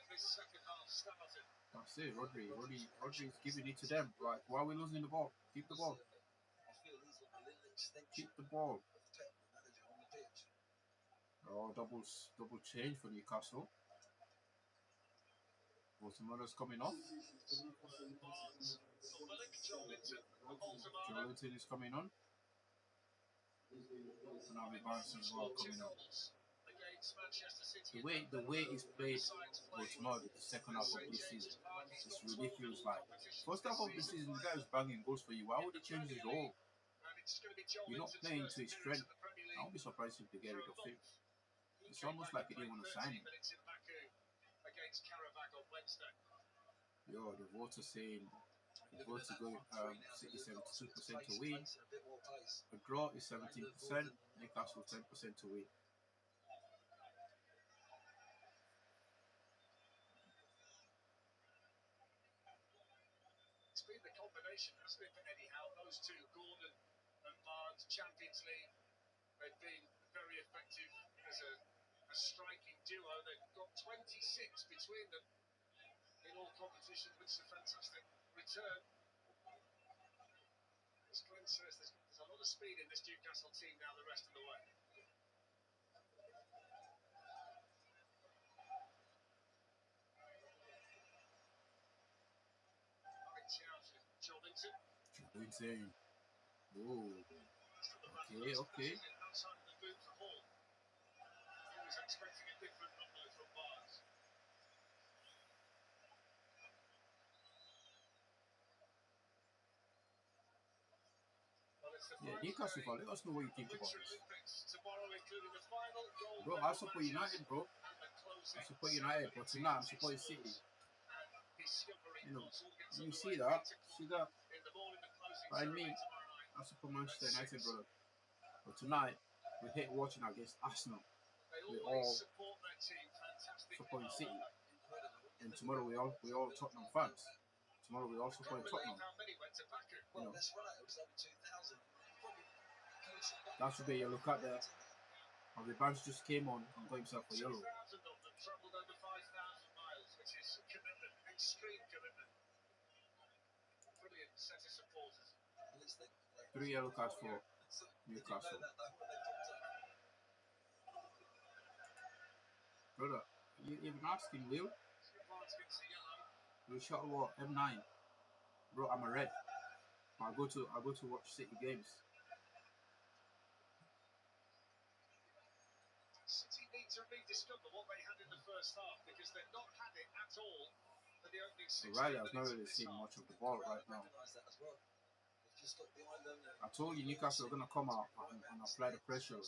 this second half started. That's it, Rodri's giving it to them. Like, why are we losing the ball? Keep the ball. I feel he's like a little extension Keep the ball. of Pep, the manager, on the pitch. Oh, double change for Newcastle. Voltemade's coming off. Barnes, Willock, Joe Linton, Joe Linton is coming on. And Harvey Barnes as well coming on. The way he's played Voltemade the second half of this season, it's ridiculous. Like, first half of this season, the guy was banging goals for you. Why would he change his role? You're not playing to his strength. I won't be surprised if they get rid of him. It's almost like he didn't want to sign him. Against Karabakh on Wednesday. Yo, the voter saying If we were to go, City 72% to win. A draw is 17%. Newcastle 10% to win. It's been the combination, hasn't it, for Eddie Howe? Those two, Gordon and Barnes, Champions League. They've been very effective as a striking duo. They've got 26 between them in all competitions, which is a fantastic return. As Glenn says, there's a lot of speed in this Newcastle team now the rest of the way. Jobbington. Oh, okay. Outside of the boot for Hall. He was expecting a different number from Barnes. Well, it's the Yeah, final Newcastle, day. let us know what you think about Winter this. Olympics tomorrow, including the final gold Bro, I medal support matches United, bro. and the closing I support United, but tonight I'm supporting City. You know, you see that? See that? in the morning, the closing By ceremony me, tomorrow night. I support Manchester United, brother. But tonight, we hate watching against Arsenal. They We always all support their team fantastically supporting well, City. don't they? And tomorrow we all Tottenham fans. Tomorrow we all Can't support believe Tottenham. how many went to Baku. You know, That's right, it was over 2,000. that should be a look at there. And the bench just came on and got himself a 2,000 yellow. of them travelled over 5,000 miles, which is commitment, extreme commitment. Brilliant set of supporters. 3 yellow cards for Newcastle. Brother, you even asking Will? Barnes gets a yellow. You shot what? M9. Bro, I'm a red. I go to watch City games. City need to rediscover what they had in the first half because they've not had it at all for the opening 16 Riley has not minutes of really this seen half. much of the ball right now. I told you Newcastle are gonna come out and apply the pressure.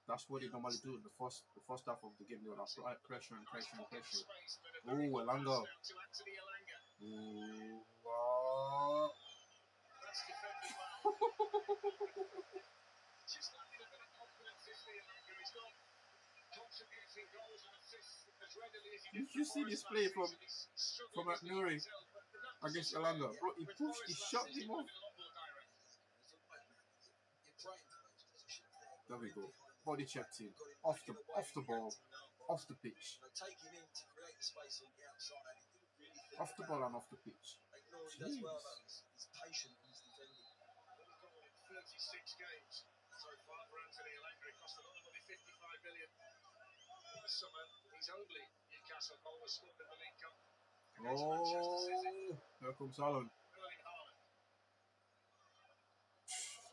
That's what they normally do in the first half of the game. They will apply pressure and pressure and pressure. Oh, Elanga. Oh, wow. That's defended well. Just lacking a bit of confidence this Elanga. He's not contributing goals and assists as readily as he did. Did you see this play from Nuri against Elanga? Bro, he pushed, he shoved him off. There we go. Body checked him. Off the ball. Off the pitch. Off the ball and off the pitch. Jeez. 36 games so far for Anthony Elanga. It cost a lot of money, 55 million in the summer. He's only Newcastle goal was scored in the League Cup against Manchester City. Here comes Haaland. Erling Haaland.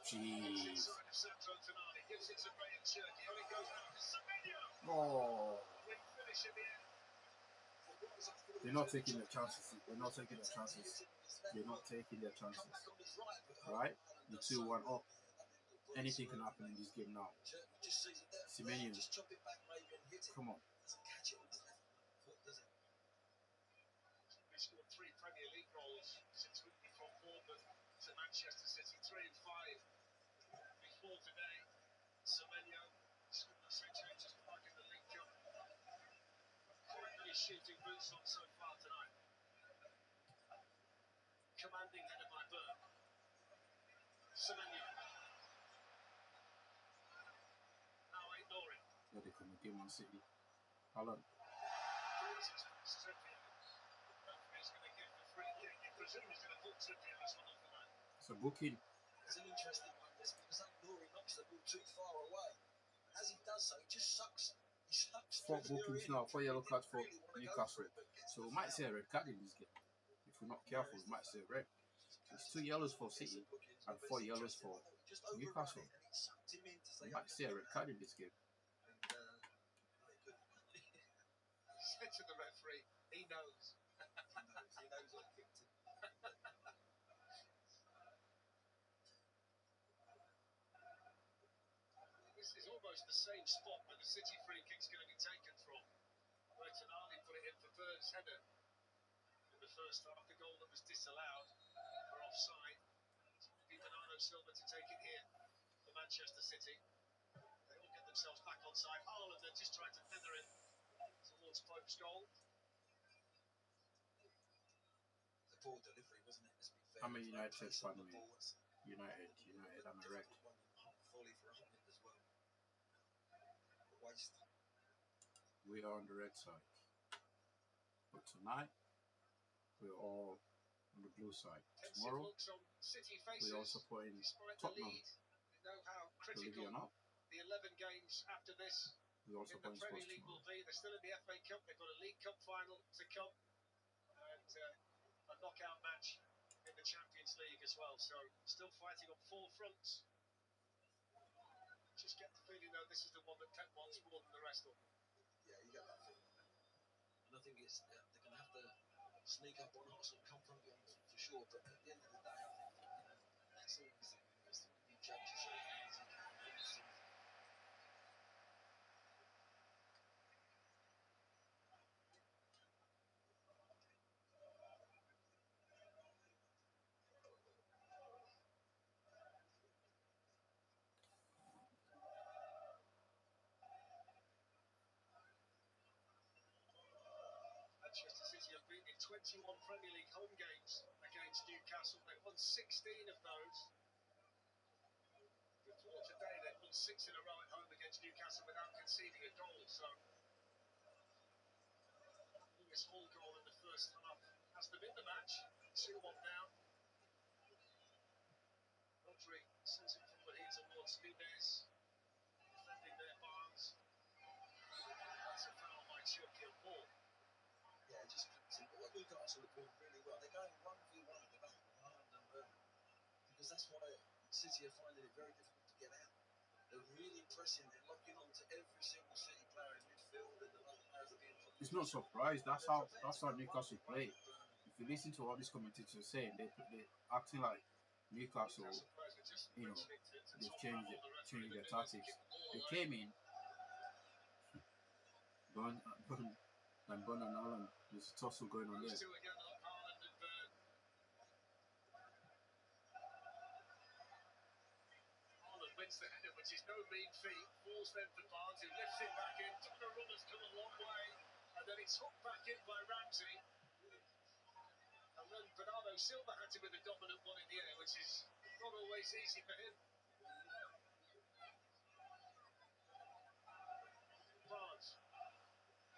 Jeez. Inside of Sandro Tonali, gives it to Rayan Cherki. Only goes out to Semenyo. Oh. We finish in the end. They're not taking their chances. They're not taking their chances. They're not taking their chances. Right? The 2-1 up. Anything can happen in this game now. Semenyo. Come on. He scored 3 Premier League goals since moving from Bournemouth to Manchester City. 3 and 5 before today. Semenyo scored the same changes back in the League Cup. Quite many shooting boots on so far tonight. Commanding header by Burke. Semenyo. Now Aït-Nouri. Yeah, they come again, Man City. Haaland. He's going to give the free kick. You presume he's going to put Trippier as one off the man. It's a booking. It's an interesting one, this, because Aït-Nouri knocks the ball too far away. As he does so, he just sucks. He sucks 4 bookings now, 4 yellow cards for Newcastle. So we might see a red card in this game. If we're not careful, we might see a red. It's 2 yellows for City and 4 yellows for Newcastle. We might see a red card in this game. Said to the referee, he knows. He knows I kicked him. This is almost the same spot where the City free kick's going to be taken from. Where Tonali put it in for Burns' header in the first half, the goal that was disallowed. offside. It would be Bernardo Silva to take it here for Manchester City. They all get themselves back on side. Haaland then just trying to feather it towards Pope's goal. The poor delivery, wasn't it? Let's be fair. I'm a United Pace fan, on the mate. ball was United, I'm a wreck. difficult one and half volley for Haaland as well. A waste. We are on the red side. But tonight, we're all on the blue side. Tomorrow, Looks on City faces, we're also putting despite Tottenham, the lead. They know how believe it critical or not. the 11 games after this We're also in the putting Premier Spurs League will tomorrow. be. They're still in the FA Cup. They've got a League Cup final to come and a knockout match in the Champions League as well. So still fighting on four fronts. Just get the feeling though this is the one that Pep wants more than the rest of them. Yeah, you get that feeling. And I think it's they're going to have to sneak up on Arsenal, come from behind for sure. But at the end of the day, I think that's all you think. You judge yourself and you think you can win the season. Manchester City have been in 21 Premier League home games against Newcastle. They've won 16 of those. Before today, they've won 6 in a row at home against Newcastle without conceding a goal. So, Lewis Hall goal in the first half has them in the match. 2-1 down. Rodri sends it forward here towards Nunez. Defending their Barnes. That's a foul by Chilwell Moore. Yeah, just what Newcastle are doing really well. They're going 1v1 at the back of Haaland and Werner, because that's why City are finding it very difficult to get out. They're really pressing. They're locking on to every single City player in midfield, and the other players are being put. It's not surprised. That's how Newcastle play. If you listen to what these commentators are saying, they're acting like Newcastle. They've changed their tactics. They came in, Burn and Allen. There's a tussle going on there. Haaland wins the header, which is no mean feat. Falls then for Barnes, who lifts it back in. Donnarumma's come a long way, and then it's hooked back in by Ramsey. And then Bernardo Silva had to be the dominant one in the air, which is not always easy for him. Barnes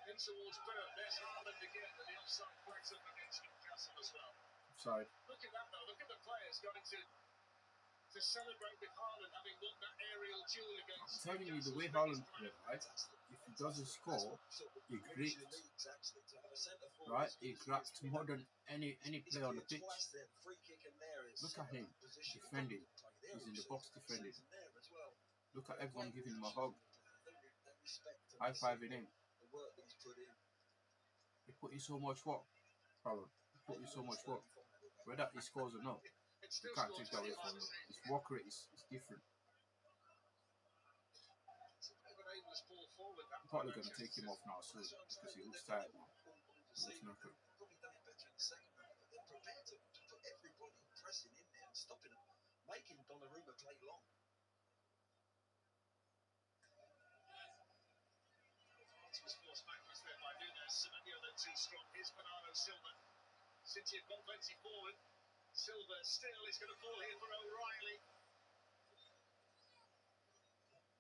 in towards Burn. There's Haaland again, and the offside flags up against Newcastle as well. Offside. Look at that though. Look at the players going to celebrate with Haaland having won that aerial duel against. I'm telling you, the way Haaland plays, right? If he doesn't score, he grits. Right? He grats more than any player on the pitch. Look at him defending. He's in the box defending. Look at everyone giving him a hug. High-fiving him. He put in so much work. He put in so much work. Whether he scores or not, you can't take that away from him. His work rate is different. I'm probably going to take him off now soon because he looks tired now. He looks knackered. Probably done it better in the second half, but they're prepared to put everybody pressing in there and stopping them, making Donnarumma play long. Was forced backwards there by Nunez. Semenyo then too strong. Here's Bernardo Silva. City have got plenty forward. Silva still is going to fall here for O'Reilly.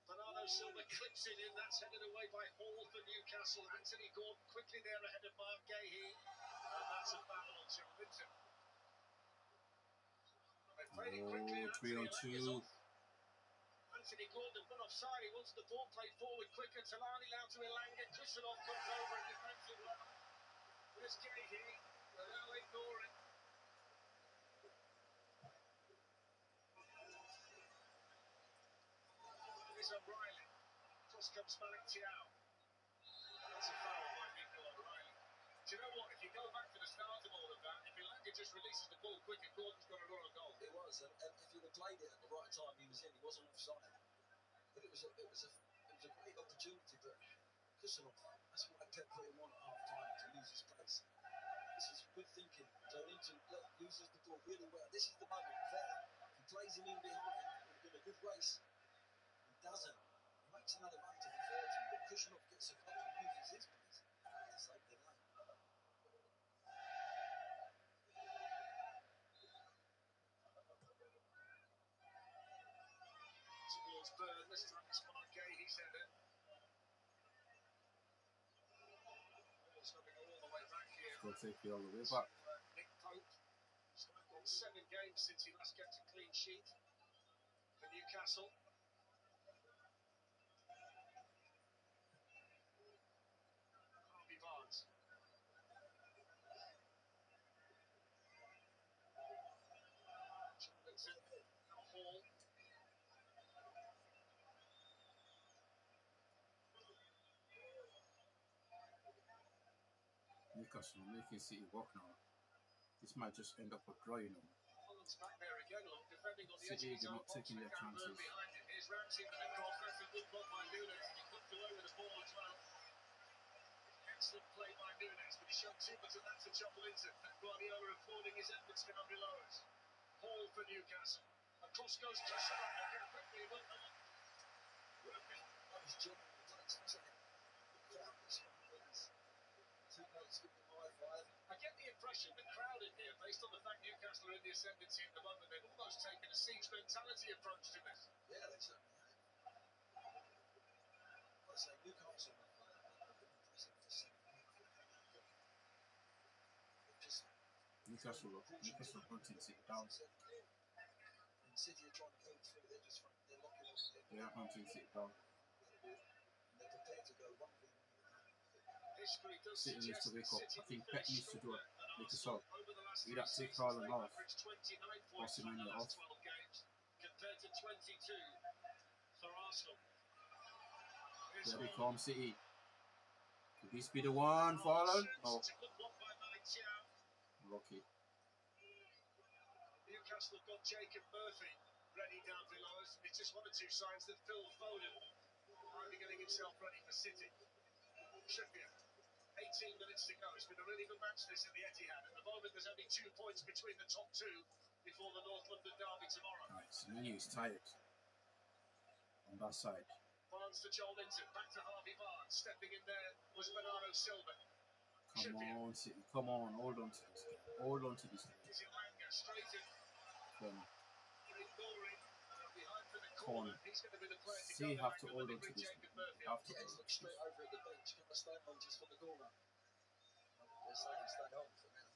Bernardo Silva clips it in. That's headed away by Hall for Newcastle. Anthony Gordon quickly there ahead of Mark Gahey. And that's a foul on Joe Linton. Oh, 3-on-2. Anthony Gordon went offside. He wanted the ball played forward quicker. Talani now to Elanga. Kusanov comes over in defensive level. Here's Gahey. They're now ignoring. Here's O'Reilly. Cross comes Malik Thiaw. That's a foul by Nico O'Reilly. Do you know what? If you go back to the start of all of that, if Elanga just releases the ball quick and Gordon's got a run on goal. It was, and if he'd have played it at the right time, he was in. He wasn't offside. But it was a great opportunity. But Kusanov, that's why Pep put him on at half time, to lose his place. This is Good thinking. Joelinton uses the ball really well. This is the moment. There. He plays him in behind. It would have been a good race. He doesn't. He makes another run to the 30, but Kushnoff gets a couple and uses his pace to save the day. Towards Byrne, this time it's Marquet, he's headed. Ball's going to go all the way back here. Go take it all the way back. Nick Pope. He's got 7 games since he last kept a clean sheet for Newcastle. Harvey Barnes. Johnson. Now Hall. Newcastle making City walk now. This might just end up a draw, you know. Holland's back there again, look, defending on the edge City, of his they're own not box taking with their Campbell chances. behind him. Here's Ramsey with the cross. That's a good block by Nunes, and he comes away with the ball as well. Excellent play by Nunes, but he showed too much of that to Joelinton. And Guardiola applauding his efforts down below us. Hall for Newcastle. Across goes to Salah. Again quickly, but That was genuine takes, wasn't it? The crowd responds. Teammates give them high five. I get the impression the crowd in here, based on the fact Newcastle are in the ascendancy at the moment, they've almost taken a siege mentality approach to this. Yeah, they certainly have. I'd say Newcastle have been impressive for 7 years. Just Newcastle hunting City down. and City are trying to go through. They're locking up. They are hunting City down. And they're prepared to go 1v1. History does City needs suggest to wake that up. City I think will Pep finish needs to do stronger it. than Make us Arsenal. up. Over the last We 3 don't take seasons, Haaland they've off. averaged 29 points Forcing in the Manu last off. 12 games, compared to 22 for Arsenal. Here's There they Hall. come, City. Could this be the one for Haaland? No. It's a good block by Martial. Lucky. Newcastle have got Jacob Murphy ready down below us. It's just 1 or 2 signs that Phil Foden might be getting himself ready for City. Trippier. 18 minutes to go. It's been a really good match this at the Etihad. At the moment, there's only 2 points between the top 2 before the North London derby tomorrow. Right, so Manu is tired. On that side. Barnes to Joelinton. Back to Harvey Barnes. Stepping in there was Bernardo Silva. Come on, City. Come on. Hold on to this game. Hold on to this game. Is it Langer? Straight in. Corner. Ignoring. Behind for the Corner. corner. He's going to be the player to City go have back to and hold let on to bring this Jacob game. Murphy They have up. to Yeah, hold he's on looked to straight this. over at the bench. Can I stay on just for the corner? They're saying stay on for now.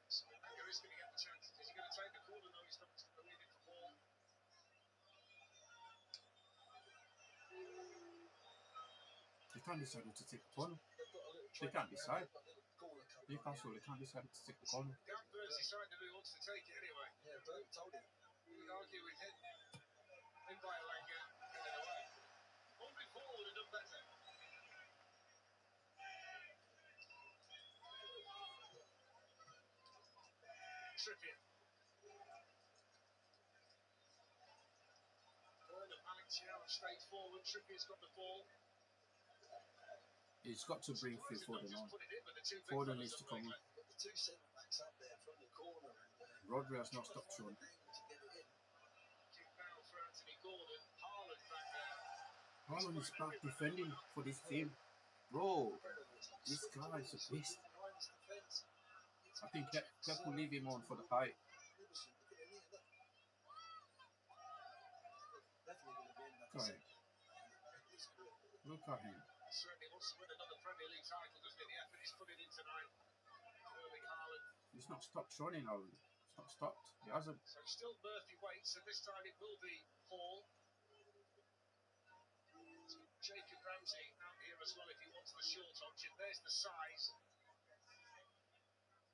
So Langer is going to get the chance. Is he going to take the corner? No, he's not. He's going to leave it for Hall. They can't decide who to take the corner. They've got a little They can't decide. they've got a little corner coming Newcastle, on. they can't decide who to take the corner. Dan Burns decided who he wants to take it anyway. Yeah, Bert told him. He would argue with him. In by Langer. Get it away. Moving forward and done better. Trippier. Ball and Martial straight forward. Trippier's got the ball. He's got to bring Phil Foden on. Put it in with the 2 big Foden fellas needs to up come there. on. They've got the 2 centre backs up there from the corner and Rodri has not trying to stopped find showing. an angle to get it in. Kick now for Anthony Gordon. Haaland back there. Haaland is back defending for this team. Bro, this guy is a beast. I think Pep will leave him on for the fight. Look at him. Look at him. Certainly wants to win another Premier League title, doesn't he? The effort he's put in tonight. Erling Haaland. He's not stopped running, Haaland. He's not stopped. He hasn't. So still Murphy waits, and this time it will be Hall. Jacob Ramsey out here as well if he wants the short option. There's the size.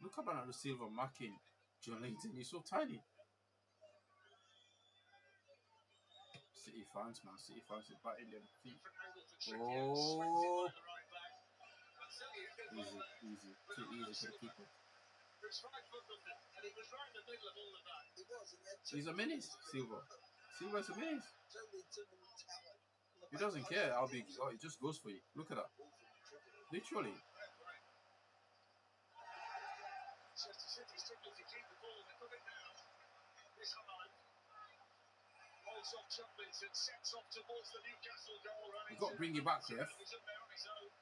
Look at Bernardo Silva marking Joelinton. He's so tiny. City fans, man. City fans are batting their feet. Different angle for Trippier. Swept it by the right back. I tell you, if they Easy, easy. Too easy for the keeper. It's 5 foot nothing, and he was right in the middle of all of that. It was, and he had two He's a menace, Silva. Silva's a menace. Jolinton and Tower. He doesn't care how big you are. He just goes for you. Look at that. Literally. Fair play. Manchester City struggling to keep the ball. They've got it now. This Haaland holds off Jolinton, sets off towards the Newcastle goal. You've got to bring it back, Ref. He's up there on his own.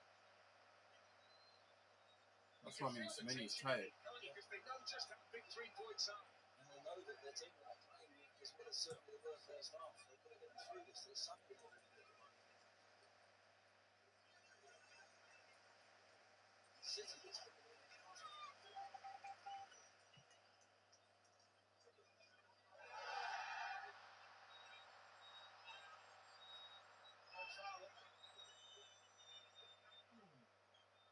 That's what I mean. Many is tired. Because they know just how big 3 points are. And they know that their team are not playing as well as certainly they were first half. They've got to get them through this. There's something at the moment. City gets the ball in the counter.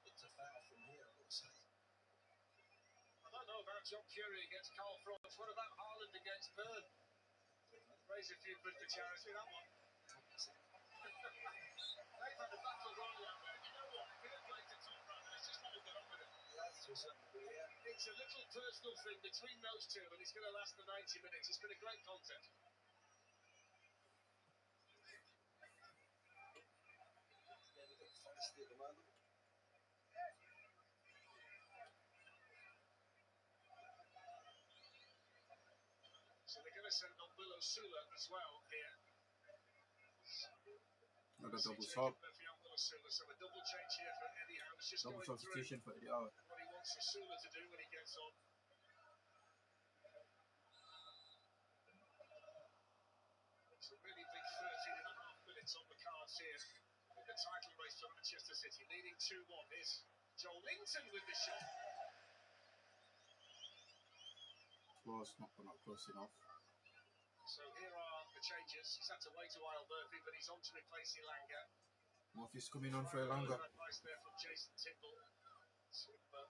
It's a foul from here, I would say. I don't know about John Fury against Carl Frost. What about Haaland against Byrne? Raise a few quid for charity, that one. They've had a battle royal out there. You know what? Fair play to Tom Brandon. It's just not get on with it. Yeah, to a certain degree, yeah. It's a little personal thing between those two, and it's going to last the 90 minutes. It's been a great contest. Yeah, they're a bit feisty at the moment. So they're going to send on Willow Sula as well here. Another double sub. So a double change here for Eddie Howe. Just Double going substitution for Eddie through Howe. what he wants Sula to do when he gets on. It's a really big 13.5 minutes on the cards here in the title race for Manchester City, leading 2-1. Here's Joel Linton with the shot. Close, not close enough. So here are the changes. He's had to wait a while, Murphy, but he's on to replace Elanga. Murphy's coming on for Elanga. Advice there from Jason Timble.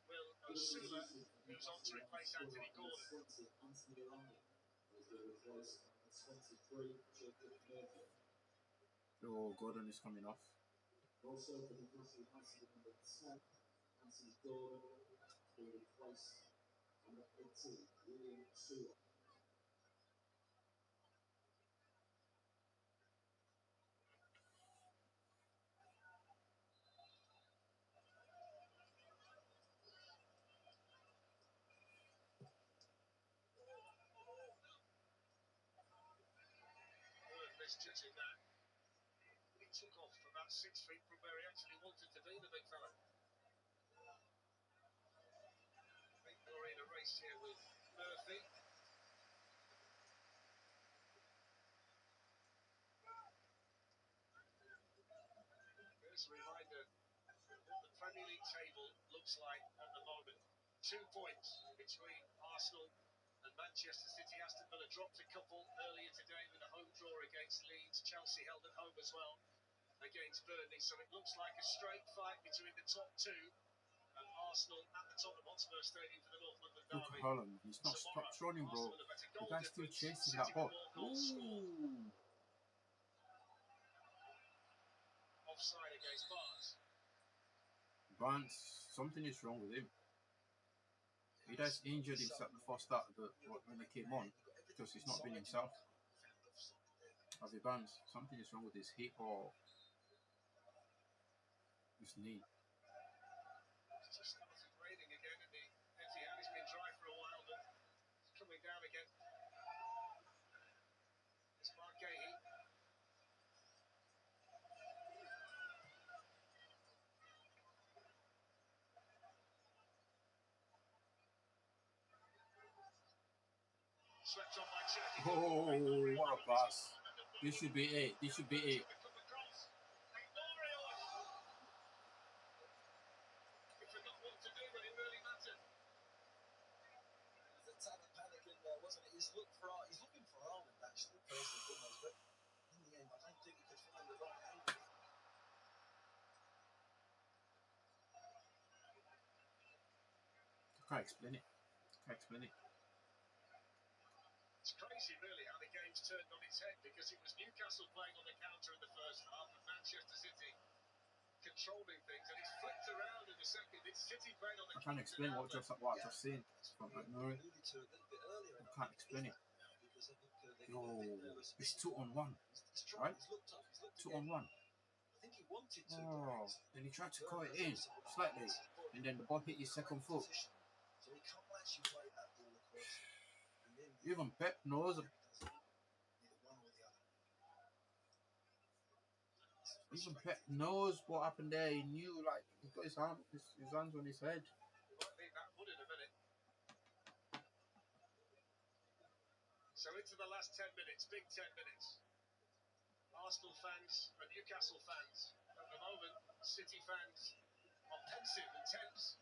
Will Osula moves on to replace Anthony Gordon. Oh, Gordon is coming off. Also for Newcastle, number 10, Anthony Gordon, will replace number 18, William Sula. Misjudging that. He took off about 6 feet from where he actually wanted to be, the big fella. I think we're in a race here with Murphy. Here's a reminder of what the Premier League table looks like at the moment. 2 points between Arsenal and Manchester City. Aston Villa dropped a couple earlier today with a home draw against Leeds. Chelsea held at home as well against Burnley. So it looks like a straight fight between the top two. And Arsenal at the Tottenham Hotspur Stadium for the North London Look derby. at Haaland. He's not stopped running, bro. The guy's still chasing that ball. Ooh. Offside against Barnes. Barnes, something is wrong with him. He just injured himself before start when he came on because he's not been himself. Harvey Barnes, something is wrong with his hip or his knee. It's just started raining again, and the Etihad has been dry for a while, but it's coming down again. It's Mark Gahey. Swept on by Cherky. Oh, what a pass. This should be it. This should be it. He forgot what to do, but it really mattered. There's a tad of panic in there, wasn't it? He's looking for Haaland, actually, first and foremost, but in the end, I don't think he could find the right angle. I can't explain it. It's crazy, really, how the game's turned on its head, because it was Newcastle playing on the counter in the first half and Manchester City controlling things, and it's flipped around in the the second. It's City playing on the I can't explain what I just seen from McMurray. alluded to it a little bit earlier. I can't explain it. Because I think they're Yo, getting a bit nervous. it's 2-on-1, He's tried, right? he's looked up, he's looked 2-on-1. again. I think he wanted to. Oh, then he tried to cut it in slightly, and then the ball hit his second foot. So he can't actually play that ball across. And then Even Pep knows. either one or the other. Even Pep knows what happened there. He knew, like, he's got his hands on his head. Might need that one in a minute. So into the last 10 minutes, big 10 minutes. Arsenal fans and Newcastle fans. At the moment, City fans are pensive and tense.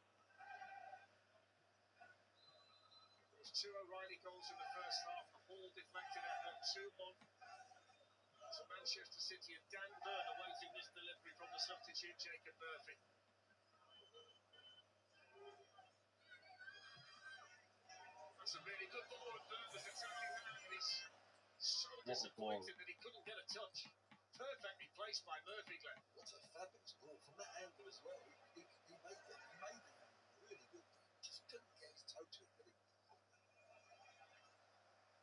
There was 2 O'Reilly goals in the first half. The ball deflected out 2-1 to Manchester City, and Dan Burn awaiting this delivery from the substitute Jacob Murphy. That's a really good ball, and Burn was attacking that, and he's so disappointed that he couldn't get a touch. Perfectly placed by Murphy, Glenn. What a fabulous ball from that angle as well. He made the angle really good. Just couldn't get his toe to it, but he...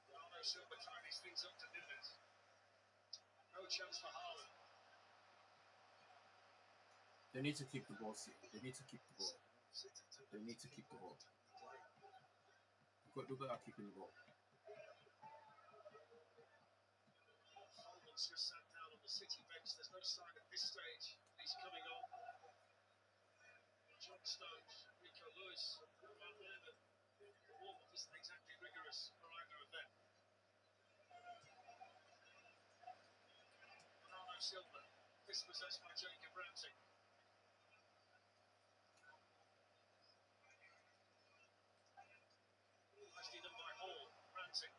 Bernardo Silva tidies things up to Nunes. No chance for Haaland. They need to keep the ball, City. They need to keep the ball. They need to keep the ball. You've got to do better keeping the ball. Holman's just sat down on the City bench. There's no sign at this stage he's coming on. John Stones, Rico Lewis, Van Leeuwen. The warm-up isn't exactly rigorous for either of them. Bernardo Silva, dispossessed by Jacob Ramsey. Nicely done by Hall, Ramsey.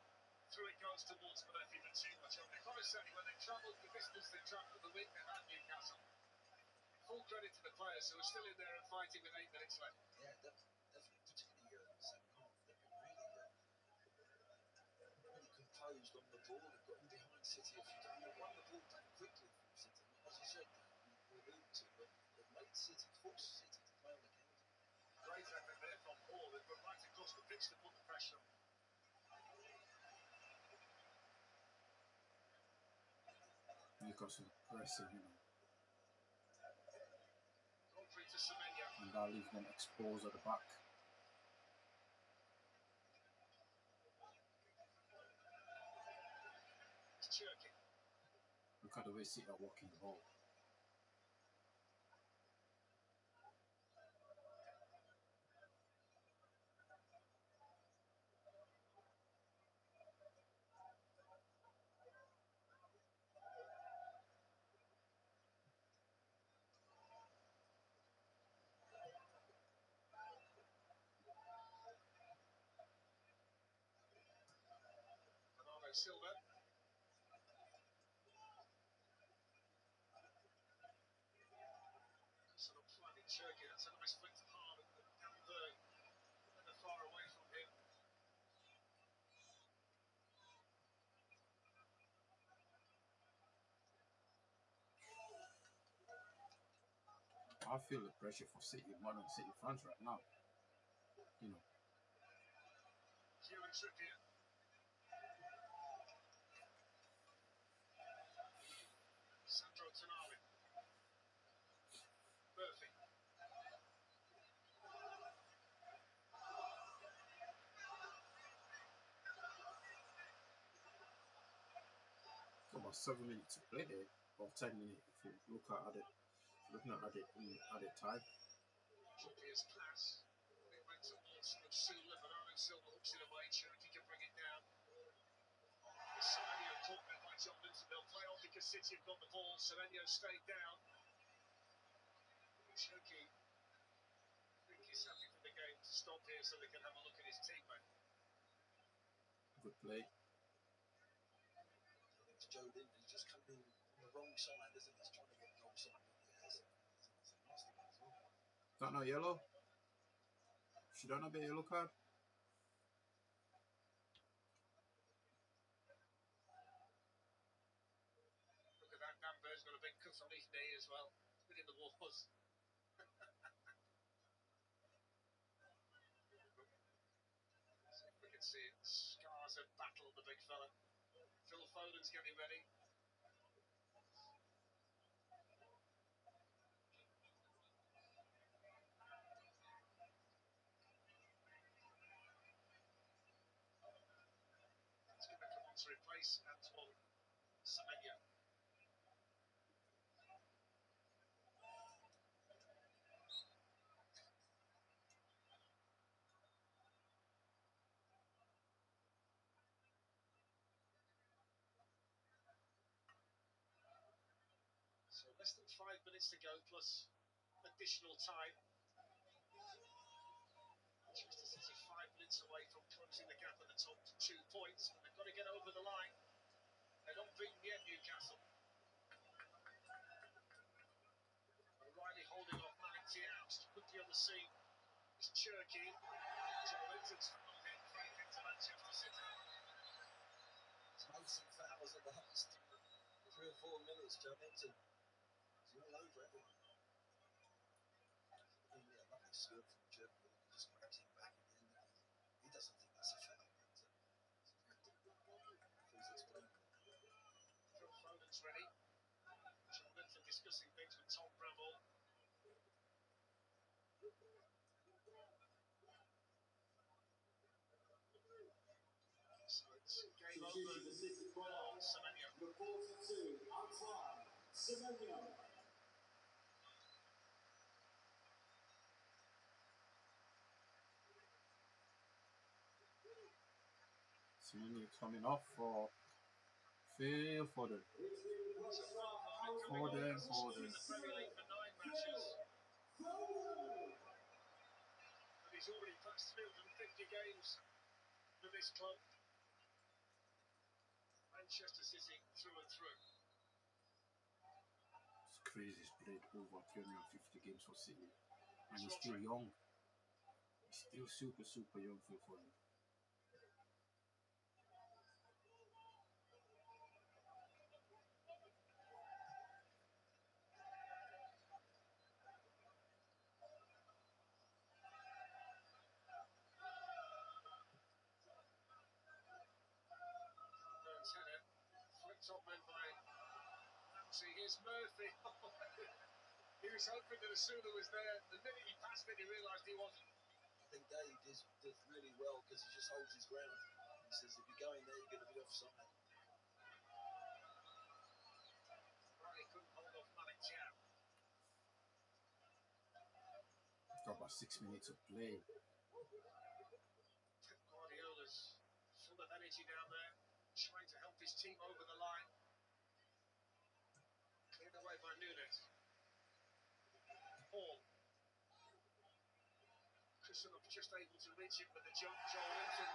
Through it goes towards Murphy, but too much on it. Honestly, when they travelled the distance they travelled, the week they had Newcastle. Full credit to the players who are still in there and fighting with 8 minutes left. Yeah, definitely, particularly the second half. They've been really composed on the ball. They've got in behind City a few times. They've won the ball back quickly from City. As you said, we alluded to, but they've made City, forced City to play on the counter. Great effort there from Hall. They've got right across the pitch to put the pressure on. Newcastle pressing, you know, Godfrey to Semenyo. and that leaves them exposed at the back. It's Cherky. Look at the way City are walking the ball. Bernardo Silva. Sort of finding Cherky. That's a nice flick to Haaland and Dan Burn. Never far away from him. I feel the pressure for City, modern City fans right now. You know, Kieran Trippier. Sandro Tonali. Murphy. got about 7 minutes to play there, or 10 minutes if you look at it. Looking at it in added time. Trippier's pass. It went towards Silva. Bernardo Silva hooks it away. Cherky can bring it down. Semenyo caught there by John Linton. They'll play on because City have got the ball. Semenyo stayed down. Cherky, I think he's happy for the game to stop here so they can have a look at his teammate. Good play. It's Joe Linton. He's just come in on the wrong side, isn't he? He's trying to get goal side. It's a nasty one as well. Is that not yellow? Should that not be a yellow card? Look at that. Dan Bird's got a big cut on his knee as well. It's been in the wars. can see it. Scars of battle, the big fella. Phil Foden's getting ready. He's going to come on to replace Antoine Semenyo. So less than 5 minutes to go, plus additional time. Manchester City 5 minutes away from closing the gap at the top to 2 points, but they've got to get over the line. They're not beaten yet, Newcastle. O'Reilly holding off Malik Thiam, just quickly on the scene. It's Cherky. Joe Linton's foul hit, free kick to Manchester City. Chasing fouls at the last 3 or 4 minutes. Joe Linton is all over everyone. Yeah, lovely serve from Germany. He just grabs him back at the end of it. He doesn't think that's a foul, but please explain. Phil Foden's ready. Joe Linton discussing things with Tom Bramall. So it's game over. Semenyo. Semenyo coming off for Phil Foden. So Phil Foden coming on, hasn't scored in the Premier League for 9 matches. But he's already passed 350 games for this club. Manchester City through and through. It's crazy. He's played over 350 games for City. And he's still young. He's still super young, Phil Foden. Burn's header. Flipped on then by Ramsey. Here's Murphy. He was hoping that Asuna was there. The minute he passed it, he realised he wasn't. I think Dave does really well because he just holds his ground. He says if you go in there, you're going to be offside. Riley couldn't hold off Malik Thiam. Got about 6 minutes to play. Pep Guardiola's full of energy down there, trying to help his team over the line. Cleared away by Nunes. Paul. Kusanov just able to reach it with the jump. Joel Linton.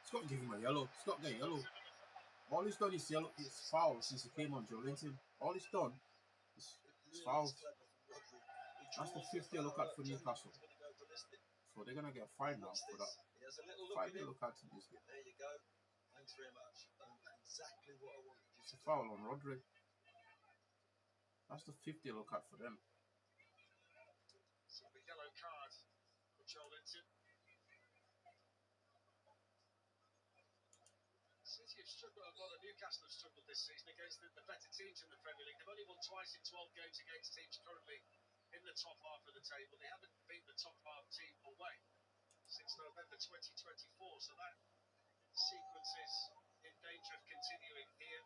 He's got to give him a yellow. He's got to get a yellow. All he's done is yellow. It's foul since he came on, Joe Linton. All he's done is fouls. That's the 5th yellow card for Newcastle. So they're going to get a fine now for that. 5 yellow cards in this game. There you go. Thanks very much. Exactly what I wanted. It's a foul on Rodri. That's the 5th yellow card for them. So the yellow card for Joel Linton. City have struggled, well, Newcastle have struggled this season against the better teams in the Premier League. They've only won twice in 12 games against teams currently in the top half of the table. They haven't beaten the top half team away since November 2024, so that sequence is in danger of continuing here.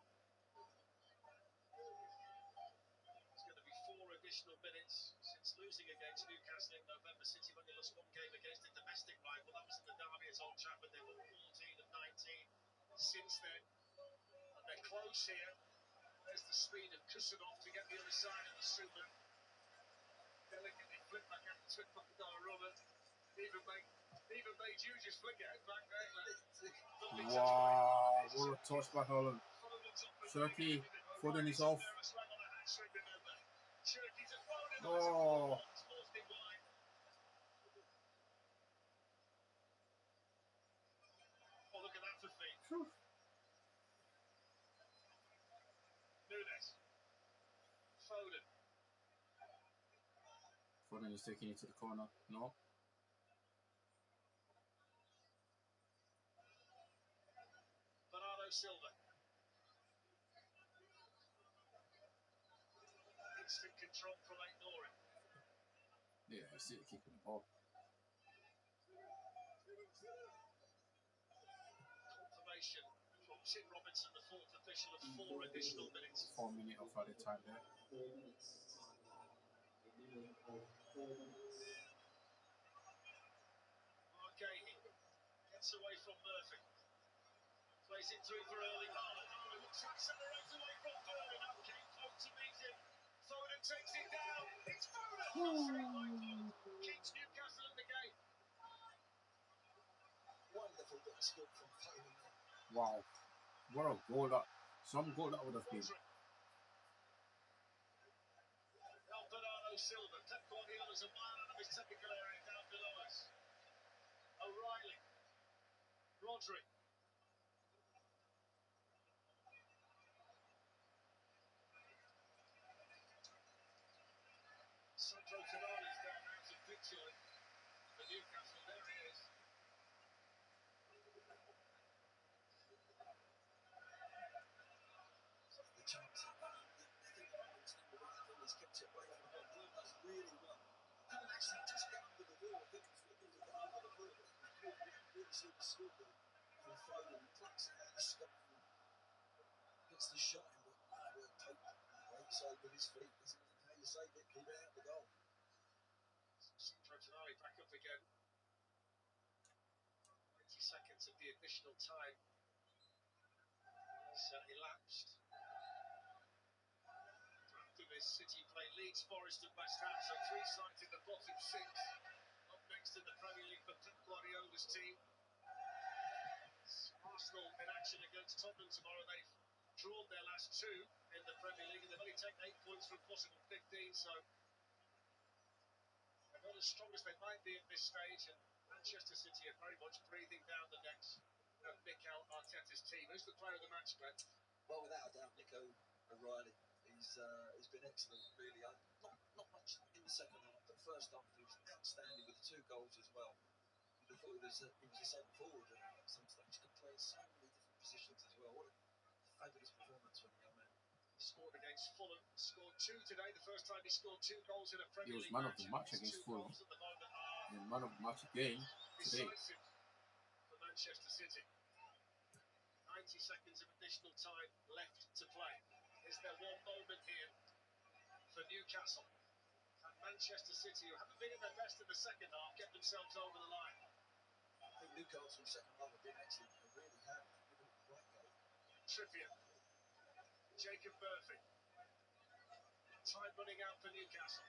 It's going to be 4 additional minutes since losing against Newcastle in November. City have only lost 1 game against a domestic rival. That was in the derby at Old Trafford. They've won 14 of 19 since then, and they're close here. There's the speed of Kusanov to get the other side of the Super. Delicately flip back out to Donnarumma. Even made you just flick it back there. Wow, what a touch by Holland. Cherky, Foden is off. Oh. Oh, look at that for feet. Phew. Nunes. Foden. Foden is taking it to the corner. No. Bernardo Silva. Instant control from Aït-Nouri. Yeah, I see it kicking the ball. Confirmation from Tim Robinson, the fourth official, of 4 additional minutes. 4 minutes of added time there. Margay gets away from Murphy. Plays it through for Erling Haaland. Haaland looks to accelerate away from Foden. Now Kane poked to meet him. Foden takes it down. It's Foden. Keeps Newcastle in the game. Wonderful bit of skill from Foden there. Wow. What a goal that. Some goal that would have been. Bernardo Silva. Pep Guardiola's a mile out of his technical area down below us. O'Reilly. Rodri. Sandro Tonali's down out of picture for Newcastle. There he is. The chance. I think Ireland's done the right thing. He's kept it away from home. Bruno's really well. Didn't actually just get under the ball. I think he's looking to get under the ball. You really see the skill there from Foden. He plucks it out of the sky and gets the shot in, but take right side with his feet. Isn't how you save it? Keep it out the goal. Sandro Tonali back up again. 90 seconds of the additional time has elapsed. After this, City play Leeds, Forest and West Ham, so 3 sides in the bottom 6. Up next in the Premier League for Pep Guardiola's team. Arsenal in action against Tottenham tomorrow. They've drawn their last 2 in the Premier League and they've only taken 8 points from possible 15, so they're not as strong as they might be at this stage, and Manchester City are very much breathing down the necks of Mikel Arteta's team. Who's the player of the match, Ben? Well, without a doubt, Nico O'Reilly. He's been excellent, really. Not much in the second half, but first half he was outstanding with the 2 goals as well. You'd have thought he was a centre forward at some stage. He could play in so many different positions as well. What a fabulous performance from the young man. He scored against Fulham, scored 2 today. The first time he scored 2 goals in a He Premier was League man of the match His against 2 Fulham. goals at the moment are And man of the match again today. decisive for Manchester City. 90 seconds of additional time left to play. Is there one moment here for Newcastle? Can Manchester City, who haven't been in their best in the second half, get themselves over the line? I think Newcastle's second half have been excellent. They really have. They've given a great goal. Trippier. Jacob Murphy. Time running out for Newcastle.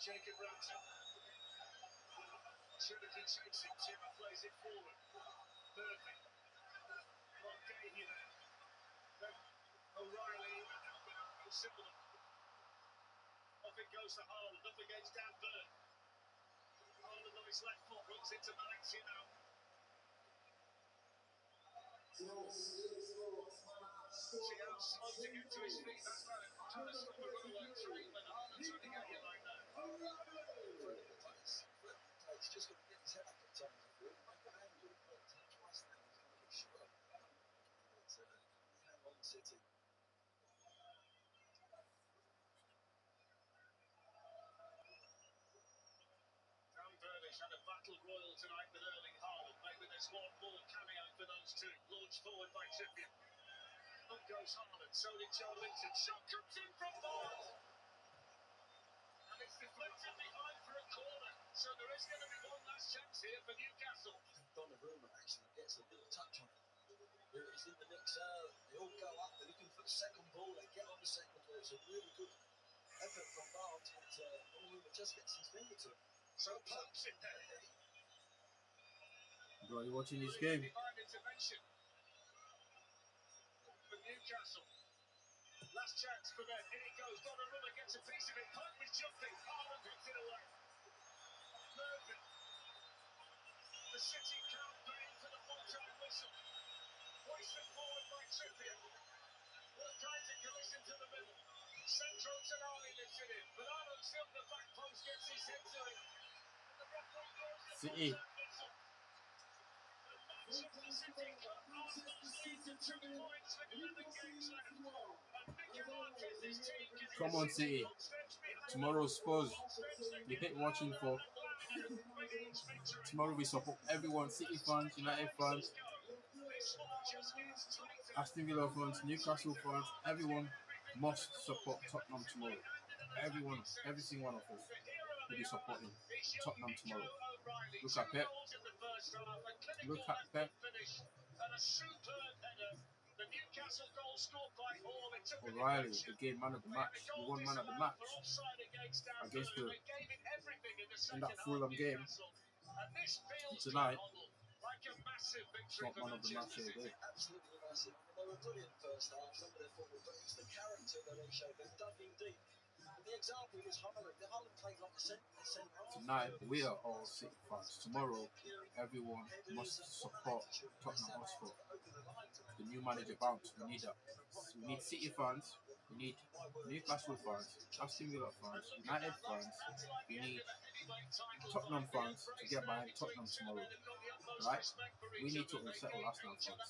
Jacob Ramsey. Trinity chasing. Timber plays it forward. Murphy. Margay there. Then O'Reilly and now Bernardo Silva. Off it goes to Haaland. Up against Dan Burn. Haaland on his left foot. Runs into Valencia now. Thiago slow to get to his feet. That's right. Trying to stop a runaway train when Haaland's running at you like that. He's just going to get his head up at times. Make an angle, but twice now he's going to get shot. But hang on, City. Dan Burn has had a battle royal tonight with Erling Haaland. Maybe there's one more cameo for those 2. Launched forward by Trippier. Up goes Haaland. So did Joe Linton. Shot comes in from Barnes. And it's deflected behind for a corner. So there is going to be one last chance here for Newcastle. Donnarumma actually gets a little touch on it. He's in the mix. They all go up. They're looking for the second ball. They get on the second ball. It's a really good effort from Barnes, but Donnarumma just gets his finger to it. So pumps it there. Bro, you watching this game? Divine intervention for Newcastle. Last chance for them. Here he goes. Donnarumma gets a piece of it. Pope was jumping. Haaland puts it away. Murphy. The City crowd paying for the full-time whistle. Hoisted forward by Trippier. All kinds of collision to the middle. Sandro Tonali lifts it in. Bernardo Silva, the back post, gets his head to it. And the referee blows the City. full-time whistle. The match of the City Cup. Arsenal's lead to 2 points with 11 games left. And Mikel Arteta's team can Come on, City. Tomorrow, Spurs. We hate watching for. Tomorrow we support everyone. City fans, United fans, Aston Villa fans, Newcastle fans. Everyone must support Tottenham tomorrow. Everyone, every single one of us will be supporting Tottenham tomorrow. Look at Pep. Look at Pep. O'Reilly, again, man of the match. We won man of the match against the in that Fulham game. And tonight, not man of the match here again. Absolutely massive. I mean, they were brilliant first half, some of their forward, but it's the character that they showed. They've dug in deep. And the example was Haaland. The Haaland played like a centre half. Tonight, we are all City fans. Tomorrow, everyone must support Tottenham Hotspur. The new manager bounce. We need that. We need City fans. We need Newcastle fans, Aston Villa fans, United fans. We need Tottenham fans to get behind Tottenham tomorrow. Right? We need to unsettle Arsenal fans.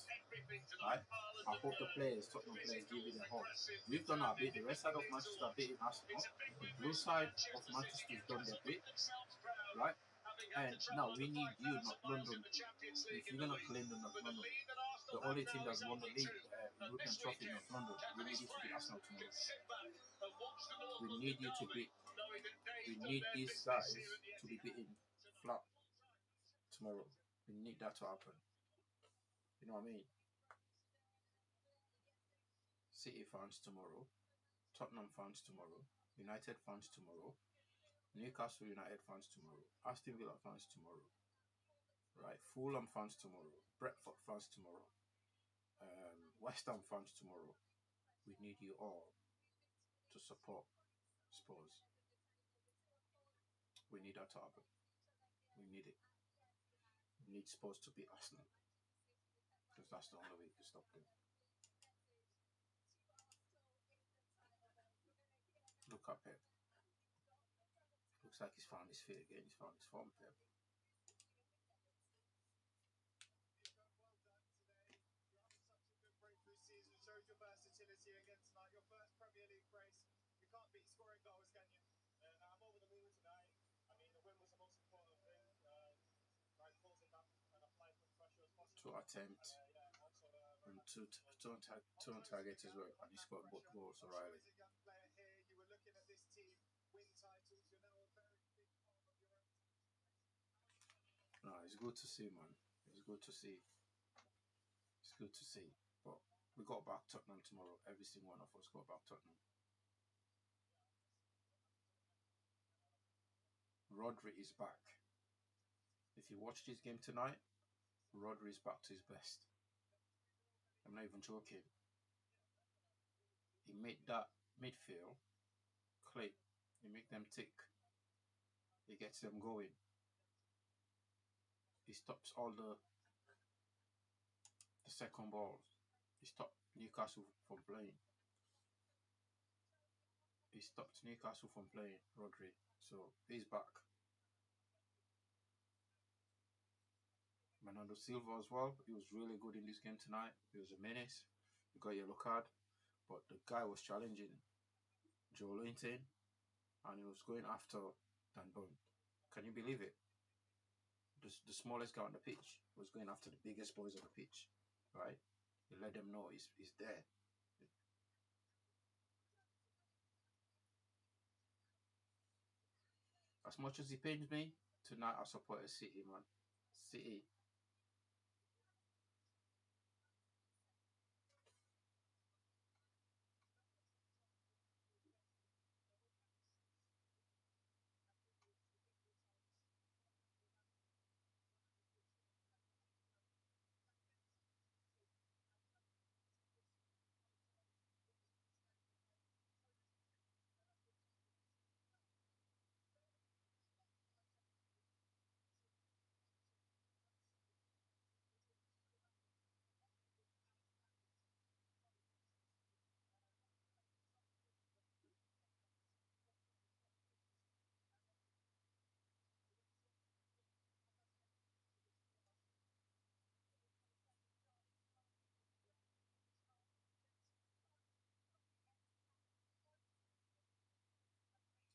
Right? I hope the players, Tottenham players, give it a whole. We've done our bit. The red side of Manchester are beating Arsenal. The blue side of Manchester's done their bit. Right? And now we need you, not London. If you're gonna claim the not London, the only team that's won the league, European Trophy, not London, we need you to beat Arsenal tomorrow. We need you to beat. We need these guys to be beaten flat tomorrow. We need that to happen. You know what I mean? City fans tomorrow, Tottenham fans tomorrow, United fans tomorrow, Newcastle United fans tomorrow, Aston Villa fans tomorrow, right? Fulham fans tomorrow, Brentford fans tomorrow, West Ham fans tomorrow. We need you all to support Spurs. We need that to happen. We need it. We need Spurs to beat Arsenal because that's the only way we can stop them. Look at Pep. Looks like he's found his feet again. He's found his form, Pep. Shows your versatility again tonight. Your first Premier League brace. You can't beat scoring goals, can you? I'm over the moon tonight. I mean, the win was the most important thing. By closing up and applying for pressure as possible. 2 attempts and two on target as well, and he scored both goals. O'Reilly. As a young player here, you were looking at this team win titles. You're now a very big part of your own team. No, it's good to see, man. It's good to see. It's good to see. But we got back Tottenham tomorrow. Every single one of us got back Tottenham. Rodri is back. If you watched his game tonight, Rodri is back to his best. I'm not even joking. He made that midfield click. He make them tick. He gets them going. He stops all the second balls. He stopped Newcastle from playing. He stopped Newcastle from playing, Rodri. So he's back. Bernardo Silva as well. He was really good in this game tonight. He was a menace. He got a yellow card. But the guy was challenging Joe Linton and he was going after Dan Burn. Can you believe it? The smallest guy on the pitch was going after the biggest boys on the pitch. Right? He let them know he's there. As much as he pains me, tonight I support a City, man. City.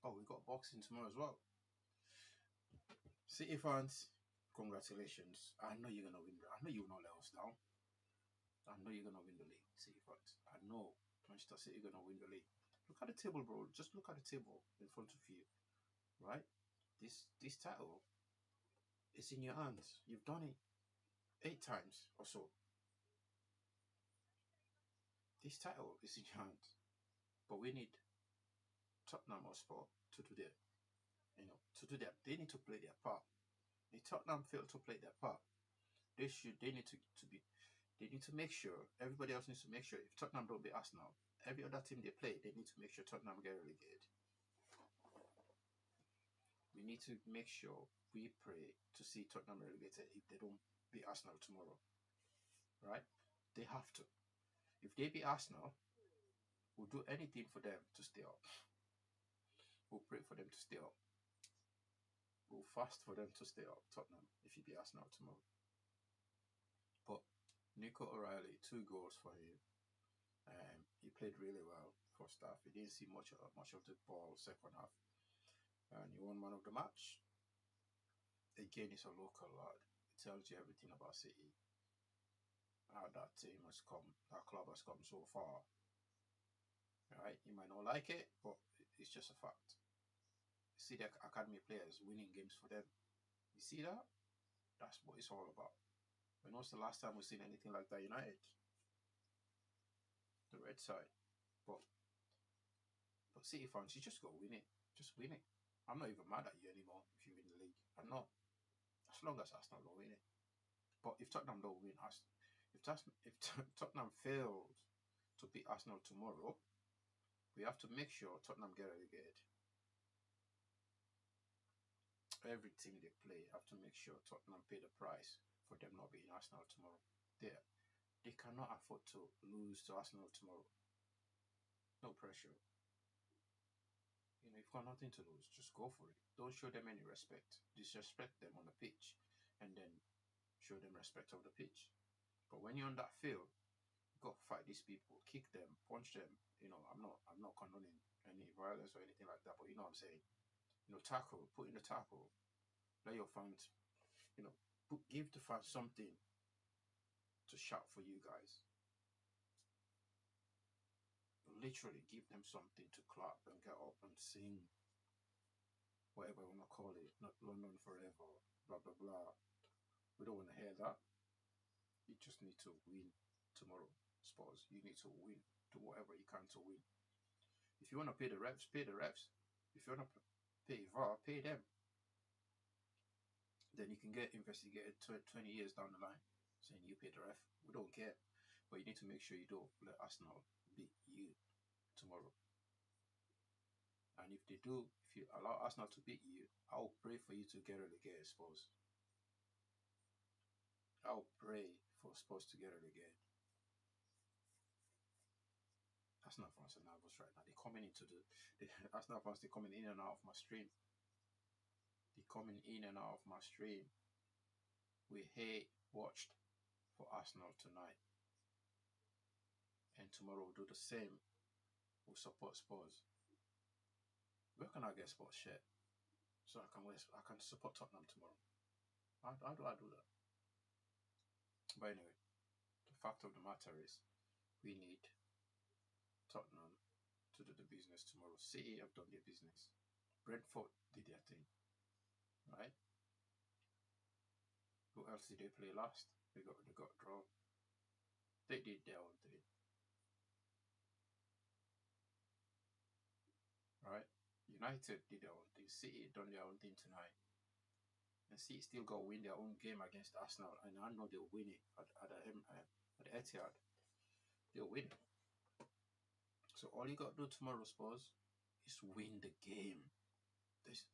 Oh, we got boxing tomorrow as well. City fans, congratulations. I know you're gonna win. I know you will not let us down. I know you're gonna win the league, City fans. I know Manchester City are gonna win the league. Look at the table, bro. Just look at the table in front of you, right? This title is in your hands. You've done it 8 times or so. This title is in your hands, but we need Tottenham Hotspur to do their, to do that. They need to play their part. If Tottenham fail to play their part, they need to be they need to make sure, everybody else needs to make sure, if Tottenham don't beat Arsenal, every other team they play, they need to make sure Tottenham get relegated. We need to make sure we pray to see Tottenham relegated if they don't beat Arsenal tomorrow, right? They have to. If they beat Arsenal, we'll do anything for them to stay up. We'll pray for them to stay up. We'll fast for them to stay up, Tottenham, if you beat Arsenal tomorrow. But Nico O'Reilly, 2 goals for him. He played really well first half. He didn't see much of the ball second half. And he won man of the match. Again, he's a local lad. It tells you everything about City. How that team has come, that club has come so far. Right? You might not like it, but it's just a fact. You see the academy players winning games for them. You see that? That's what it's all about. When was the last time we've seen anything like that? United, the red side. But City fans, you just go win it. Just win it. I'm not even mad at you anymore if you win the league. I'm not. As long as Arsenal don't win it. But if Tottenham don't win, if Tottenham fails to beat Arsenal tomorrow, we have to make sure Tottenham get relegated. Every team they play have to make sure Tottenham pay the price for them not beating Arsenal tomorrow. They cannot afford to lose to Arsenal tomorrow. No pressure. You've got nothing to lose. Just go for it. Don't show them any respect. Disrespect them on the pitch, and then show them respect of the pitch. But when you're on that field, you got to fight these people, kick them, punch them. I'm not condoning any violence or anything like that. But you know what I'm saying. Tackle, put in the tackle. Let your fans, give the fans something to shout for you guys. Literally give them something to clap and get up and sing, whatever you want to call it, not London forever, blah blah blah. We don't want to hear that. You just need to win tomorrow, Spurs. You need to win. Do whatever you can to win. If you want to pay the refs, pay the refs. If you want to pay VAR, pay them. Then you can get investigated 20 years down the line, saying you paid the ref. We don't care. But you need to make sure you don't let Arsenal beat you tomorrow. And if they do, if you allow Arsenal to beat you, I'll pray for you to get relegated, Spurs. I'll pray for Spurs to get relegated. Arsenal fans are nervous right now. They're coming into the Arsenal fans. They're coming in and out of my stream. They're coming in and out of my stream. We watched for Arsenal tonight, and tomorrow we'll do the same. We'll support Spurs. Where can I get Spurs shirt so I can support Tottenham tomorrow? How do I do that? But anyway, the fact of the matter is, we need Tottenham to do the business tomorrow. City have done their business. Brentford did their thing, right? Who else did they play last? They got drawn. They did their own thing, right? United did their own thing. City done their own thing tonight. And City still got to win their own game against Arsenal, and I know they'll win it at the Etihad. They'll win it. So all you got to do tomorrow, Spurs, is win the game. It's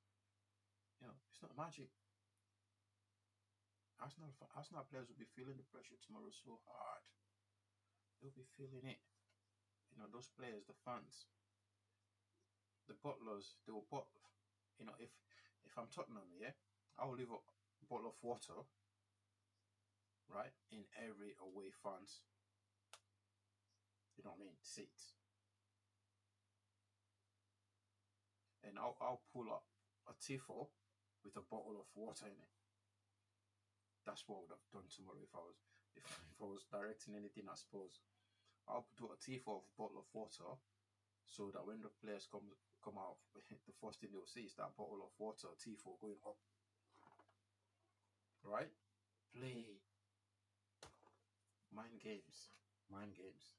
not magic. Arsenal players will be feeling the pressure tomorrow so hard. They'll be feeling it. Those players, the fans, the butlers, they will put. If I'm Tottenham, yeah, I will leave a bottle of water, right, in every away fans. Seats. And I'll pull up a tifo with a bottle of water in it. That's what I would have done tomorrow if I was directing anything. I suppose I'll do a tifo of a bottle of water so that when the players come out, the first thing they'll see is that bottle of water, tifo going up. Right? Play mind games, mind games.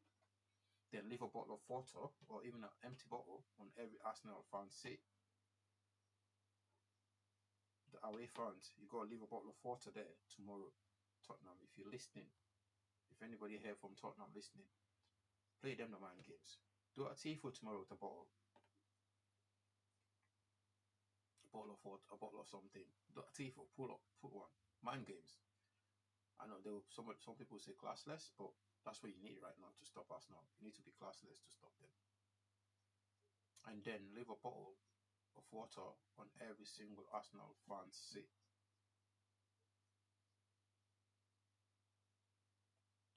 Then leave a bottle of water or even an empty bottle on every Arsenal fan seat. The away fans, you gotta leave a bottle of water there tomorrow. Tottenham, if you're listening, if anybody here from Tottenham listening, play them the mind games. Do a tifo tomorrow with a bottle of water, a bottle of something. Do a tifo, pull up, put one. Mind games. I know some people say classless, but that's what you need right now to stop us now. You need to be classless to stop them. And then leave a bottle of water on every single Arsenal fan's seat.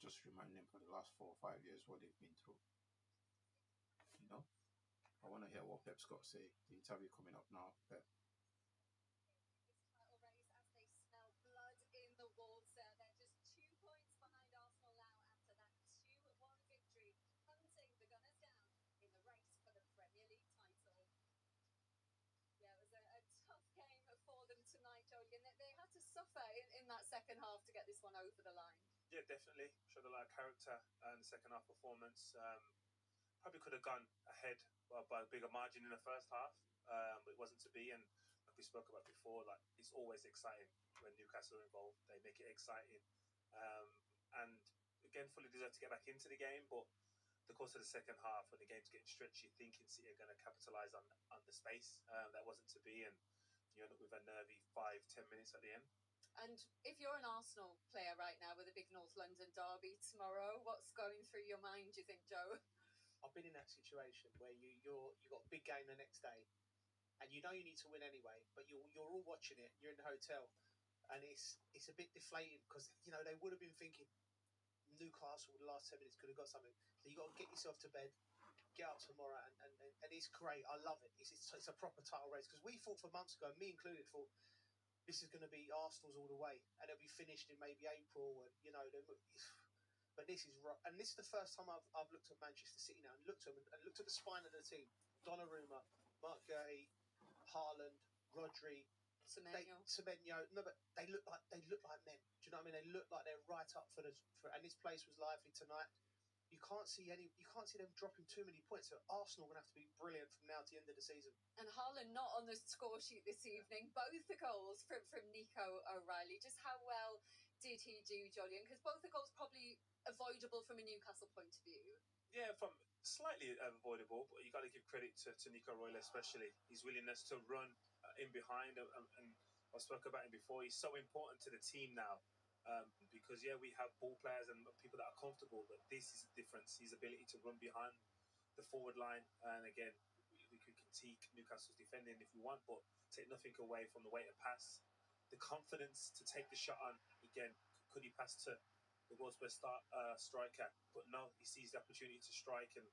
Just remind them for the last 4 or 5 years what they've been through. You know? I want to hear what Pep's got to say. The interview coming up now. Pep. Title race as they smell blood in the water. They're just 2 points behind Arsenal now after that 2-1 victory, hunting the Gunners down in the race for the Premier League title. Yeah, it was a tough game for them tonight, Julian. They had to suffer in that second half to get this one over the line. Yeah, definitely. Showed a lot of character in the second half performance. Probably could have gone ahead by a bigger margin in the first half, but it wasn't to be. And like we spoke about before, like it's always exciting when Newcastle are involved. They make it exciting, and again, fully deserved to get back into the game. But the course of the second half, when the game's getting stretched, you're thinking City are going to capitalise on the space. That wasn't to be, and you end up with a nervy 5-10 minutes at the end. And if you're an Arsenal player right now with a big North London derby tomorrow, what's going through your mind, do you think, Joe? I've been in that situation where you got a big game the next day, and you know you need to win anyway, but you're all watching it. You're in the hotel, and it's a bit deflating because they would have been thinking Newcastle the last 10 minutes could have got something. So you got to get yourself to bed, get up tomorrow, and it's great. I love it. It's a proper title race because we thought for months ago, me included, thought this is going to be Arsenal's all the way, and it'll be finished in maybe April, and but this is the first time I've looked at Manchester City now and looked at them and looked at the spine of the team: Donnarumma, Mark Gurley, Haaland, Rodri, Semenyo. No, but they look like men. Do you know what I mean? They look like they're right up for and this place was lively tonight. You can't see them dropping too many points. So Arsenal are going to have to be brilliant from now to the end of the season. And Haaland not on the score sheet this evening. Both the goals from Nico O'Reilly. Just how well did he do, Julian? Because both the goals probably avoidable from a Newcastle point of view. Yeah, from slightly avoidable, but you got to give credit to Nico O'Reilly, especially his willingness to run in behind. And I spoke about him before. He's so important to the team now. Because we have ball players and people that are comfortable, but this is the difference. His ability to run behind the forward line, and again, we could critique Newcastle's defending if we want, but take nothing away from the way to pass, the confidence to take the shot on. Again, could he pass to the world's best striker? But no, he sees the opportunity to strike and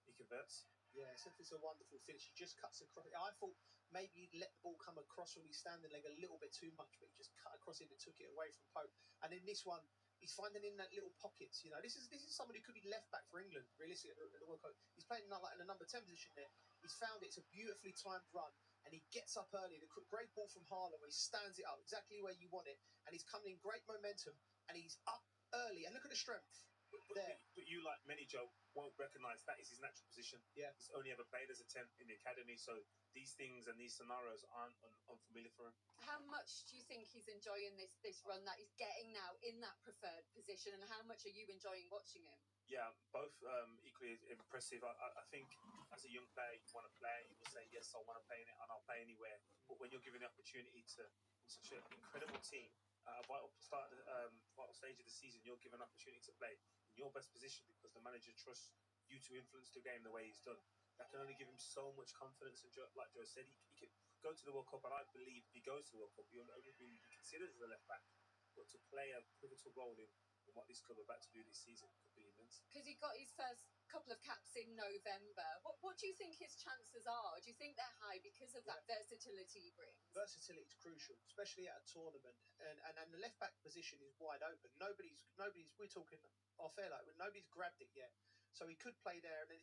he converts. Yeah, it's a wonderful finish. He just cuts across. I thought maybe he'd let the ball come across from his standing leg a little bit too much, but he just cut across it and took it away from Pope. And in this one, he's finding in that little pockets. This is somebody who could be left back for England, realistically, at the World Cup. He's playing in the number 10 position there. He's found it. It's a beautifully timed run, and he gets up early. The great ball from Haaland, where he stands it up exactly where you want it, and he's coming in great momentum, and he's up early. And look at the strength. But you, like many, Joe, won't recognise that is his natural position. Yeah. He's only ever played as a 10 in the academy, so these things and these scenarios aren't unfamiliar for him. How much do you think he's enjoying this run that he's getting now in that preferred position, and how much are you enjoying watching him? Yeah, both equally impressive. I think as a young player, you want to play, you will say, yes, I want to play in it and I'll play anywhere. But when you're given the opportunity to, in such an incredible team, at a vital stage of the season, you're given an opportunity to play in your best position because the manager trusts you to influence the game the way he's done. That can only give him so much confidence. And like Joe said, he can go to the World Cup, and I believe if he goes to the World Cup, he'll only be considered as a left back. But to play a pivotal role in what this club are about to do this season could be confidence. Because he got his first couple of caps in November. What do you think his chances are? Do you think they're high because of that versatility he brings? Versatility is crucial, especially at a tournament, and the left back position is wide open. Nobody's. We're talking off air, like nobody's grabbed it yet, so he could play there. And then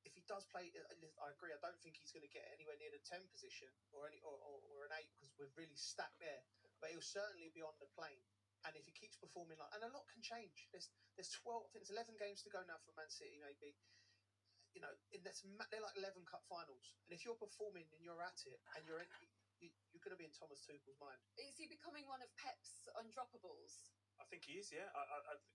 if he does play, I agree. I don't think he's going to get anywhere near the 10 position or an 8 because we're really stacked there. But he'll certainly be on the plane. And if he keeps performing like, and a lot can change. There's 12, I think there's 11 games to go now for Man City, maybe. You know, they're like 11 cup finals. And if you're performing and you're at it, and you're going to be in Thomas Tuchel's mind. Is he becoming one of Pep's undroppables? I think he is, yeah.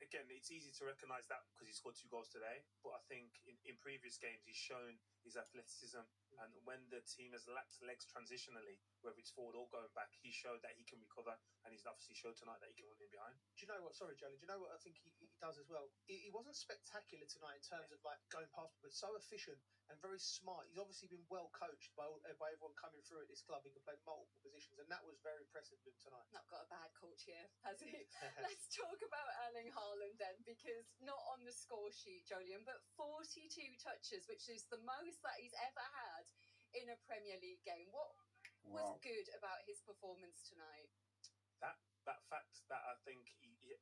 Again, it's easy to recognise that because he scored 2 goals today. But I think in previous games he's shown his athleticism. And when the team has lacked legs transitionally, whether it's forward or going back, he showed that he can recover. And he's obviously showed tonight that he can run in behind. Do you know what? Sorry, Jolly. Do you know what I think he does as well? He wasn't spectacular tonight in terms of like going past, but so efficient and very smart. He's obviously been well coached by everyone coming through at this club. He can play multiple positions, and that was very impressive with him tonight. Not got a bad coach here, has he? Let's talk about Erling Haaland then, because not on the score sheet, Jolyon, but 42 touches, which is the most that he's ever had in a Premier League game. What was good about his performance tonight? That fact that I think he did,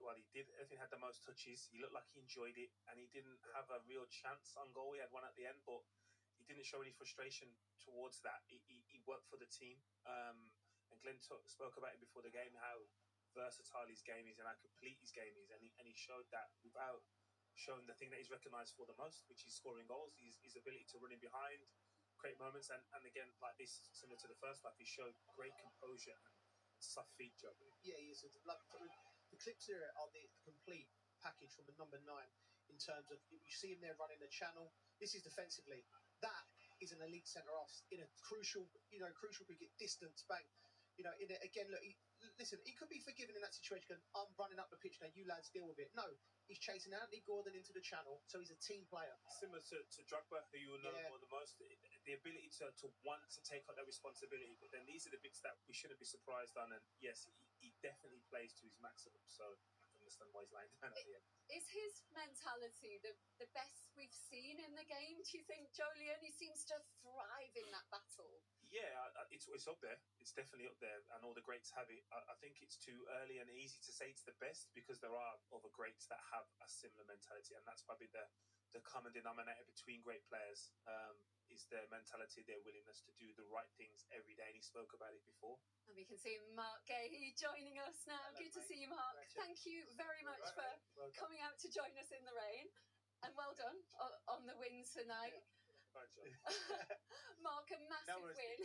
I think had the most touches. He looked like he enjoyed it, and he didn't have a real chance on goal. He had one at the end, but he didn't show any frustration towards that. He worked for the team, and Glenn spoke about it before the game, how versatile his game is and how complete his game is, and he showed that without showing the thing that he's recognised for the most, which is scoring goals. His ability to run in behind, create moments, and again, like this, similar to the first half, he showed great composure and soft feet job. Yeah, he is. The clips here are the complete package from the number 9 in terms of you see him there running the channel. This is defensively. That is an elite centre half in a crucial distance. Bang. Again, look. Listen, he could be forgiven in that situation. I'm running up the pitch now. You lads deal with it. No, he's chasing Anthony Gordon into the channel, so he's a team player. Similar to Drogba, who you will know more than most. The ability to want to take on that responsibility, but then these are the bits that we shouldn't be surprised on. And yes, he definitely plays to his maximum. So I can understand why he's lying down at the end. Is his mentality the best we've seen in the game, do you think, Jolyon? He seems to thrive in that battle. Yeah, it's up there. It's definitely up there, and all the greats have it. I think it's too early and easy to say it's the best because there are other greats that have a similar mentality, and that's probably the common denominator between great players is their mentality, their willingness to do the right things every day, and he spoke about it before. And we can see Mark Gahey joining us now. Hello, Good to mate. see you, Mark. Thank you very much for coming out to join us in the rain, and well done on the win tonight. Mark, a massive win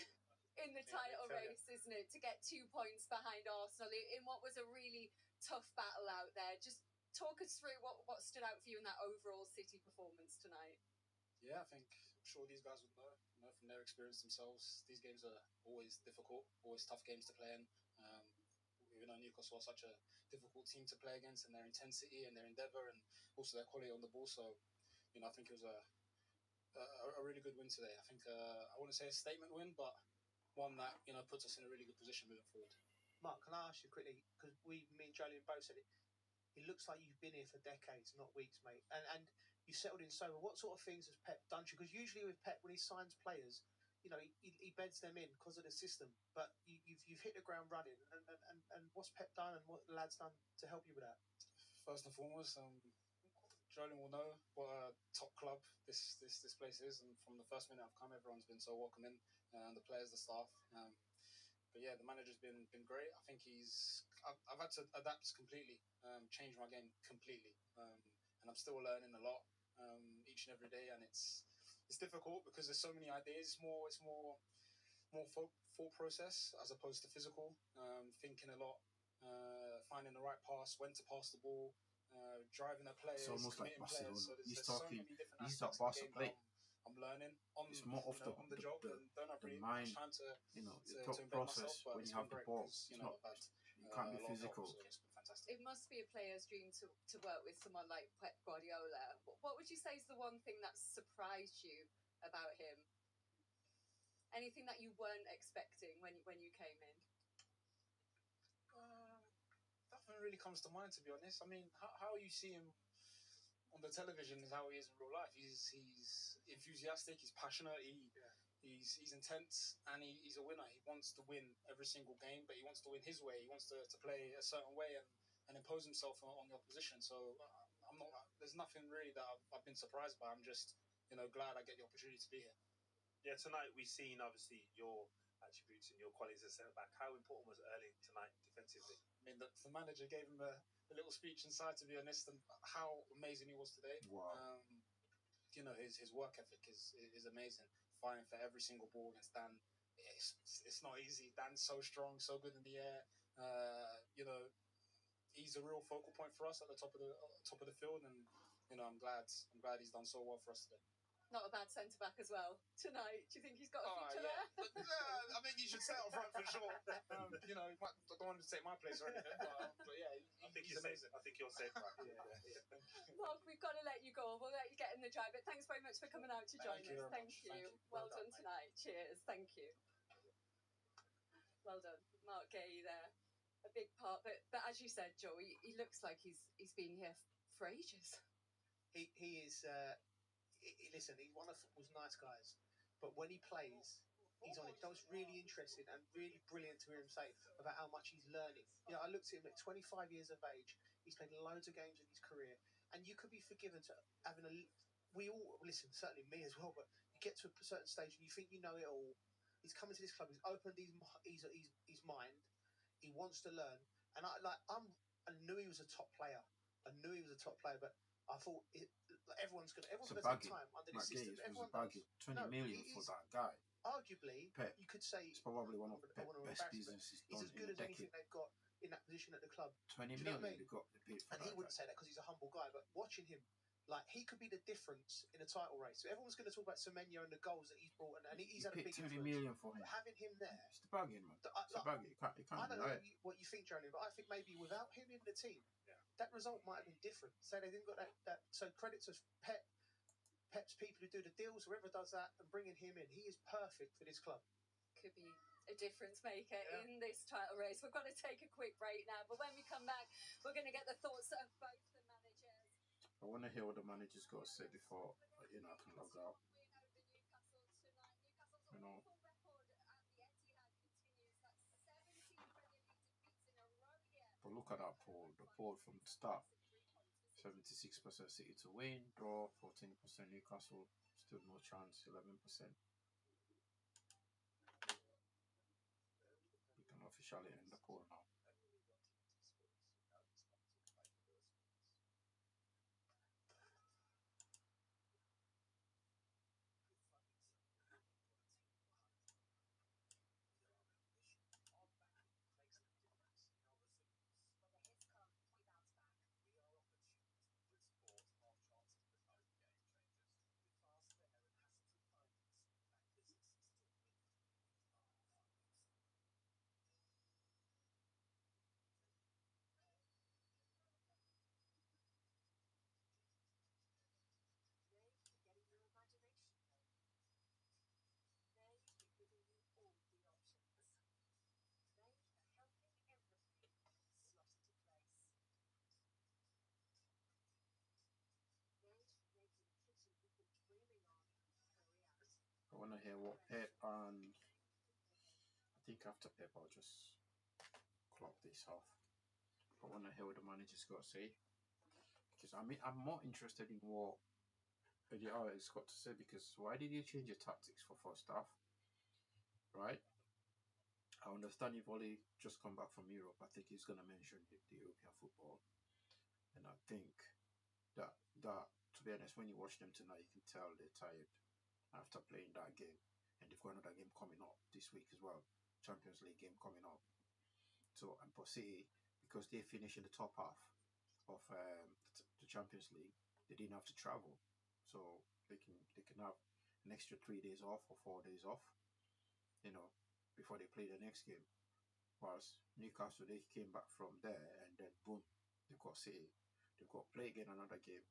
in the title race, isn't it? To get 2 points behind Arsenal in what was a really tough battle out there. Just talk us through what stood out for you in that overall City performance tonight. Yeah, I'm sure these guys would know from their experience themselves. These games are always difficult, always tough games to play in. Even though Newcastle are such a difficult team to play against, and their intensity and their endeavour, and also their quality on the ball. So, I think it was a really good win today. I think I wouldn't say a statement win, but one that puts us in a really good position moving forward. Mark, can I ask you quickly, because me and Jolyon both said it. It looks like you've been here for decades, not weeks, mate. And you settled in so well. What sort of things has Pep done to you? Because usually with Pep, when he signs players, he beds them in because of the system. But you've hit the ground running. And what's Pep done and what the lads done to help you with that? First and foremost, Jolyon will know what a top club this place is. And from the first minute I've come, everyone's been so welcoming, the players, the staff. But yeah, the manager's been great. I think I've had to adapt completely, change my game completely, and I'm still learning a lot each and every day. And it's difficult because there's so many ideas. It's more thought process as opposed to physical. Thinking a lot, finding the right pass, when to pass the ball, driving the players. It's almost like Barcelona. So there's So many different he's aspects that of the game that I'm learning it's more of on the job, and don't have really much time to the thought process myself, when you have the ball. It's not, you can't be physical. So it's been fantastic. It must be a player's dream to work with someone like Pep Guardiola. What would you say is the one thing that surprised you about him? Anything that you weren't expecting when you came in? Nothing really comes to mind, to be honest. I mean, how you see him on the television is how he is in real life. He's enthusiastic, he's passionate, he's intense, and he's a winner. He wants to win every single game, but he wants to win his way. He wants to play a certain way and impose himself on the opposition. So I'm not. There's nothing really that I've been surprised by. I'm just glad I get the opportunity to be here. Yeah, tonight we've seen obviously your attributes and your qualities as centre back. How important was Erling tonight defensively? I mean, the manager gave him a little speech inside, to be honest, and how amazing he was today. Wow. His work ethic is amazing. Fighting for every single ball against Dan. It's not easy. Dan's so strong, so good in the air. He's a real focal point for us at the top of the field, and I'm glad he's done so well for us today. Not a bad centre back as well tonight. Do you think he's got a future there? I mean, you should say up front for sure. I don't want him to take my place or anything, but yeah, he's amazing. I think you're safe, right? Mark, we've got to let you go. We'll let you get in the drive, but thanks very much for coming out to join us. Thank you. Well done tonight. Cheers. Thank you. Well done, Mark Gay there. A big part, but as you said, Joe, he looks like he's been here for ages. He is. Listen, he's one of football's nice guys, but when he plays, he's on it. That was really interesting and really brilliant to hear him say about how much he's learning. I looked at him at 25 years of age. He's played loads of games in his career, and you could be forgiven to having we all listen, certainly me as well. But you get to a certain stage and you think you know it all. He's coming to this club. He's opened his mind. He wants to learn, and I knew he was a top player. But I thought everyone's going to have time under the system. Everyone does. 20 million for that guy. Arguably, Pep, you could say it's probably one of the best businesses he's done as good in a as anything decade. they've got in that position at the club. 20 you know million what I mean? they got paid for and that he wouldn't guy. say that because he's a humble guy, but watching him, like, he could be the difference in a title race. So everyone's going to talk about Semenyo and the goals that he's brought, and he's had a big 20 influence. million for him. But having him there, It's the bargain, man. It's a bargain. You can't I don't know deny it. what you think, Jolene, but I think maybe without him in the team, that result might have been different. So they didn't got that. So credit to Pep's people who do the deals, whoever does that, and bringing him in. He is perfect for this club. Could be a difference maker in this title race. We've got to take a quick break now, but when we come back, we're going to get the thoughts of both the managers. I want to hear what the manager's got to say before I can log out. You know. But look at that poll. The poll from the start. 76% City to win, draw 14% Newcastle, still no chance, 11%. We can officially end the poll now. I want to hear what Pep and I think after Pep I'll just clock this off. I want to hear what the manager's got to say, because I'm more interested in what Eddie Howe has got to say, because why did you change your tactics for first half? Right? I understand you've only just come back from Europe. I think he's going to mention the European football, and I think that to be honest, when you watch them tonight, you can tell they're tired after playing that game, and they've got another game coming up this week as well, Champions League game coming up. So, and for City, because they finished in the top half of the Champions League, they didn't have to travel, so they can have an extra 3 days off or 4 days off, before they play the next game. Whilst Newcastle, they came back from there, and then boom, they've got City. They've got to play again another game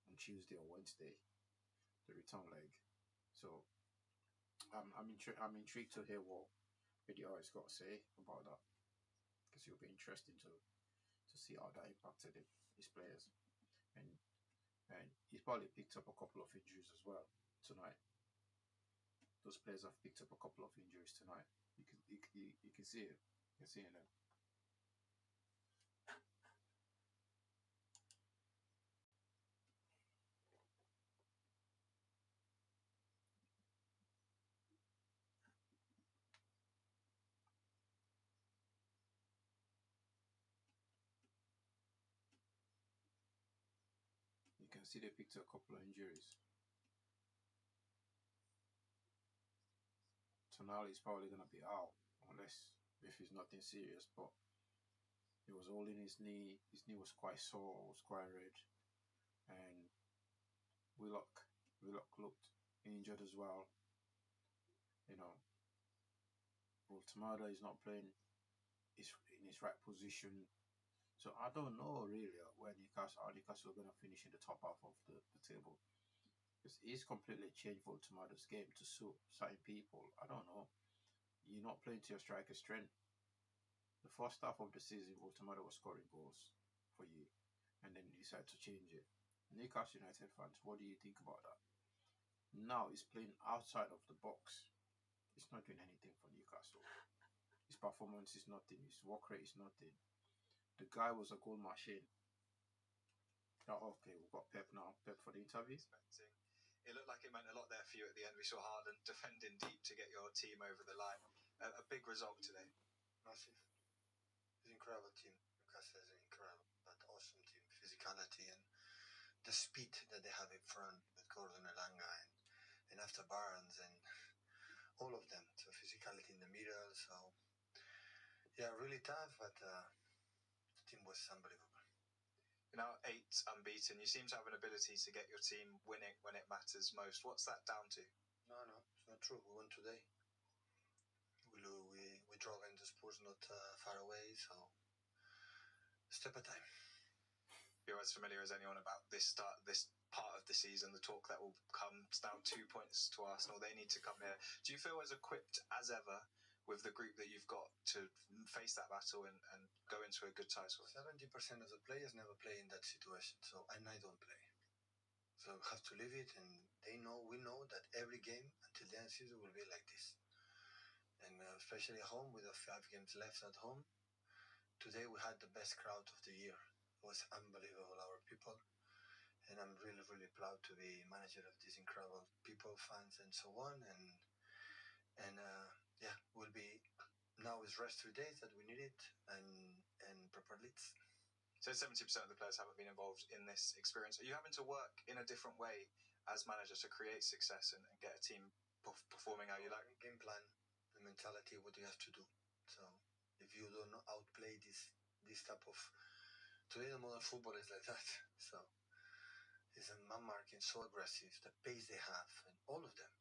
on Tuesday or Wednesday, the return leg. So I'm intrigued to hear what Eddie Howe has got to say about that, because it'll be interesting to see how that impacted his players. And and he's probably picked up a couple of injuries as well tonight. Those players have picked up a couple of injuries tonight. You can see it. You can see it now. You can see they picked up a couple of injuries. Tonali is probably gonna be out unless if it's nothing serious, but he was holding his knee. His knee was quite sore, was quite red, and Willock looked injured as well. You know, Ultimada is not playing in his right position. So I don't know really where Newcastle are going to finish in the top half of the table. Because it's completely changed Ultimada's game to suit certain people. I don't know. You're not playing to your striker strength. The first half of the season, Ultimada was scoring goals for you, and then you decide to change it. Newcastle United fans, what do you think about that? Now he's playing outside of the box. He's not doing anything for Newcastle. His performance is nothing. His work rate is nothing. The guy was a goal machine. Oh, okay, we've got Pep now. Pep for the interview. Expecting. It looked like it meant a lot there for you at the end. We saw Haaland defending deep to get your team over the line. A big result today. Massive. It's an incredible team. Newcastle is an incredible, but awesome team. Physicality and the speed that they have in front with Gordon Elanga and after Barnes and all of them. So physicality in the middle. So yeah, really tough, but the team was unbelievable. You're now 8 unbeaten. You seem to have an ability to get your team winning when it matters most. What's that down to? No, it's not true. We won today. We drove into Spurs not far away, so step at a time. You're as familiar as anyone about this part of the season, the talk that will come. It's now 2 points to Arsenal. They need to come here. Do you feel as equipped as ever with the group that you've got to face that battle and go into a good title? 70% of the players never play in that situation, and I don't play. So we have to live it, and we know that every game until the end of the season will be like this. And especially at home, with the 5 games left at home, today we had the best crowd of the year. It was unbelievable, our people. And I'm really, really proud to be manager of these incredible people, fans, and so on. And we'll be now is rest 3 days that we need it and proper leads. So 70% of the players haven't been involved in this experience. Are you having to work in a different way as manager to create success and get a team performing how you like? Game plan, the mentality, what you have to do. So if you don't outplay this type of today, the modern football is like that. So it's a man marking so aggressive, the pace they have, and all of them,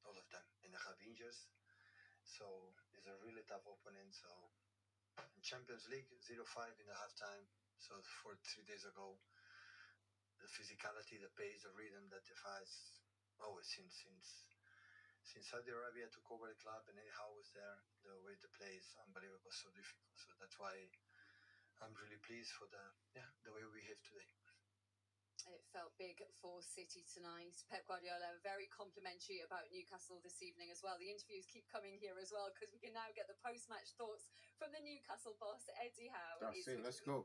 and they have injuries. So it's a really tough opponent. So in Champions League, 0-5 in the halftime. So for 3 days ago, the physicality, the pace, the rhythm that they has always since Saudi Arabia took over the club and Eddie Howe was there, the way they play is unbelievable, so difficult. So that's why I'm really pleased for the way we have today. It felt big for City tonight. Pep Guardiola very complimentary about Newcastle this evening as well. The interviews keep coming here as well because we can now get the post-match thoughts from the Newcastle boss, Eddie Howe. That's it. Let's go.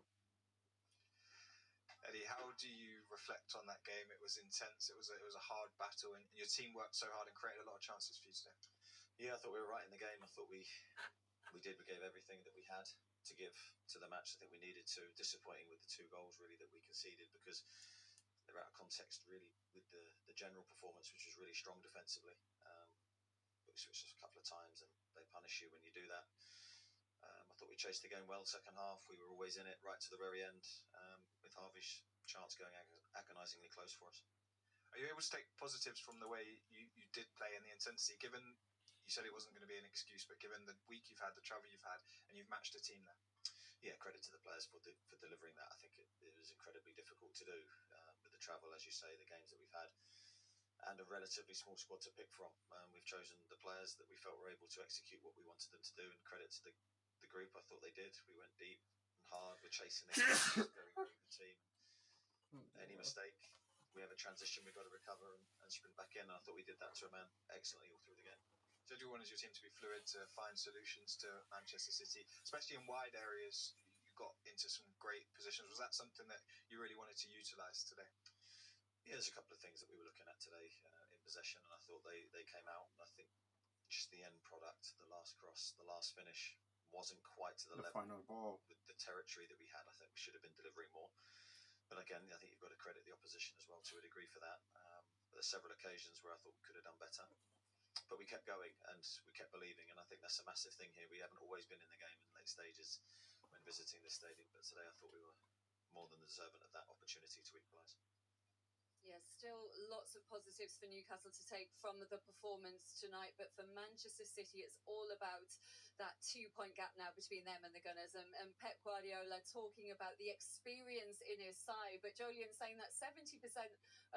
Eddie, how do you reflect on that game? It was intense. It was a hard battle, and your team worked so hard and created a lot of chances for you today. Yeah, I thought we were right in the game. I thought we gave everything that we had to give to the match. I think we needed to. Disappointing with the 2 goals really that we conceded because they're out of context really with the general performance, which was really strong defensively. But we switched a couple of times and they punish you when you do that. I thought we chased the game well second half. We were always in it right to the very end, with Harvey's chance going agonisingly close for us. Are you able to take positives from the way you did play and the intensity, given you said it wasn't going to be an excuse, but given the week you've had, the travel you've had, and you've matched a team there? Yeah, credit to the players for delivering that. I think it was incredibly difficult to do with the travel, as you say, the games that we've had, and a relatively small squad to pick from. We've chosen the players that we felt were able to execute what we wanted them to do, and credit to the group. I thought they did. We went deep and hard. We're chasing this very, very good team. Any mistake, we have a transition, we've got to recover and sprint back in. And I thought we did that to a man excellently all through the game. So do you want your team to be fluid, to find solutions to Manchester City, especially in wide areas? You got into some great positions. Was that something that you really wanted to utilise today? Yeah, there's a couple of things that we were looking at today in possession, and I thought they came out. And I think just the end product, the last cross, the last finish, wasn't quite to the level final ball with the territory that we had. I think we should have been delivering more. But again, I think you've got to credit the opposition as well to a degree for that. But there's several occasions where I thought we could have done better. But we kept going and we kept believing, and I think that's a massive thing here. We haven't always been in the game in late stages when visiting this stadium, but today I thought we were more than deserving of that opportunity to equalise. Yeah, still lots of positives for Newcastle to take from the performance tonight, but for Manchester City, it's all about that 2-point gap now between them and the Gunners. And Pep Guardiola talking about the experience in his side, but Jolien saying that 70%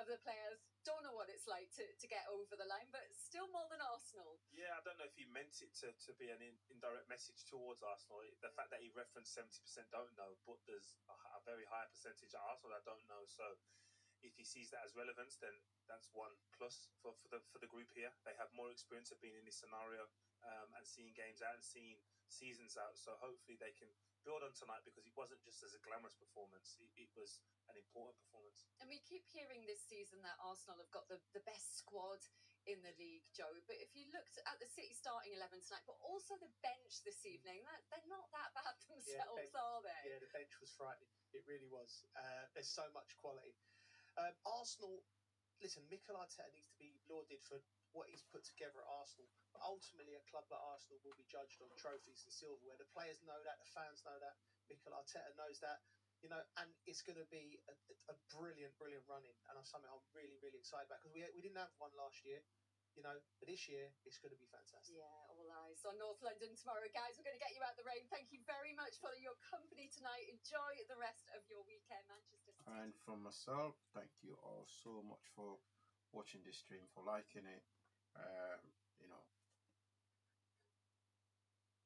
of the players don't know what it's like to get over the line, but still more than Arsenal. Yeah, I don't know if he meant it to be an indirect message towards Arsenal. The fact that he referenced 70% don't know, but there's a very high percentage at Arsenal that don't know. So if he sees that as relevance, then that's one plus for the group here. They have more experience of being in this scenario and seeing games out and seeing seasons out. So hopefully they can build on tonight, because it wasn't just as a glamorous performance. It was an important performance. And we keep hearing this season that Arsenal have got the best squad in the league, Joe. But if you looked at the City starting 11 tonight, but also the bench this evening, they're not that bad themselves, are they? Yeah, the bench was frightening. It really was. There's so much quality. Arsenal, listen, Mikel Arteta needs to be lauded for what he's put together at Arsenal. But ultimately, a club like Arsenal will be judged on trophies and silverware. The players know that, the fans know that, Mikel Arteta knows that, and it's going to be a brilliant, brilliant run-in, and something I'm really, really excited about, because we didn't have one last year. But this year it's going to be fantastic. Yeah, all eyes on North London tomorrow, guys. We're going to get you out the rain. Thank you very much for your company tonight. Enjoy the rest of your weekend, Manchester City. And from myself, thank you all so much for watching this stream, for liking it,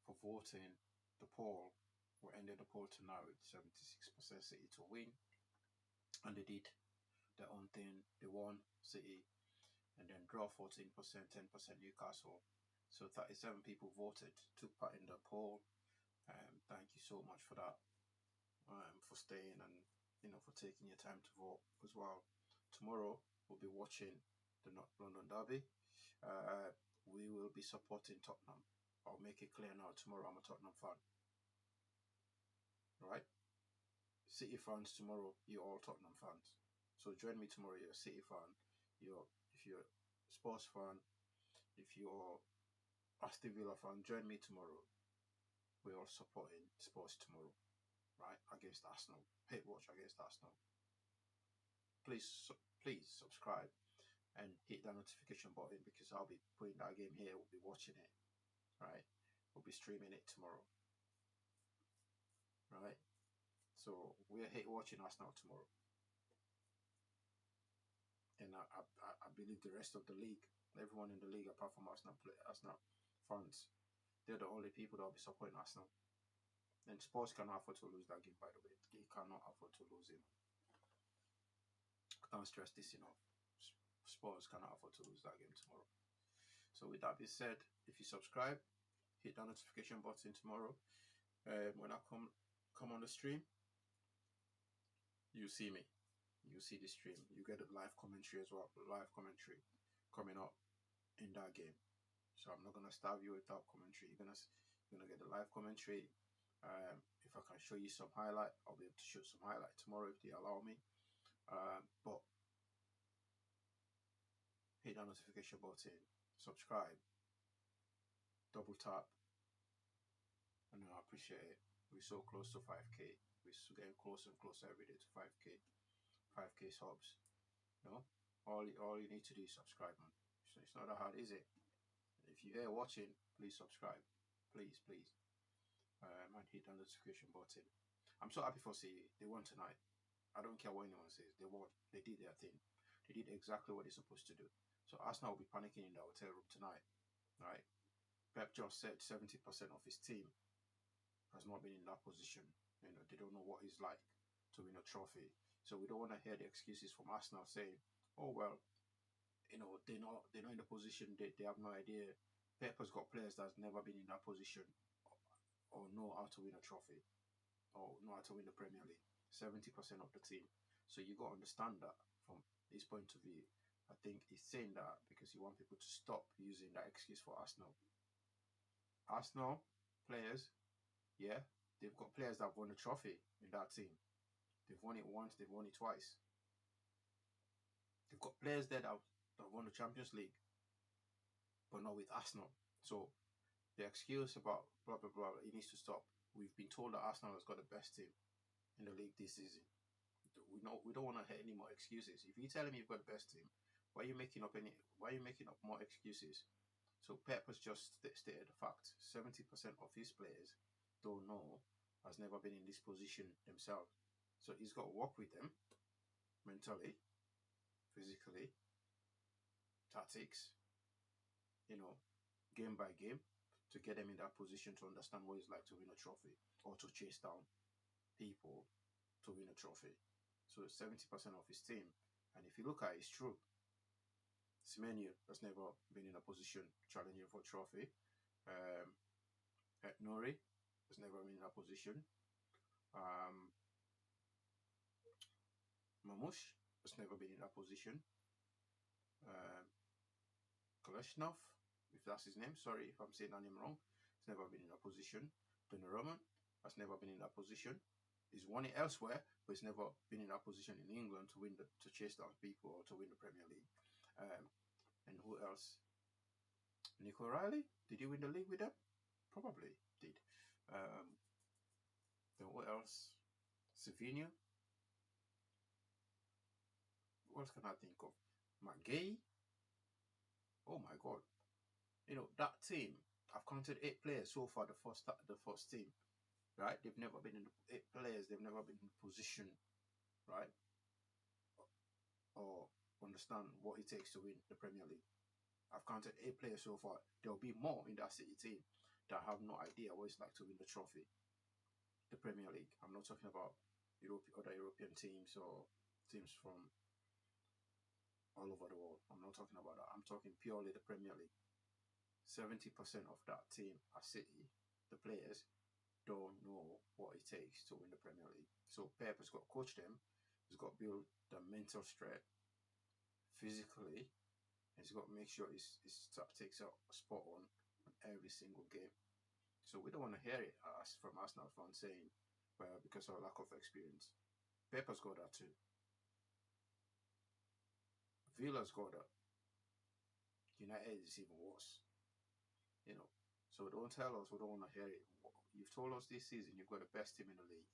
for voting the poll. We ended the poll tonight with 76% City to win, and they did their own thing. They won City, and then draw 14%, 10% Newcastle. So 37 people voted, took part in the poll. Thank you so much for that, for staying and for taking your time to vote as well. Tomorrow we'll be watching the North London Derby. We will be supporting Tottenham. I'll make it clear now. Tomorrow I'm a Tottenham fan. Right? City fans tomorrow, you're all Tottenham fans. So join me tomorrow. You're a City fan. If you're a Spurs fan, if you're Aston Villa fan, join me tomorrow. We're all supporting Spurs tomorrow, right? Against Arsenal. Hate watch against Arsenal. Please subscribe and hit that notification button, because I'll be putting that game here. We'll be watching it, right? We'll be streaming it tomorrow, right? So we're hate watching Arsenal tomorrow. And I believe the rest of the league, everyone in the league apart from Arsenal fans, they're the only people that will be supporting Arsenal. And Spurs cannot afford to lose that game, by the way. They cannot afford to lose it. I can't stress this enough. Spurs cannot afford to lose that game tomorrow. So with that being said, if you subscribe, hit that notification button tomorrow. When I come on the stream, you see me. You see the stream. You get a live commentary as well. Live commentary coming up in that game. So I'm not gonna starve you without commentary. You're gonna get the live commentary. If I can show you some highlight, I'll be able to show some highlight tomorrow if they allow me. But hit that notification button, subscribe, double tap, and I appreciate it. We're so close to 5K. We're getting closer and closer every day to 5K subs. All you need to do is subscribe, man. So it's not that hard, is it? If you're here watching, please subscribe, please, and hit that notification button. I'm so happy for City. They won tonight. I don't care what anyone says. They won. They did their thing. They did exactly what they're supposed to do. So Arsenal will be panicking in the hotel room tonight, right? Pep just said 70% of his team has not been in that position. They don't know what it's like to win a trophy So we don't want to hear the excuses from Arsenal saying, "Oh well, they're not in the position. They have no idea." Pep has got players that's never been in that position, or know how to win a trophy, or know how to win the Premier League. 70% of the team. So you got to understand that from his point of view. I think he's saying that because he wants people to stop using that excuse for Arsenal. Arsenal players, yeah, they've got players that have won a trophy in that team. They've won it once, they've won it twice. They've got players there that won the Champions League, but not with Arsenal. So the excuse about blah blah blah, it needs to stop. We've been told that Arsenal has got the best team in the league this season. We don't want to hear any more excuses. If you're telling me you've got the best team, why are you making up more excuses? So Pep has just stated the fact: 70% of his players don't know, has never been in this position themselves. So he's got to work with them mentally, physically, tactics, game by game, to get them in that position to understand what it's like to win a trophy or to chase down people to win a trophy. So 70% of his team, and if you look at it, it's true. Semenyo has never been in a position challenging for a trophy. Nori has never been in a position. Mamush has never been in that position. Kalashnikov, if that's his name, sorry if I'm saying that name wrong, has never been in that position. Donnarumma has never been in that position. He's won it elsewhere, but he's never been in that position in England to chase down people or to win the Premier League. And who else? Nico Riley, did he win the league with them? Probably did. Then what else? Savinho. What else can I think of? McGay. Oh my God. That team, I've counted 8 players so far, the first team, right? They've never been in 8 players, they've never been in position, right? Or understand what it takes to win the Premier League. I've counted 8 players so far. There'll be more in that City team that have no idea what it's like to win the trophy, the Premier League. I'm not talking about other European teams or teams from all over the world. I'm not talking about that. I'm talking purely the Premier League. 70% of that team at City, the players, don't know what it takes to win the Premier League. So Pep has got to coach them. He's got to build the mental strength physically. And he's got to make sure his tactics are spot on every single game. So we don't want to hear it from Arsenal fans saying, well, because of lack of experience. Pep has got that too. Villa's got that. United is even worse. So don't tell us we don't want to hear it. You've told us this season you've got the best team in the league.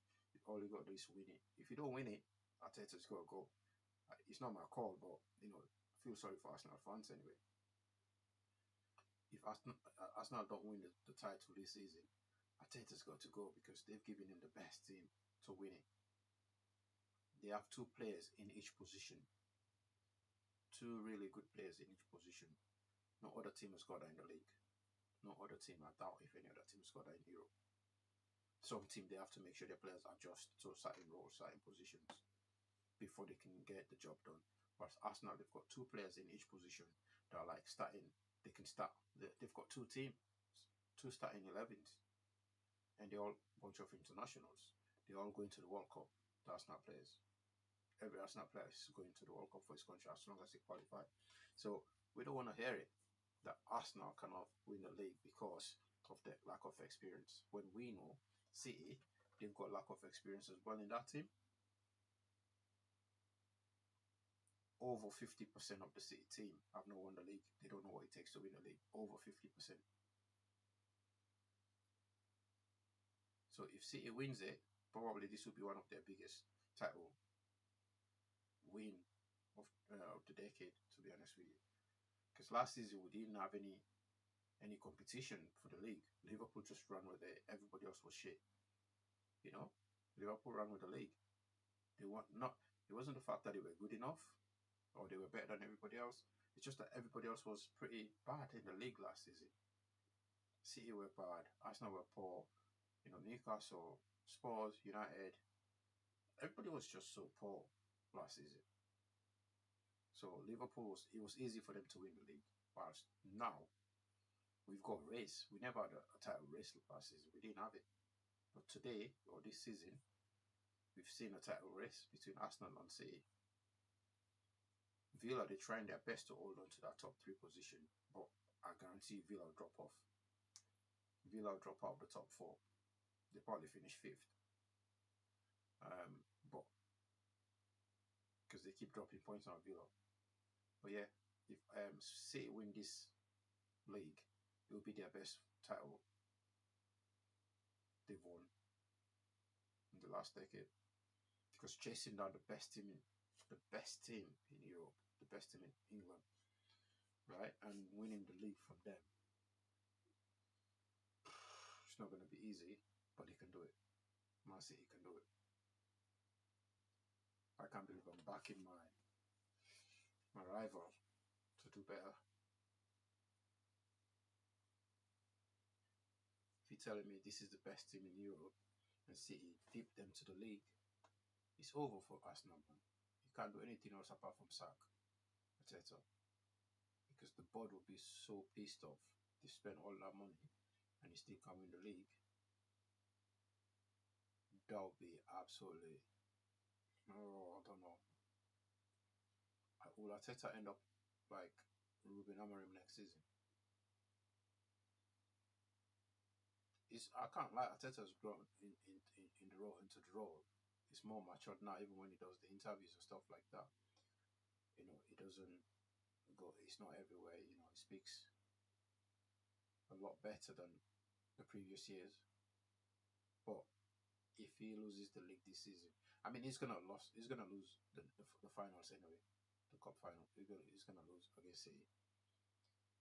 All you got to do is win it. If you don't win it, Arteta's got to go. It's not my call, but I feel sorry for Arsenal fans anyway. If Arsenal don't win the title this season, Arteta's got to go because they've given him the best team to win it. They have 2 players in each position. 2 really good players in each position. No other team has got that in the league. No other team, I doubt if any other team has got that in Europe. Some team, they have to make sure their players adjust to certain roles, certain positions before they can get the job done. Whereas Arsenal, they've got 2 players in each position that are like starting. They can start. They've got 2 teams, 2 starting 11s, and they're all a bunch of internationals. They're all going to the World Cup. The Arsenal players. Every Arsenal player is going to the World Cup for his country as long as they qualify. So we don't want to hear it that Arsenal cannot win the league because of the lack of experience. When we know City, they've got lack of experience as well in that team. Over 50% of the City team have not won the league. They don't know what it takes to win the league. Over 50%. So if City wins it, probably this will be one of their biggest title win of the decade, to be honest with you. Because last season we didn't have any competition for the league. Liverpool just ran with it. Everybody else was shit. Liverpool ran with the league. It wasn't the fact that they were good enough or they were better than everybody else. It's just that everybody else was pretty bad in the league last season. City were bad. Arsenal were poor. Newcastle, Spurs, United. Everybody was just so poor. last season. So Liverpool, it was easy for them to win the league. Whilst now, we've got a race. We never had a title race last season. We didn't have it. But today, or this season, we've seen a title race between Arsenal and City. Villa, they're trying their best to hold on to that top 3 position. But I guarantee Villa will drop off. Villa will drop out of the top 4. They probably finish 5th. But because they keep dropping points on Villa. But yeah, if City win this league, it will be their best title they've won in the last decade. Because chasing down the best team in Europe, the best team in England, right, and winning the league from them, it's not going to be easy, but they can do it. Man City can do it. I can't believe I'm backing my rival to do better. If you're telling me this is the best team in Europe and City dip them to the league, it's over for Arsenal, man. You can't do anything else apart from sack Arteta. Because the board will be so pissed off. They spend all that money and they still come in the league. That would be absolutely, oh, I don't know. Will Arteta end up like Ruben Amorim next season? I can't lie, Arteta's grown in the role, into the role. It's more matured now, even when he does the interviews and stuff like that. You know, he doesn't go, it's not everywhere, you know, he speaks a lot better than the previous years. But if he loses the league this season, I mean, he's gonna lose the finals anyway, the cup final. He's gonna lose against City.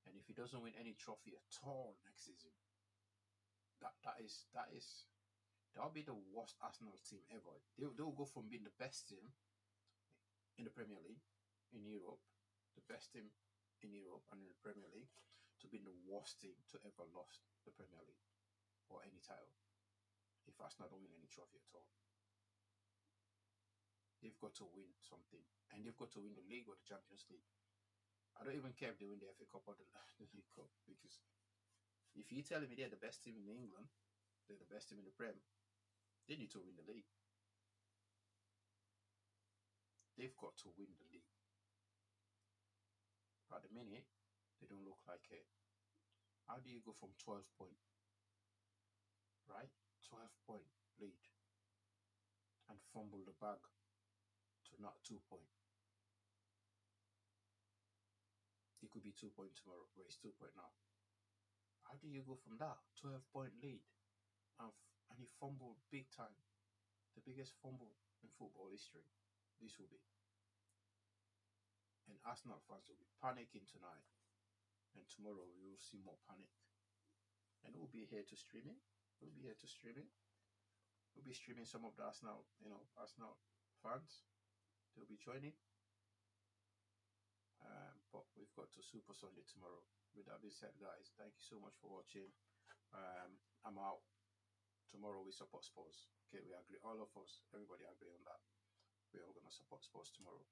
And if he doesn't win any trophy at all next season, that'll be the worst Arsenal team ever. They'll go from being the best team in the Premier League, in Europe, the best team in Europe and in the Premier League, to being the worst team to ever lost the Premier League or any title. If Arsenal don't win any trophy at all, they've got to win something, and they've got to win the league or the Champions League. I don't even care if they win the FA Cup or the League Cup, because if you're telling me they're the best team in England, they're the best team in the Prem, they need to win the league. They've got to win the league. At the minute, they don't look like it. How do you go from 12 point, right? 12-point lead and fumble the bag to not 2 point? It could be 2 point tomorrow, but it's 2 point now. How do you go from that 12-point lead and you fumble big time? The biggest fumble in football history. This will be. And Arsenal fans will be panicking tonight. And tomorrow we will see more panic. And we'll be here to stream it. We'll be here to stream it. We'll be streaming some of the Arsenal fans. They'll be joining. But we've got to Super Sunday tomorrow. With that being said, guys, thank you so much for watching. I'm out. Tomorrow we support Spurs. Okay, we agree. All of us, everybody agree on that. We're all going to support Spurs tomorrow.